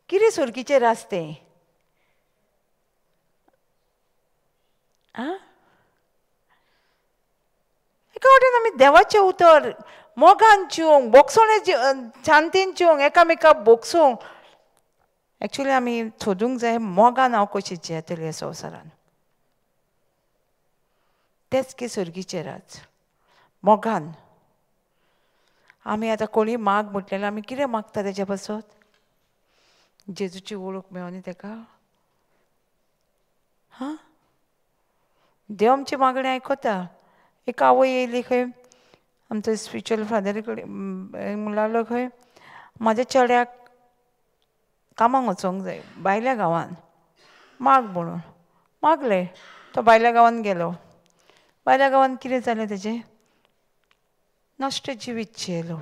कितें सोर्गीचें राज तें एका वाटेन आमी देवाचें उतर मोगान जिवंक बोगसोणे शांतीन जिवंक एकामेकाक बोगसूंक एक्चुली आमी सोदूंक जाय मोगान हांव कशी जियेतली ह्या संवसारान तेच की सुर्गीचें राज मोगान आमी आतां कोणी माग म्हटलेलें आमी कितें मागता तेच्या पासत जेजूची वळख मेळोनी ताका देव आमची मागणी आयकता एक आवय येयली खंय आमचो स्पिरिच्युअल फादरी कडेन म्हणलो खंय म्हाज्या चेड्याक कामाक वचोंक जाय भायल्या गांवांत माग म्हणून मागलें तो भायल्या गांवांत गेलो भायल्या गांवांत कितें जालें तेजें नश्ट जिवीत जियेलो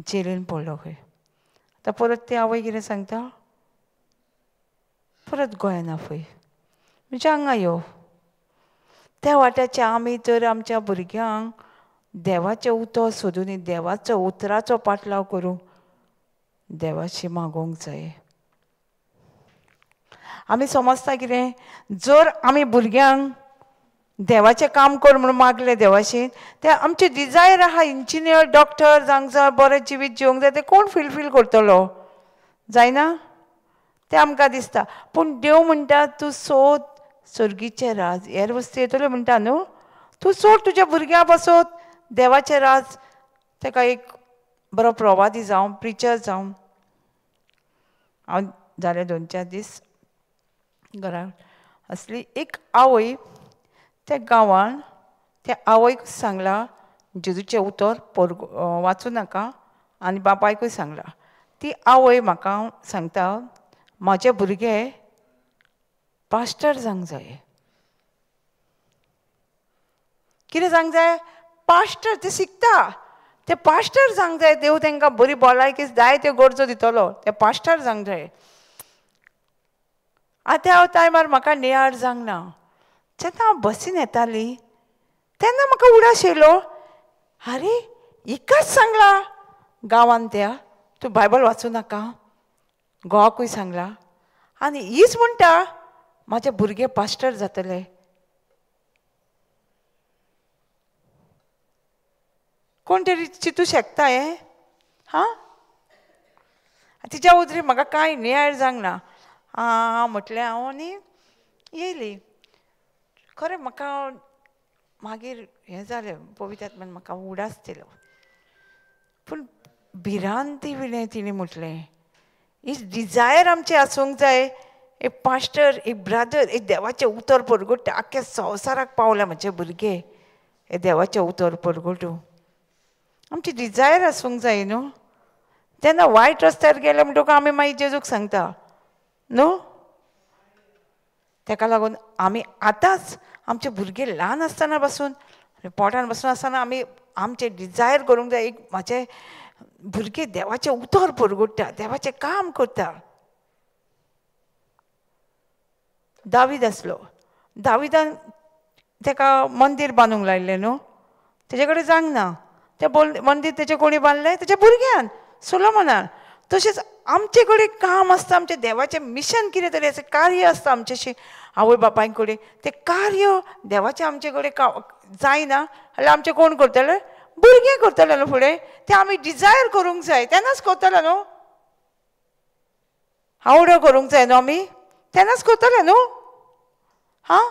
जेलीन पडलो खंय आतां परत ती आवय कितें सांगता परत गोंयान आपय म्हणजे हांगा यो त्या वाट्याचे आमी तर आमच्या भुरग्यांक देवाचें उतर सोदून देवाचो उतराचो पाटलाव करूंक देवाची मागोवंक जाय आमी समजता कितें जर आमी भुरग्यांक देवाचें काम कर म्हणून मागलें देवाशीन ते आमचे डिजायर आहा इंजिनियर डॉक्टर जावंक जाय बरें जिवीत जिवंक जाय तें कोण फुलफील करतलो जायना तें आमकां दिसता पूण देव म्हणटा तूं सोद सुर्गीचें राज हेर वस्तू येतल्यो म्हणटा न्हू तूं सोड तुज्या भुरग्यां पासत देवाचें राज ताका एक बरो प्रवादी जावं प्रिचर जावं हांव जाले 2-4 दीस घरा असली एक आवय त्या गांवांत त्या आवयक सांगला जेजूचें उतर वाचूं नाका आनी बापायकूय सांगला ती आवय म्हाका सांगता म्हाजे भुरगे पास्टर जावंक जाय कितें जावंक जाय पास्टर ते शिकता ते पास्टर जावंक जाय देव तांकां बरी भलायकी जाय त्यो गरजो दितलो ते पास्टर जावंक जाय आतां ह्या टायमार म्हाका नियाळ जावंक ना जेन्ना हांव बसीन येताली तेन्ना म्हाका उडास येयलो अरे हिकाच सांगला गांवांत त्या तूं बायबल वाचूं नाका घोवाकूय सांगला आनी हीच म्हणटा म्हाजे भुरगे पास्टर जातले कोण तरी चिंतूं शकता हें तिच्या उतरी म्हाका कांय नियाळ जावंक ना हांव म्हटलें हांव न्ही येयली खरें म्हाका मागीर हें जालें पवित्र आत्म्यान म्हाका उडास दिलो पूण भिरांती विणें तिणें म्हटलें ही डिजायर आमचें आसूंक जाय एक पास्टर एक ब्रादर एक देवाचें उतर परगोट्टा आख्ख्या संवसाराक पावल्या म्हजे भुरगे हे देवाचें उतर परगोटूं आमची डिजायर आसूंक जाय न्हू तेन्ना वायट रस्त्यार गेले म्हणटकच आमी मागीर जेजूक सांगता न्हू ताका लागून आमी आतांच आमचे भुरगे ल्हान आसतना पासून पोटान बसून आसतना आमी आमचे डिजायर करूंक जाय एक म्हाजे भुरगे देवाचें उतर परगोट्टा देवाचें काम करता दावीद आसलो दाविदान ताका मंदीर बांदूंक लायिल्लें न्हू, तेजे कडेन जावंक ना. तें मंदीर तेजे कोणी बांदलें? तेज्या भुरग्यान सोलोमोनान. तशेंच आमचे कडेन काम आसता, आमचें देवाचें मिशन कितें तरी आसा, कार्य आसता आमचेशी आवय बापाय कडेन. तें कार्य देवाचें आमचे कडेन जायना जाल्यार आमचें कोण करतले? भुरगें करतले न्हू फुडें. तें आमी डिजायर करूंक जाय, तेन्नाच करतले न्हू. आवडो करूंक जाय न्हू आमी, तेन्नाच करतले न्हू. हां,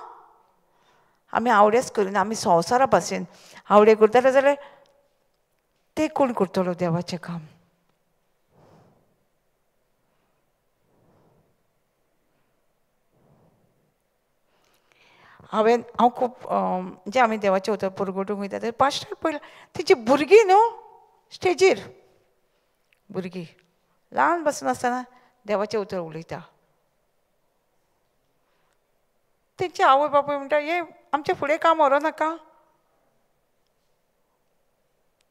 आमी आवडेच करिना, आमी संवसारा भाशेन आवडे करतले जाल्यार तें कोण करतलो देवाचें काम? हांव खूब म्हणजे आमी देवाचे उतर परगटूंक वयता ते पास्टर पळयला तेजी भुरगीं न्हू स्टेजीर, भुरगीं ल्हान पासून आसतना देवाचे उतर उलयता. तेंचे आवय बापूय म्हणटा हे आमचे फुडें काम व्हरो नाका.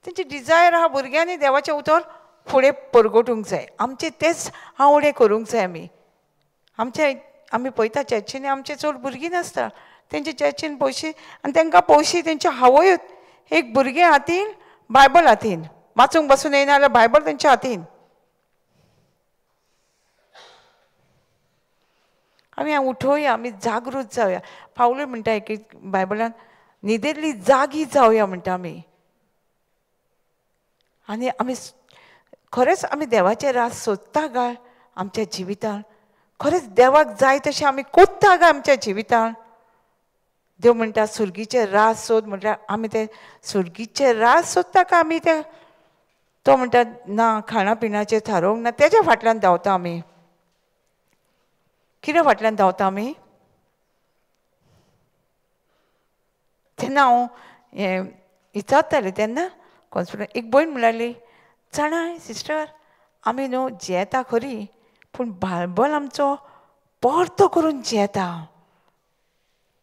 तेंची डिजायर आहा भुरग्यांनी देवाचें उतर फुडें परगटूंक जाय. आमचे तेच आवडे करूंक जाय आमी. आमी पळयता चर्चींनी आमचे चड भुरगीं नासता, तेंचे चर्चीन पयशे आनी तांकां पयशे तेंचे आवय एक भुरगें हातीन बायबल हातीन, वाचूंक बसून येना जाल्यार बायबल तेंच्या हातीन. आमी उठोवया, आमी जागृत जावया. पावलूय म्हणटा एक बायबलान न्हिदेंतली जागी जावया म्हणटा आमी. आनी आमी खरेंच आमी देवाचें रास सोदता काय आमच्या जिवितान? खरेंच देवाक जाय तशें आमी कोत्ता काय आमच्या जिवितान? देव म्हणटा सुर्गीचें रास सोद म्हटल्यार आमी तें सुर्गीचें रास सोदता काय आमी तें? तो म्हणटा ना, खाणा पिणाचें थारोवंक ना, तेज्या फाटल्यान धांवता आमी. कित्या फाटल्यान धांवता आमी? तेन्ना हांव हें विचारतालें तेन्ना एक भयण म्हणटाली जाणाय सिस्टर आमी न्हू जेयता खरी पूण बायबल आमचो परतो करून जेयता.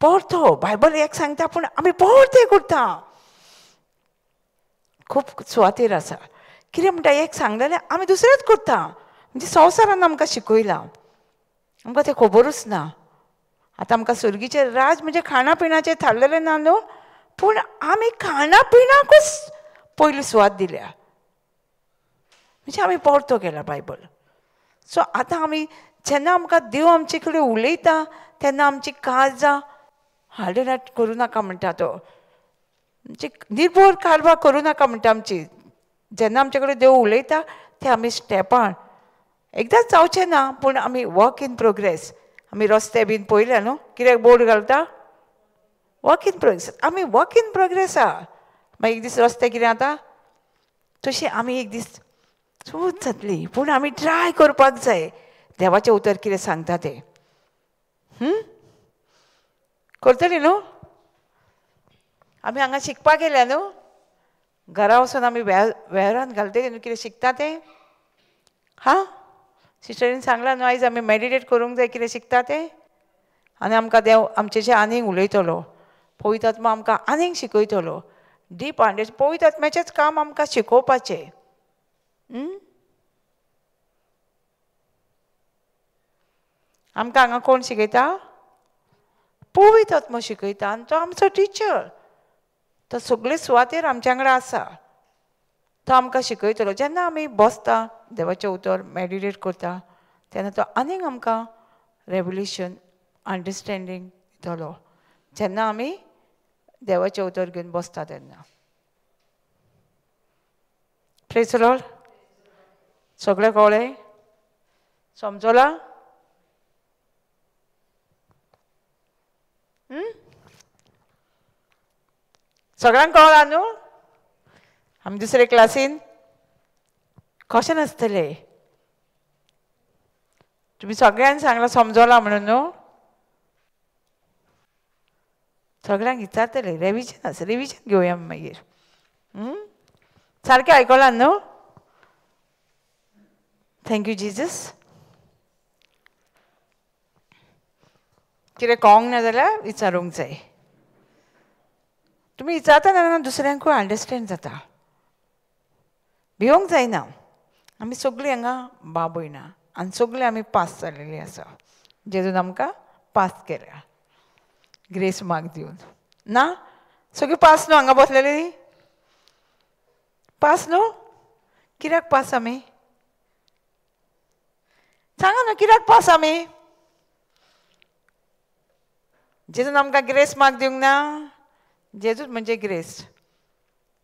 परतो बायबल एक सांगता पूण आमी परते करता. खूब सुवातेर आसा. कितें म्हणटा एक सांगलेलें आमी दुसरेंच करता. म्हणजे संवसारान आमकां शिकयलां, आमकां तें खबरूच ना. आतां आमकां सुर्गीचें राज म्हणजे खाणा पिणाचें थारलेलें ना न्हू, पूण आमी खाणा पिणाकूच पयली सुवात दिल्या. म्हणजे आमी परतो केला बायबल. सो आतां आमी जेन्ना आमकां देव आमचे कडेन उलयता तेन्ना आमची काळजां हाडनाट करूं नाका म्हणटा तो. म्हणजे निर्भर कारवार करूं नाका म्हणटा आमची. जेन्ना आमचे कडेन देव उलयता ते आमी स्टेपान एकदांच जावचें ना, पूण आमी वर्क इन प्रोग्रेस. आमी रस्ते बीन पळयल्या न्हू कित्याक बोर्ड घालता वर्क इन प्रोग्रेस. आमी वर्क इन प्रोग्रेस आहा. मागीर एक दीस रस्ते कितें जाता तशी आमी एक दीस चूच जातली, पूण आमी ट्राय करपाक जाय देवाचें उतर कितें सांगता तें. करतली न्हू. आमी हांगा शिकपाक गेल्या न्हू, घरा वचून आमी वेव्हारान घालतली न्हू कितें शिकता तें. हां, सिस्टरीन सांगलां न्हू आयज आमी मेडिटेट करूंक जाय कितें शिकता तें. आनी आमकां देव आमचेशें आनीक उलयतलो. पवित्र आत्मा आमकां आनीक शिकयतलो. डीप अंडरस्टँड पवित्र आत्म्याचेंच काम आमकां शिकोवपाचें. आमकां हांगा कोण शिकयता? पवित्र आत्मा शिकयता आनी तो आमचो टिचर. तो सगळे सुवातेर आमच्या वांगडा आसा. तो आमकां शिकयतलो. जेन्ना आमी बसता देवाचें उतर मेडिटेट करता तेन्ना तो आनीक आमकां रेवल्युशन अंडरस्टँडींग दितलो. जेन्ना आमी देवाचें उतर घेवन बसता तेन्ना. Praise the Lord. सगळें कळ्ळें? समजलां? सगळ्यांक कळ्ळां न्हू? आमी दुसरे क्लासीन कशें नासतले. तुमी सगळ्यांक सांगलां समजलां म्हणून न्हू. सगळ्यांक विचारतले रेविजन आसा, रिविजन घेवया मागीर. सारकें आयकलां न्हू? Thank you Jesus. कितें कळोंक ना जाल्यार विचारूंक जाय. तुमी विचारता तेन्ना दुसऱ्यांकूय अंडरस्टँड जाता. भिवंक जायना. आमी सगळीं हांगा भाव भयणां आनी सगळीं आमी पास जाल्लेलीं आसा. जेजून आमकां पास केल्या ग्रेस मार्क दिवन. ना सगळीं पास न्हू हांगा बसलेली पास न्हू कित्याक पास आमी सांगा न्हू कित्याक पास आमी जेजून आमकां ग्रेस मार्क दिवंक ना जेजूच म्हणजे ग्रेस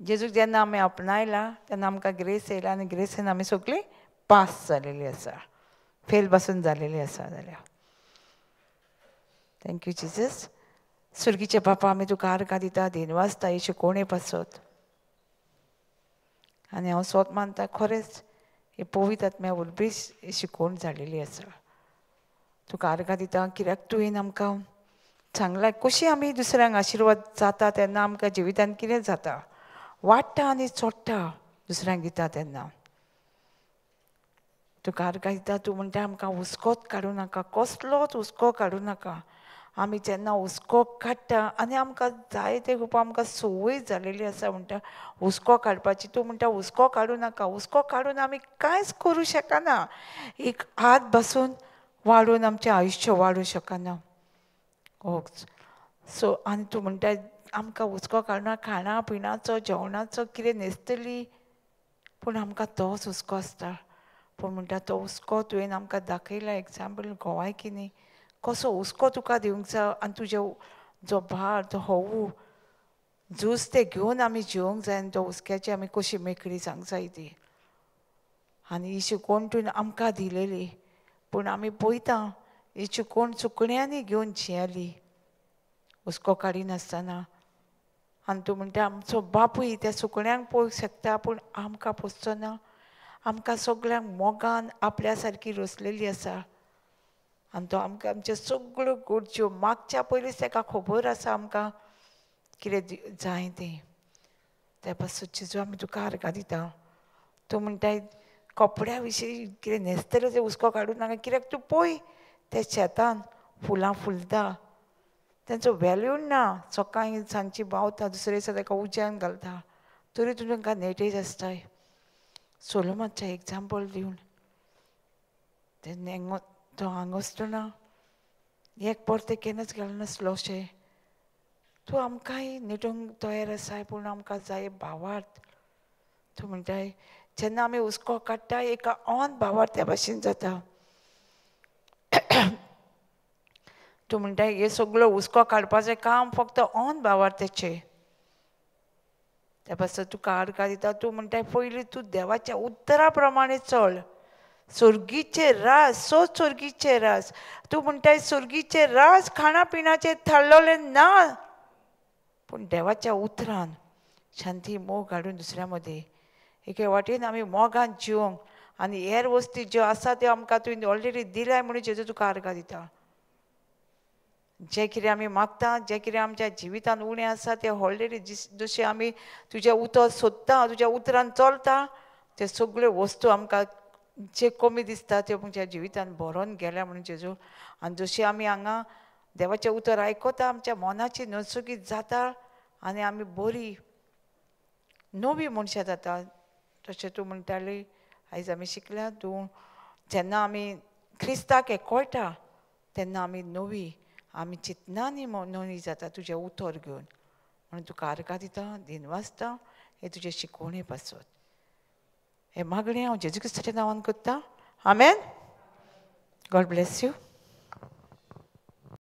जेजूक जेन्ना आमी आपणायला तेन्ना आमकां ग्रेस येयला आनी ग्रेसीन आमी सगळीं पास जालेलीं आसा फेल पासून जालेलीं आसा जाल्यार थँक्यू जिजस सुर्गीचे बापा आमी तुका आर्गां दिता दिनवासता येशू कोणे पासत आनी हांव स्वत मानता खरेंच ही पवित्र आत्म्या वरवीं शिकोवण जालेली आसा तुका आर्गां दिता कित्याक तुवें आमकां सांगलां कशी आमी दुसऱ्यांक आशिर्वाद जाता तेन्ना आमकां जिवितांत कितें जाता वाडटा आनी चोडटा दुसऱ्यांक दिता तेन्ना तुका आर्गां दिता तूं म्हणटा आमकां हुस्कोच काडूं नाका कसलोच हुस्को काडूं नाका आमी जेन्ना हुस्को काडटा आनी आमकां जाय ते खूब आमकां संवय जालेली आसा म्हणटा हुस्को काडपाची तूं म्हणटा हुस्को काडूं नाका हुस्को काडून आमी कांयच करूं शकना एक हात बसून वाडून आमचें आयुश्य वाडूं शकना सो आनी तूं म्हणटा आमकां हुस्को काडून खाणा पिणाचो जेवणाचो कितें न्हेसतली पूण आमकां तोच हुस्को आसता पूण म्हणटा तो हुस्को तुवें आमकां दाखयला एग्जाम्पल गोवायकिनी कसो हुस्को तुका दिवंक जाय आनी तुजे जो भार जो होवू झूज ते घेवन आमी जिवंक जाय आनी तो हुस्क्याची आमी कशी मेकळी जावंक जाय ती आनी ही शिकोवण तुवें आमकां दिलेली पूण आमी पळयता ही शिकोवण चुकण्यांनी घेवन जियेली हुस्को काडिनासतना आनी तूं म्हणटा आमचो बापूय त्या सुकण्यांक पळोवंक शकता पूण आमकां पोसचो ना आमकां सगळ्यांक मोगान आपल्या सारकी रोसलेली आसा आनी तो आमकां आमच्यो सगळ्यो गरज्यो मागच्या पयलींच ताका खबर आसा आमकां कितें जाय तें त्या पासून जेजू आमी तुका आर्गां दिता तूं म्हणटा कपड्या विशीं कितें न्हेसतलें तें हुस्को काडूं नाका कित्याक तूं पळय त्या शेतान फुलां फुलता तांचो वेल्यू ना सकाळीं सांजची भावता दुसरे दिसा ताका उज्यान घालता तरी तूं तांकां नेटेज आसताय सोलोमाचें एग्जाम्पल दिवन तें तो हांगा आसतना एक परतें केन्नाच गेलो नासलो अशें तूं आमकांय न्हिदूंक तयार आसाय पूण आमकां जाय भावार्थ तूं म्हणटाय जेन्ना आमी हुस्को काडटा एका ऑन भावार्थ त्या भाशेन जाता तूं म्हणटाय हे सगळो हुस्को काडपाचें काम फक्त ऑन भावार्थेचें त्या पासून तुका आर्गां दिता तूं म्हणटाय पयलीं तूं देवाच्या उतरा प्रमाणे चल सुर्गीचे रास सोच सुर्गीचे रास तूं म्हणटाय सुर्गीचे रास खाणा पिणाचे थारलोले ना पूण देवाच्या उतरान शांती मोग हाडून दुसऱ्या मदें एके वाटेन आमी मोगान जिवंक आनी हेर वस्ती ज्यो आसा त्यो आमकां तुवें ऑलरेडी दिल्याय म्हणून जेजू तुका आर्गां दिता जें कितें आमी मागता जें कितें आमच्या जिवितांत उणें आसा तें ऑलरेडी जशें आमी तुजें उतर सोदता तुज्या उतरान चलता ते सगळ्यो वस्तू आमकां जे कमी दिसता त्यो आमच्या जिवितांत भरोन गेल्या म्हणून जेजू आनी जशी आमी हांगा देवाचें उतर आयकता आमच्या मनाची नसुकीत जाता आनी आमी बरी नवी मनशां जाता तशें तूं म्हणटाली आयज आमी शिकल्या तूं जेन्ना आमी क्रिस्ताक हें कळटा तेन्ना आमी नवी आमी चिंतनांनी नवी जाता तुजें उतर घेवन म्हणून तुका आर्गां दिता दिनवासता हे तुजे शिकोवणे पासत हे मागणें हांव जेजू क्रिस्ताच्या नांवान करता आमेन गॉड ब्लेस यू